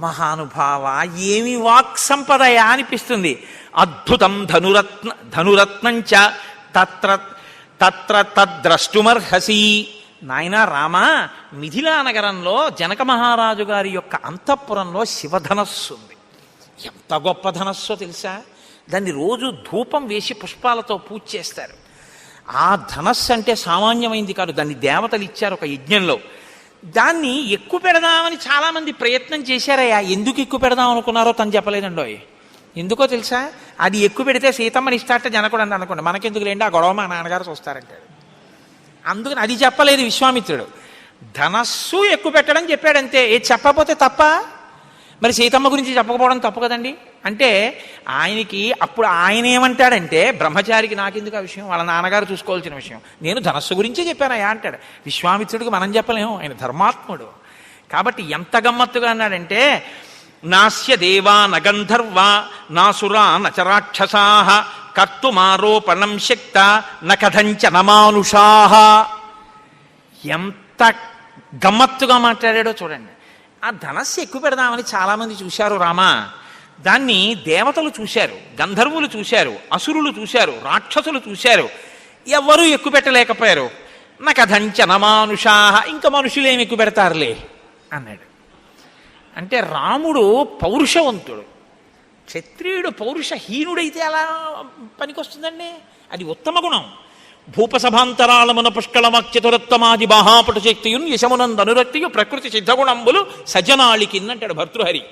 మహానుభావ ఏమి వాక్ సంపదయా అనిపిస్తుంది. అద్భుతం ధనురత్నంచ తత్ర తత్ర తద్ద్రష్టుమర్హసి. నాయనా రామ, మిథిలా నగరంలో జనక మహారాజు గారి యొక్క అంతఃపురంలో శివధనస్సు ఉంది. ఎంత గొప్ప ధనస్సో తెలుసా? దాన్ని రోజు ధూపం వేసి పుష్పాలతో పూజ చేస్తారు. ఆ ధనస్సు అంటే సామాన్యమైంది కాదు. దాన్ని దేవతలు ఇచ్చారు ఒక యజ్ఞంలో. దాన్ని ఎక్కువ పెడదామని చాలామంది ప్రయత్నం చేశారయ్యా. ఎందుకు ఎక్కువ పెడదాం అనుకున్నారో తను చెప్పలేదండో. ఎందుకో తెలుసా? అది ఎక్కువ పెడితే సీతమ్మని ఇస్తాట జనకుడు అని అనుకోండి, మనకెందుకు లేండి, ఆ గొడవ మా నాన్నగారు చూస్తారంటాడు. అందుకని అది చెప్పలేదు విశ్వామిత్రుడు. ధనస్సు ఎక్కువ పెట్టడం చెప్పాడంతే. చెప్పకపోతే తప్ప? మరి సీతమ్మ గురించి చెప్పకపోవడం తప్పు కదండి. అంటే ఆయనకి అప్పుడు ఆయన ఏమంటాడంటే, బ్రహ్మచారికి నాకెందుకు ఆ విషయం, వాళ్ళ నాన్నగారు చూసుకోవాల్సిన విషయం, నేను ధనస్సు గురించే చెప్పానయా అంటాడు. విశ్వామిత్రుడికి మనం చెప్పలేము, ఆయన ధర్మాత్ముడు. కాబట్టి ఎంత గమ్మత్తుగా అన్నాడంటే, నాస్య దేవా నగంధర్వా నాసురా నచరాక్షసా కర్తుమారోపణం శక్త నకథంచ నమానుషాహ. ఎంత గమ్మత్తుగా మాట్లాడాడో చూడండి. ఆ ధనస్సు ఎక్కువ పెడదామని చాలామంది చూశారు రామా. దాన్ని దేవతలు చూశారు, గంధర్వులు చూశారు, అసురులు చూశారు, రాక్షసులు చూశారు. ఎవ్వరూ ఎక్కువ పెట్టలేకపోయారు. నకథంచ నమానుషాహ, ఇంకా మనుషులేమి ఎక్కువ పెడతారులే అన్నాడు. అంటే రాముడు పౌరుషవంతుడు. క్షత్రియుడు పౌరుషహీనుడైతే ఎలా పనికొస్తుందండి? అది ఉత్తమ గుణం. భూపసభాంతరాళమున పుష్కళమక్చతురత్తమాది బాహాపటు శక్తియున్ యశమునందనురక్తియు ప్రకృతి సిద్ధగుణంబులు సజ్జనాళికిన్నంటాడు భర్తృహరి.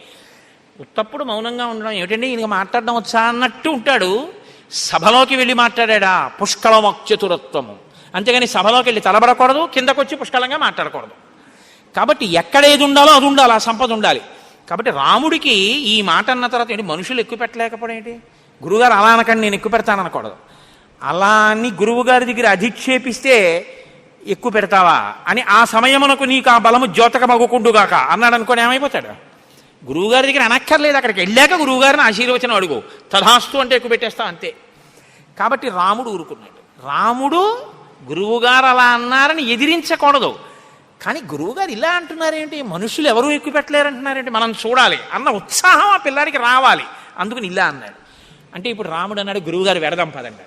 ఉత్తప్పుడు మౌనంగా ఉండడం ఏమిటండి, ఈయనకి మాట్లాడడం వచ్చా అన్నట్టు ఉంటాడు. సభలోకి వెళ్ళి మాట్లాడా పుష్కళమక్చతురత్వము. అంతేగాని సభలోకి వెళ్ళి తలబడకూడదు, కిందకొచ్చి పుష్కలంగా మాట్లాడకూడదు. కాబట్టి ఎక్కడ ఏది ఉండాలో అది ఉండాలి, ఆ సంపద ఉండాలి. కాబట్టి రాముడికి ఈ మాట అన్న తర్వాత ఏంటి, మనుషులు ఎక్కువ పెట్టలేకపోవడం ఏంటి? గురువుగారు అలా అనకండి, నేను ఎక్కువ పెడతాననకూడదు. అలా అని గురువుగారి దగ్గర అధిక్షేపిస్తే ఎక్కువ పెడతావా అని, ఆ సమయమునకు నీకు ఆ బలము ద్యోతకమగుకుండుగాక అన్నాడు అనుకోని ఏమైపోతాడు? గురువుగారి దగ్గర అనక్కర్లేదు, అక్కడికి వెళ్ళాక గురువుగారిని ఆశీర్వచనం అడుగు, తథాస్తు అంటే ఎక్కువ పెట్టేస్తావు అంతే. కాబట్టి రాముడు ఊరుకున్నాడు. రాముడు గురువుగారు అలా అన్నారని ఎదిరించకూడదు. కానీ గురువుగారు ఇలా అంటున్నారేంటి, మనుషులు ఎవరూ ఎక్కువ పెట్టలేరంటున్నారేంటి, మనం చూడాలి అన్న ఉత్సాహం ఆ పిల్లాడికి రావాలి. అందుకని ఇలా అన్నాడు. అంటే ఇప్పుడు రాముడు అన్నాడు, గురువుగారు వెడదాం పదండి.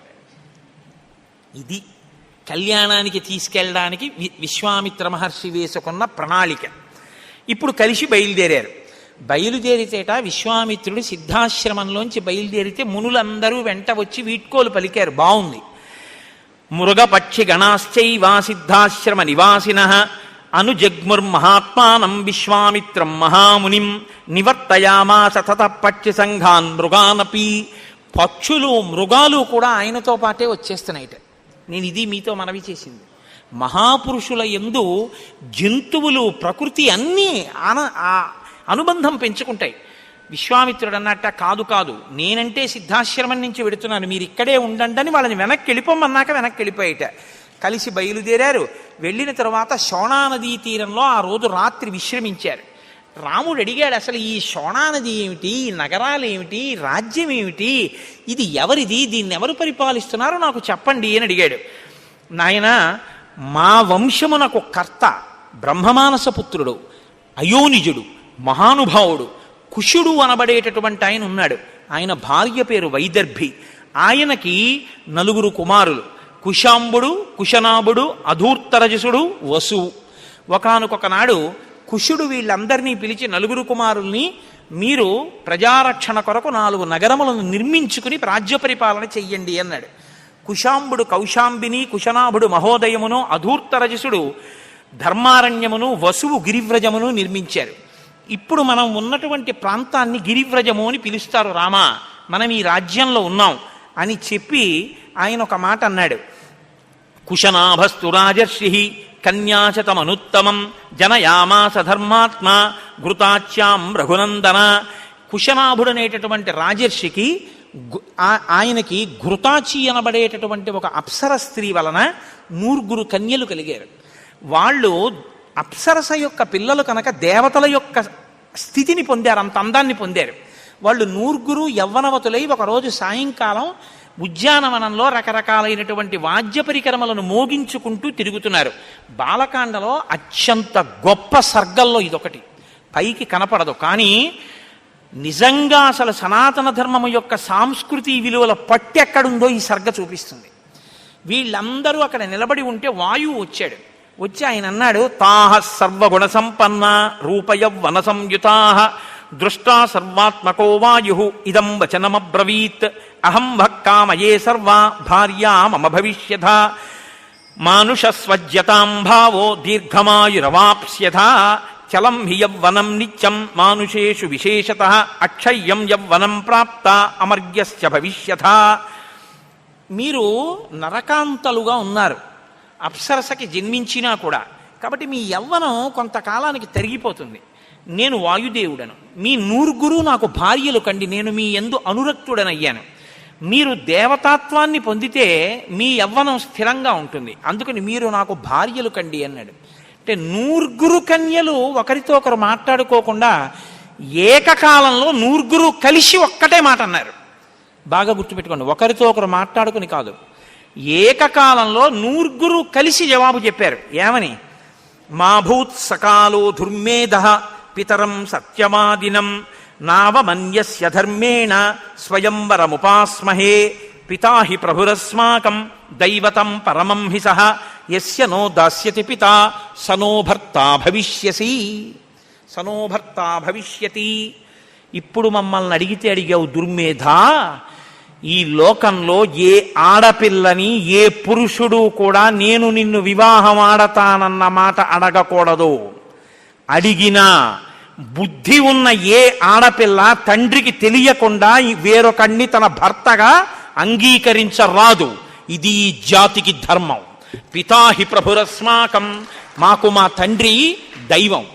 ఇది కళ్యాణానికి తీసుకెళ్ళడానికి విశ్వామిత్ర మహర్షి వేసుకున్న ప్రణాళిక. ఇప్పుడు కలిసి బయలుదేరారు. బయలుదేరితేట విశ్వామిత్రుడు సిద్ధాశ్రమంలోంచి బయలుదేరితే మునులందరూ వెంట వచ్చి వీడ్కోలు పలికారు. బాగుంది. మృగపక్షి గణాశ్చైవా సిద్ధాశ్రమ నివాసినః అనుజగ్ముర్మహాత్మానం విశ్వామిత్రం మహామునిం నివర్తయామాస తతః పక్షి సంఘాన్ మృగానపి. పక్షులు మృగాలు కూడా ఆయనతో పాటే వచ్చేస్తున్నాయిట. నేను ఇది మీతో మనవి చేసింది. మహాపురుషుల యందు జంతువులు, ప్రకృతి అన్నీ అనుబంధం పెంచుకుంటాయి. విశ్వామిత్రుడు అన్నట్ట, కాదు కాదు, నేనంటే సిద్ధాశ్రమం నుంచి వెడుతున్నాను, మీరు ఇక్కడే ఉండండి అని వాళ్ళని వెనక్కి వెళ్ళిపోమన్నాక వెనక్కి వెళ్ళిపోయేట. కలిసి బయలుదేరారు. వెళ్ళిన తర్వాత శోణానదీ తీరంలో ఆ రోజు రాత్రి విశ్రమించారు. రాముడు అడిగాడు, అసలు ఈ శోణానది ఏమిటి, ఈ నగరాలు ఏమిటి, రాజ్యం ఏమిటి, ఇది ఎవరిది, దీన్ని ఎవరు పరిపాలిస్తున్నారో నాకు చెప్పండి అని అడిగాడు. నాయన, మా వంశమునకు కర్త బ్రహ్మమానస పుత్రుడు, అయోనిజుడు, మహానుభావుడు కుశుడు అనబడేటటువంటి ఆయన ఉన్నాడు. ఆయన భార్య పేరు వైదర్భి. ఆయనకి 4 కుమారులు, కుశాంబుడు, కుశనాభుడు, అధూర్తరజసుడు, వసువు. ఒకానొక నాడు కుశుడు వీళ్ళందరినీ పిలిచి 4 కుమారుల్ని, మీరు ప్రజారక్షణ కొరకు 4 నగరములను నిర్మించుకుని రాజ్య పరిపాలన చెయ్యండి అన్నాడు. కుశాంబుడు కౌశాంబిని, కుశనాభుడు మహోదయమును, అధూర్తరజసుడు ధర్మారణ్యమును, వసువు గిరివ్రజమును నిర్మించారు. ఇప్పుడు మనం ఉన్నటువంటి ప్రాంతాన్ని గిరివ్రజము అని పిలుస్తారు. రామా, మనం ఈ రాజ్యంలో ఉన్నాం అని చెప్పి ఆయన ఒక మాట అన్నాడు. కుశనాభస్తు రాజర్షి కన్యాశతమనుత్తమం జనయామాస ధర్మాత్మ ఘృతాచ్యాం రఘునందన. కుశనాభుడు అనేటటువంటి రాజర్షికి ఆయనకి ఘృతాచి అనబడేటటువంటి ఒక అప్సర స్త్రీ వలన 9 కన్యలు కలిగారు. వాళ్ళు అప్సరస యొక్క పిల్లలు కనుక దేవతల యొక్క స్థితిని పొందారు, అంత అందాన్ని పొందారు. వాళ్ళు నూర్గురు యవ్వనవతులై ఒకరోజు సాయంకాలం ఉద్యానవనంలో రకరకాలైనటువంటి వాద్య పరికరములను మోగించుకుంటూ తిరుగుతున్నారు. బాలకాండలో అత్యంత గొప్ప సర్గల్లో ఇదొకటి. పైకి కనపడదు, కానీ నిజంగా అసలు సనాతన ధర్మము యొక్క సాంస్కృతి విలువల పట్టు ఎక్కడుందో ఈ సర్గ చూపిస్తుంది. వీళ్ళందరూ అక్కడ నిలబడి ఉంటే వాయువు వచ్చాడు. వచ్చి ఆయన అన్నాడు, తాహ సర్వగుణ సంపన్న రూపయవ్వన సంయుతాః దృష్టా సర్వాత్మకో వాయు ఇదం వచనమబ్రవీత్ అహం భక్కామయే సర్వా భార్యా మమ భవిష్యథ మానుషస్వజ్యతాం భావో దీర్ఘమాయురవాప్స్యథ చలం హి యవ్వనం నిత్యం మానుషేషు విశేషతః అక్షయ్యం యవ్వనం ప్రాప్త అమర్యస్య భవిష్యథ. మీరు నరకాంతలుగా ఉన్నారు, అప్సరసకి జన్మించినా కూడా. కాబట్టి మీ యవ్వనం కొంతకాలానికి తరిగిపోతుంది. నేను వాయుదేవుడను, మీ నూర్గురు నాకు భార్యలు కండి, నేను మీ యందు అనురక్తుడనయ్యాను. మీరు దేవతాత్వాన్ని పొందితే మీ యవ్వనం స్థిరంగా ఉంటుంది, అందుకని మీరు నాకు భార్యలు కండి అన్నాడు. అంటే నూర్గురు కన్యలు ఒకరితో ఒకరు మాట్లాడుకోకుండా ఏకకాలంలో నూర్గురు కలిసి ఒక్కటే మాట అన్నారు. బాగా గుర్తుపెట్టుకోండి, ఒకరితో ఒకరు మాట్లాడుకుని కాదు, ఏకకాలంలో నూర్గురు కలిసి జవాబు చెప్పారు. ఏమని? మా భూత్ సకాలో దుర్మేధ పితరం సత్యమాదినం నావమన్యస్య ధర్మేణ స్వయంవరముపాస్మహే పితా హి ప్రభురస్మాకం దైవతం పరమం హి సహ యస్య నో దాస్యతి పితా సనో భర్తా భవిష్యసి సనో భర్తా భవిష్యతి. ఇప్పుడు మమ్మల్ని అడిగావు దుర్మేధ, ఈ లోకంలో ఏ ఆడపిల్లని ఏ పురుషుడు కూడా నేను నిన్ను వివాహం ఆడతానన్న మాట అడగకూడదు. అడిగినా బుద్ధి ఉన్న ఏ ఆడపిల్ల తండ్రికి తెలియకుండా వేరొకణ్ణి తన భర్తగా అంగీకరించరాదు. ఇది ఈ జాతికి ధర్మం. పితాహి ప్రభురస్మాకం, మాకు మా తండ్రి దైవం.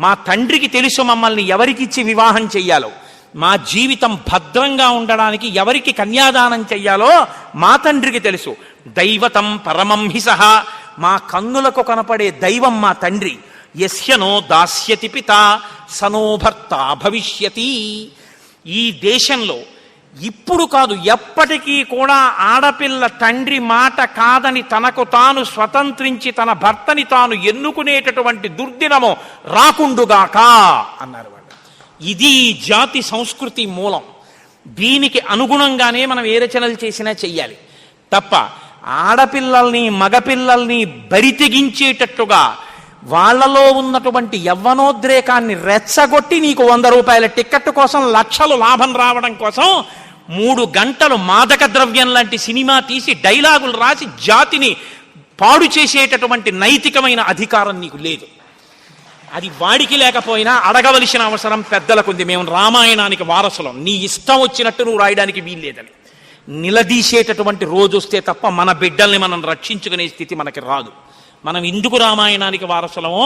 మా తండ్రికి తెలుసు మమ్మల్ని ఎవరికిచ్చి వివాహం చెయ్యాలో, మా జీవితం భద్రంగా ఉండడానికి ఎవరికి కన్యాదానం చెయ్యాలో మా తండ్రికి తెలుసు. దైవతం పరమం హి సహ, మా కన్నులకు కనపడే దైవం మా తండ్రి. యస్యనో దాస్యతి పిత సనో భర్త భవిష్యతి. ఈ దేశంలో ఇప్పుడు కాదు ఎప్పటికీ కూడా ఆడపిల్ల తండ్రి మాట కాదని తనకు తాను స్వతంత్రించి తన భర్తని తాను ఎన్నుకునేటటువంటి దుర్దినము రాకుండుగాక అన్నారు వాళ్ళు. ఇది జాతి సంస్కృతి మూలం. దీనికి అనుగుణంగానే మనం ఏ రచనలు చేసినా చెయ్యాలి తప్ప ఆడపిల్లల్ని మగపిల్లల్ని బరితెగించేటట్టుగా వాళ్లలో ఉన్నటువంటి యవ్వనోద్రేకాన్ని రెచ్చగొట్టి నీకు 100 రూపాయల టిక్కెట్ కోసం లక్షలు లాభం రావడం కోసం 3 గంటలు మాదక ద్రవ్యం లాంటి సినిమా తీసి డైలాగులు రాసి జాతిని పాడు చేసేటటువంటి నైతికమైన అధికారం నీకు లేదు. అది వాడికి లేకపోయినా అడగవలసిన అవసరం పెద్దలకుంది. మేము రామాయణానికి వారసులం, నీ ఇష్టం వచ్చినట్టు నువ్వు రాయడానికి వీల్లేదని నిలదీసేటటువంటి రోజు వస్తే తప్ప మన బిడ్డల్ని మనం రక్షించుకునే స్థితి మనకి రాదు. మనం ఎందుకు రామాయణానికి వారసులమో,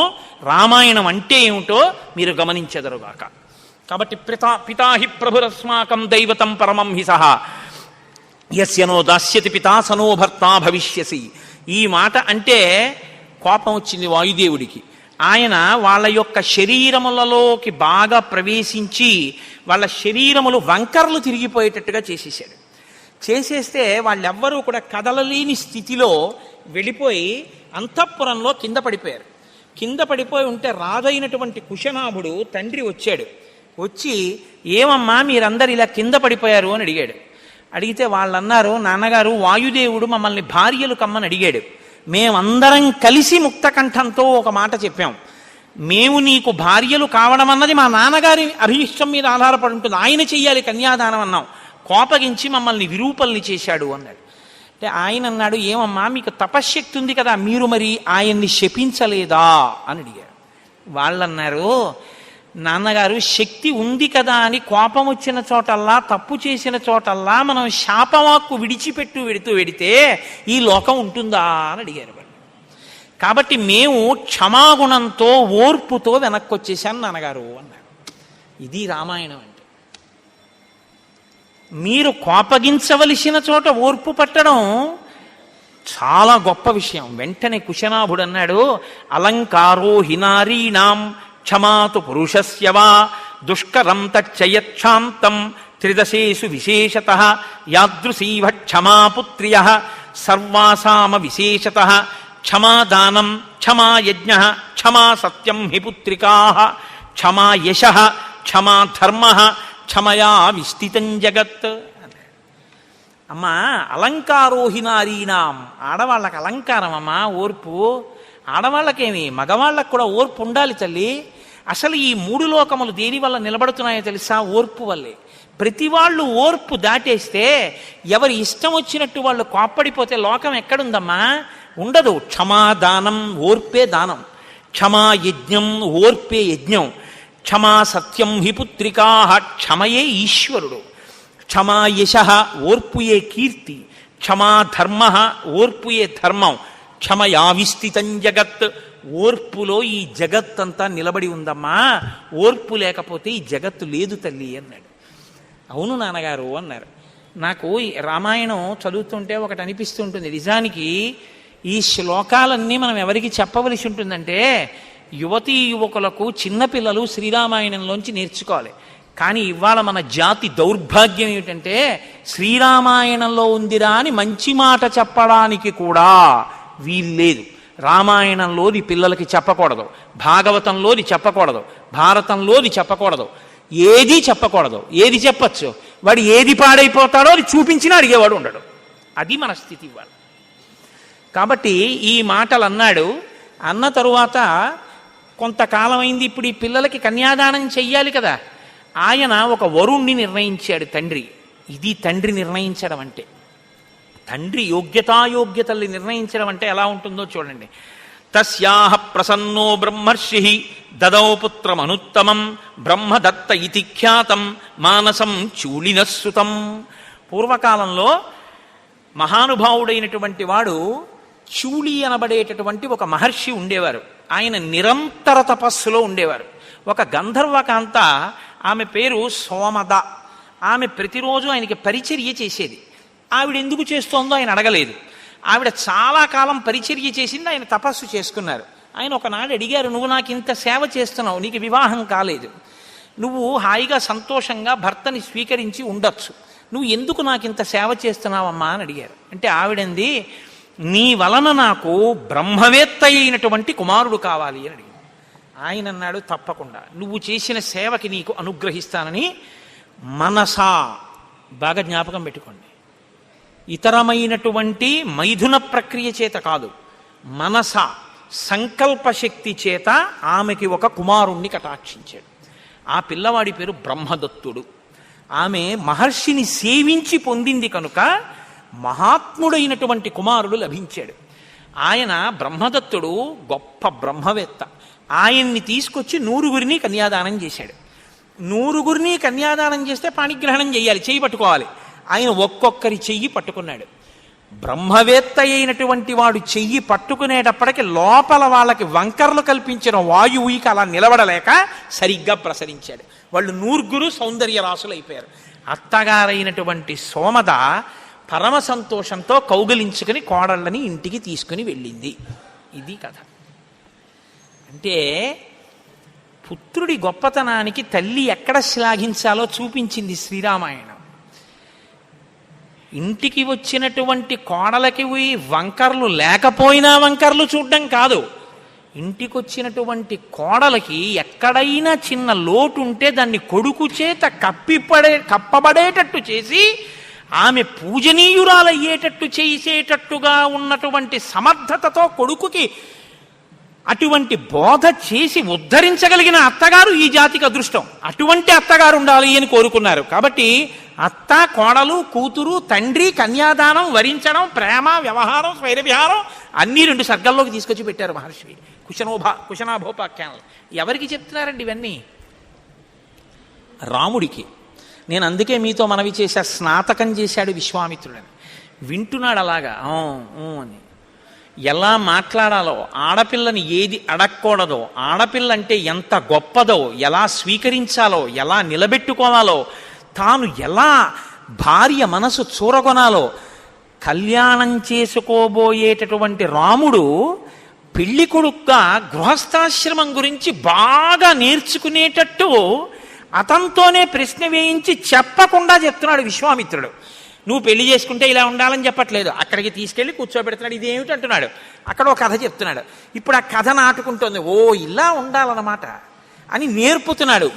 రామాయణం అంటే ఏమిటో మీరు గమనించెదరుగాక. కాబట్టి పితాహి ప్రభురస్మాకం దైవతం పరమం హి సహ యస్యనో దాస్యతి పితా సనో భర్తా భవిష్యసి. ఈ మాట అంటే కోపం వచ్చింది వాయుదేవుడికి. ఆయన వాళ్ళ యొక్క శరీరములలోకి బాగా ప్రవేశించి వాళ్ళ శరీరములు వంకర్లు తిరిగిపోయేటట్టుగా చేసేసాడు. చేసేస్తే వాళ్ళెవ్వరూ కూడా కదలలేని స్థితిలో వెళ్ళిపోయి అంతఃపురంలో కింద పడిపోయారు. కింద పడిపోయి ఉంటే రాజైనటువంటి కుశనాభుడు తండ్రి వచ్చాడు. వచ్చి ఏమమ్మా మీరందరు ఇలా కింద పడిపోయారు అని అడిగాడు. అడిగితే వాళ్ళన్నారు, నాన్నగారు వాయుదేవుడు మమ్మల్ని భార్యలు కమ్మని అడిగాడు. మేమందరం కలిసి ముక్తకంఠంతో ఒక మాట చెప్పాం, మేము నీకు భార్యలు కావడం అన్నది మా నాన్నగారి అభిష్టం మీద ఆధారపడి ఉంటుంది, ఆయన చెయ్యాలి కన్యాదానం అన్నాం. కోపగించి మమ్మల్ని విరూపల్ని చేశాడు అన్నాడు. అంటే ఆయన అన్నాడు, ఏమమ్మా మీకు తపశ్శక్తి ఉంది కదా, మీరు మరి ఆయన్ని శపించలేదా అని అడిగారు. వాళ్ళన్నారు, నాన్నగారు శక్తి ఉంది కదా అని కోపం వచ్చిన చోటల్లా తప్పు చేసిన చోటల్లా మనం శాపవాక్కు వెడితే ఈ లోకం ఉంటుందా అని అడిగారు వాళ్ళు. కాబట్టి మేము క్షమాగుణంతో ఓర్పుతో వెనక్కి వచ్చేసాను నాన్నగారు అన్నారు. ఇది రామాయణం అంటే. మీరు కోపగించవలసిన చోట ఓర్పు పట్టడం చాలా గొప్ప విషయం. వెంటనే కుశనాభుడు అన్నాడు, అలంకారో హినారీణాం క్షమాతు పురుషస్య వా దుష్కరం తచ్చయక్షాంతం త్రిదశేషు విశేషతః యాదృశీవ క్షమాపుత్ర్య సర్వాసామ విశేషతః క్షమాదానం క్షమా యజ్ఞః క్షమా సత్యం హి పుత్రికాః క్షమా యశః క్షమా ధర్మః క్షమయా విస్థితం జగత్. అమ్మా అలంకారోహినారీనాం, ఆడవాళ్ళకి అలంకారం అమ్మా ఓర్పు. ఆడవాళ్ళకేమి, మగవాళ్ళకు కూడా ఓర్పు ఉండాలి తల్లి. అసలు ఈ మూడు లోకములు దేని వల్ల నిలబడుతున్నాయో తెలుసా? ఓర్పు వల్లే. ప్రతి వాళ్ళు ఓర్పు దాటేస్తే, ఎవరి ఇష్టం వచ్చినట్టు వాళ్ళు కోప్పడిపోతే లోకం ఎక్కడుందమ్మా? ఉండదు. క్షమాదానం, ఓర్పే దానం. క్షమా యజ్ఞం, ఓర్పే యజ్ఞం. క్షమా సత్యం హి పుత్రికా, క్షమయే ఈశ్వరుడు. క్షమా యశ, ఓర్పుయే కీర్తి. క్షమా ధర్మ, ఓర్పుయే ధర్మం. క్షమయా విస్థితం జగత్, ఓర్పులో ఈ జగత్తంతా నిలబడి ఉందమ్మా. ఓర్పు లేకపోతే ఈ జగత్తు లేదు తల్లి అన్నాడు. అవును నాన్నగారు అన్నారు. నాకు రామాయణం చదువుతుంటే ఒకటి అనిపిస్తుంటుంది. నిజానికి ఈ శ్లోకాలన్నీ మనం ఎవరికి చెప్పవలసి ఉంటుందంటే, యువతీ యువకులకు, చిన్నపిల్లలు శ్రీరామాయణంలోంచి నేర్చుకోవాలి. కానీ ఇవాళ మన జాతి దౌర్భాగ్యం ఏమిటంటే, శ్రీరామాయణంలో ఉందిరా అని మంచి మాట చెప్పడానికి కూడా వీల్లేదు. రామాయణంలోది పిల్లలకి చెప్పకూడదు, భాగవతంలోది చెప్పకూడదు, భారతంలోది చెప్పకూడదు, ఏది చెప్పకూడదు. ఏది చెప్పచ్చు? వాడు ఏది పాడైపోతాడో అది చూపించినా అడిగేవాడు ఉండడు. అది మన స్థితి ఇవాళ. కాబట్టి ఈ మాటలు అన్నాడు. అన్న తరువాత కొంతకాలం అయింది. ఇప్పుడు ఈ పిల్లలకి కన్యాదానం చెయ్యాలి కదా. ఆయన ఒక వరుణ్ణి నిర్ణయించాడు తండ్రి. ఇది తండ్రి నిర్ణయించడం అంటే. తండ్రి యోగ్యతాయోగ్యతల్ని నిర్ణయించడం అంటే ఎలా ఉంటుందో చూడండి. తస్యాహ ప్రసన్నో బ్రహ్మర్షి దదౌ పుత్రమనుత్తమం బ్రహ్మదత్త ఇతి ఖ్యాతం మానసం చూళినస్సుతం. పూర్వకాలంలో మహానుభావుడైనటువంటి వాడు చూళి అనబడేటటువంటి ఒక మహర్షి ఉండేవారు. ఆయన నిరంతర తపస్సులో ఉండేవారు. ఒక గంధర్వకాంత, ఆమె పేరు సోమద. ఆమె ప్రతిరోజు ఆయనకి పరిచర్య చేసేది. ఆవిడ ఎందుకు చేస్తోందో ఆయన అడగలేదు. ఆవిడ చాలా కాలం పరిచర్య చేసింది. ఆయన తపస్సు చేసుకున్నారు. ఆయన ఒకనాడు అడిగారు, నువ్వు నాకు ఇంత సేవ చేస్తున్నావు, నీకు వివాహం కాలేదు, నువ్వు హాయిగా సంతోషంగా భర్తని స్వీకరించి ఉండొచ్చు, నువ్వు ఎందుకు నాకు ఇంత సేవ చేస్తున్నావమ్మా అని అడిగారు. అంటే ఆవిడంది, నీ వలన నాకు బ్రహ్మవేత్త అయినటువంటి కుమారుడు కావాలి అని అడిగింది. ఆయన అన్నాడు, తప్పకుండా నువ్వు చేసిన సేవకి నీకు అనుగ్రహిస్తానని. మనసా, బాగా జ్ఞాపకం పెట్టుకోండి, ఇతరమైనటువంటి మైథున ప్రక్రియ చేత కాదు, మనస సంకల్పశక్తి చేత ఆమెకి ఒక కుమారుణ్ణి కటాక్షించాడు. ఆ పిల్లవాడి పేరు బ్రహ్మదత్తుడు. ఆమె మహర్షిని సేవించి పొందింది కనుక మహాత్ముడైనటువంటి కుమారుడు లభించాడు. ఆయన బ్రహ్మదత్తుడు గొప్ప బ్రహ్మవేత్త. ఆయన్ని తీసుకొచ్చి 100 కన్యాదానం చేశాడు. 100 కన్యాదానం చేస్తే పాణిగ్రహణం చేయాలి, చెయ్యి పట్టుకోవాలి. ఆయన ఒక్కొక్కరి చెయ్యి పట్టుకున్నాడు. బ్రహ్మవేత్త అయినటువంటి వాడు చెయ్యి పట్టుకునేటప్పటికి లోపల వాళ్ళకి వంకర్లు కల్పించిన వాయువుకి అలా నిలబడలేక సరిగ్గా ప్రసరించాడు. వాళ్ళు 100 సౌందర్య రాసులు అయిపోయారు. అత్తగారైనటువంటి సోమద పరమ సంతోషంతో కౌగిలించుకుని కోడళ్ళని ఇంటికి తీసుకుని వెళ్ళింది. ఇది కథ. అంటే పుత్రుడి గొప్పతనానికి తల్లి ఎక్కడ శ్లాఘించాలో చూపించింది శ్రీరామాయణం. ఇంటికి వచ్చినటువంటి కోడలకి వంకర్లు లేకపోయినా వంకర్లు చూడడం కాదు, ఇంటికి వచ్చినటువంటి ఎక్కడైనా చిన్న లోటు ఉంటే దాన్ని కొడుకు చేత కప్పబడేటట్టు చేసి ఆమె పూజనీయురాలయ్యేటట్టు చేసేటట్టుగా ఉన్నటువంటి సమర్థతతో కొడుకుకి అటువంటి బోధ చేసి ఉద్ధరించగలిగిన అత్తగారు ఈ జాతికి అదృష్టం. అటువంటి అత్తగారు ఉండాలి అని కోరుకున్నారు. కాబట్టి అత్త, కోడలు, కూతురు, తండ్రి కన్యాదానం, వరించడం, ప్రేమ, వ్యవహారం, స్వైర విహారం అన్నీ 2 సర్గల్లోకి తీసుకొచ్చి పెట్టారు మహర్షి. కుశనాభోపాఖ్యానాలు. ఎవరికి చెప్తున్నారండి ఇవన్నీ? రాముడికి. నేను అందుకే మీతో మనవి చేశా, స్నాతకం చేశాడు విశ్వామిత్రుడని. వింటున్నాడు అలాగా అని. ఎలా మాట్లాడాలో, ఆడపిల్లని ఏది అడగకూడదో, ఆడపిల్ల అంటే ఎంత గొప్పదో ఎలా స్వీకరించాలో, ఎలా నిలబెట్టుకోవాలో, తాను ఎలా భార్య మనసు చూరగొనాలో, కళ్యాణం చేసుకోబోయేటటువంటి రాముడు పెళ్లి కొడుకుగా గృహస్థాశ్రమం గురించి బాగా నేర్చుకునేటట్టు అతనితోనే ప్రశ్న వేయించి చెప్పకుండా చెప్తున్నాడు విశ్వామిత్రుడు. నువ్వు పెళ్లి చేసుకుంటే ఇలా ఉండాలని చెప్పట్లేదు, అక్కడికి తీసుకెళ్లి కూర్చోబెడుతున్నాడు. ఇదేమిటి అంటున్నాడు, అక్కడ ఒక కథ చెప్తున్నాడు. ఇప్పుడు ఆ కథ నాటుకుంటోంది, ఓ ఇలా ఉండాలన్నమాట అని నేర్పుతున్నాడు.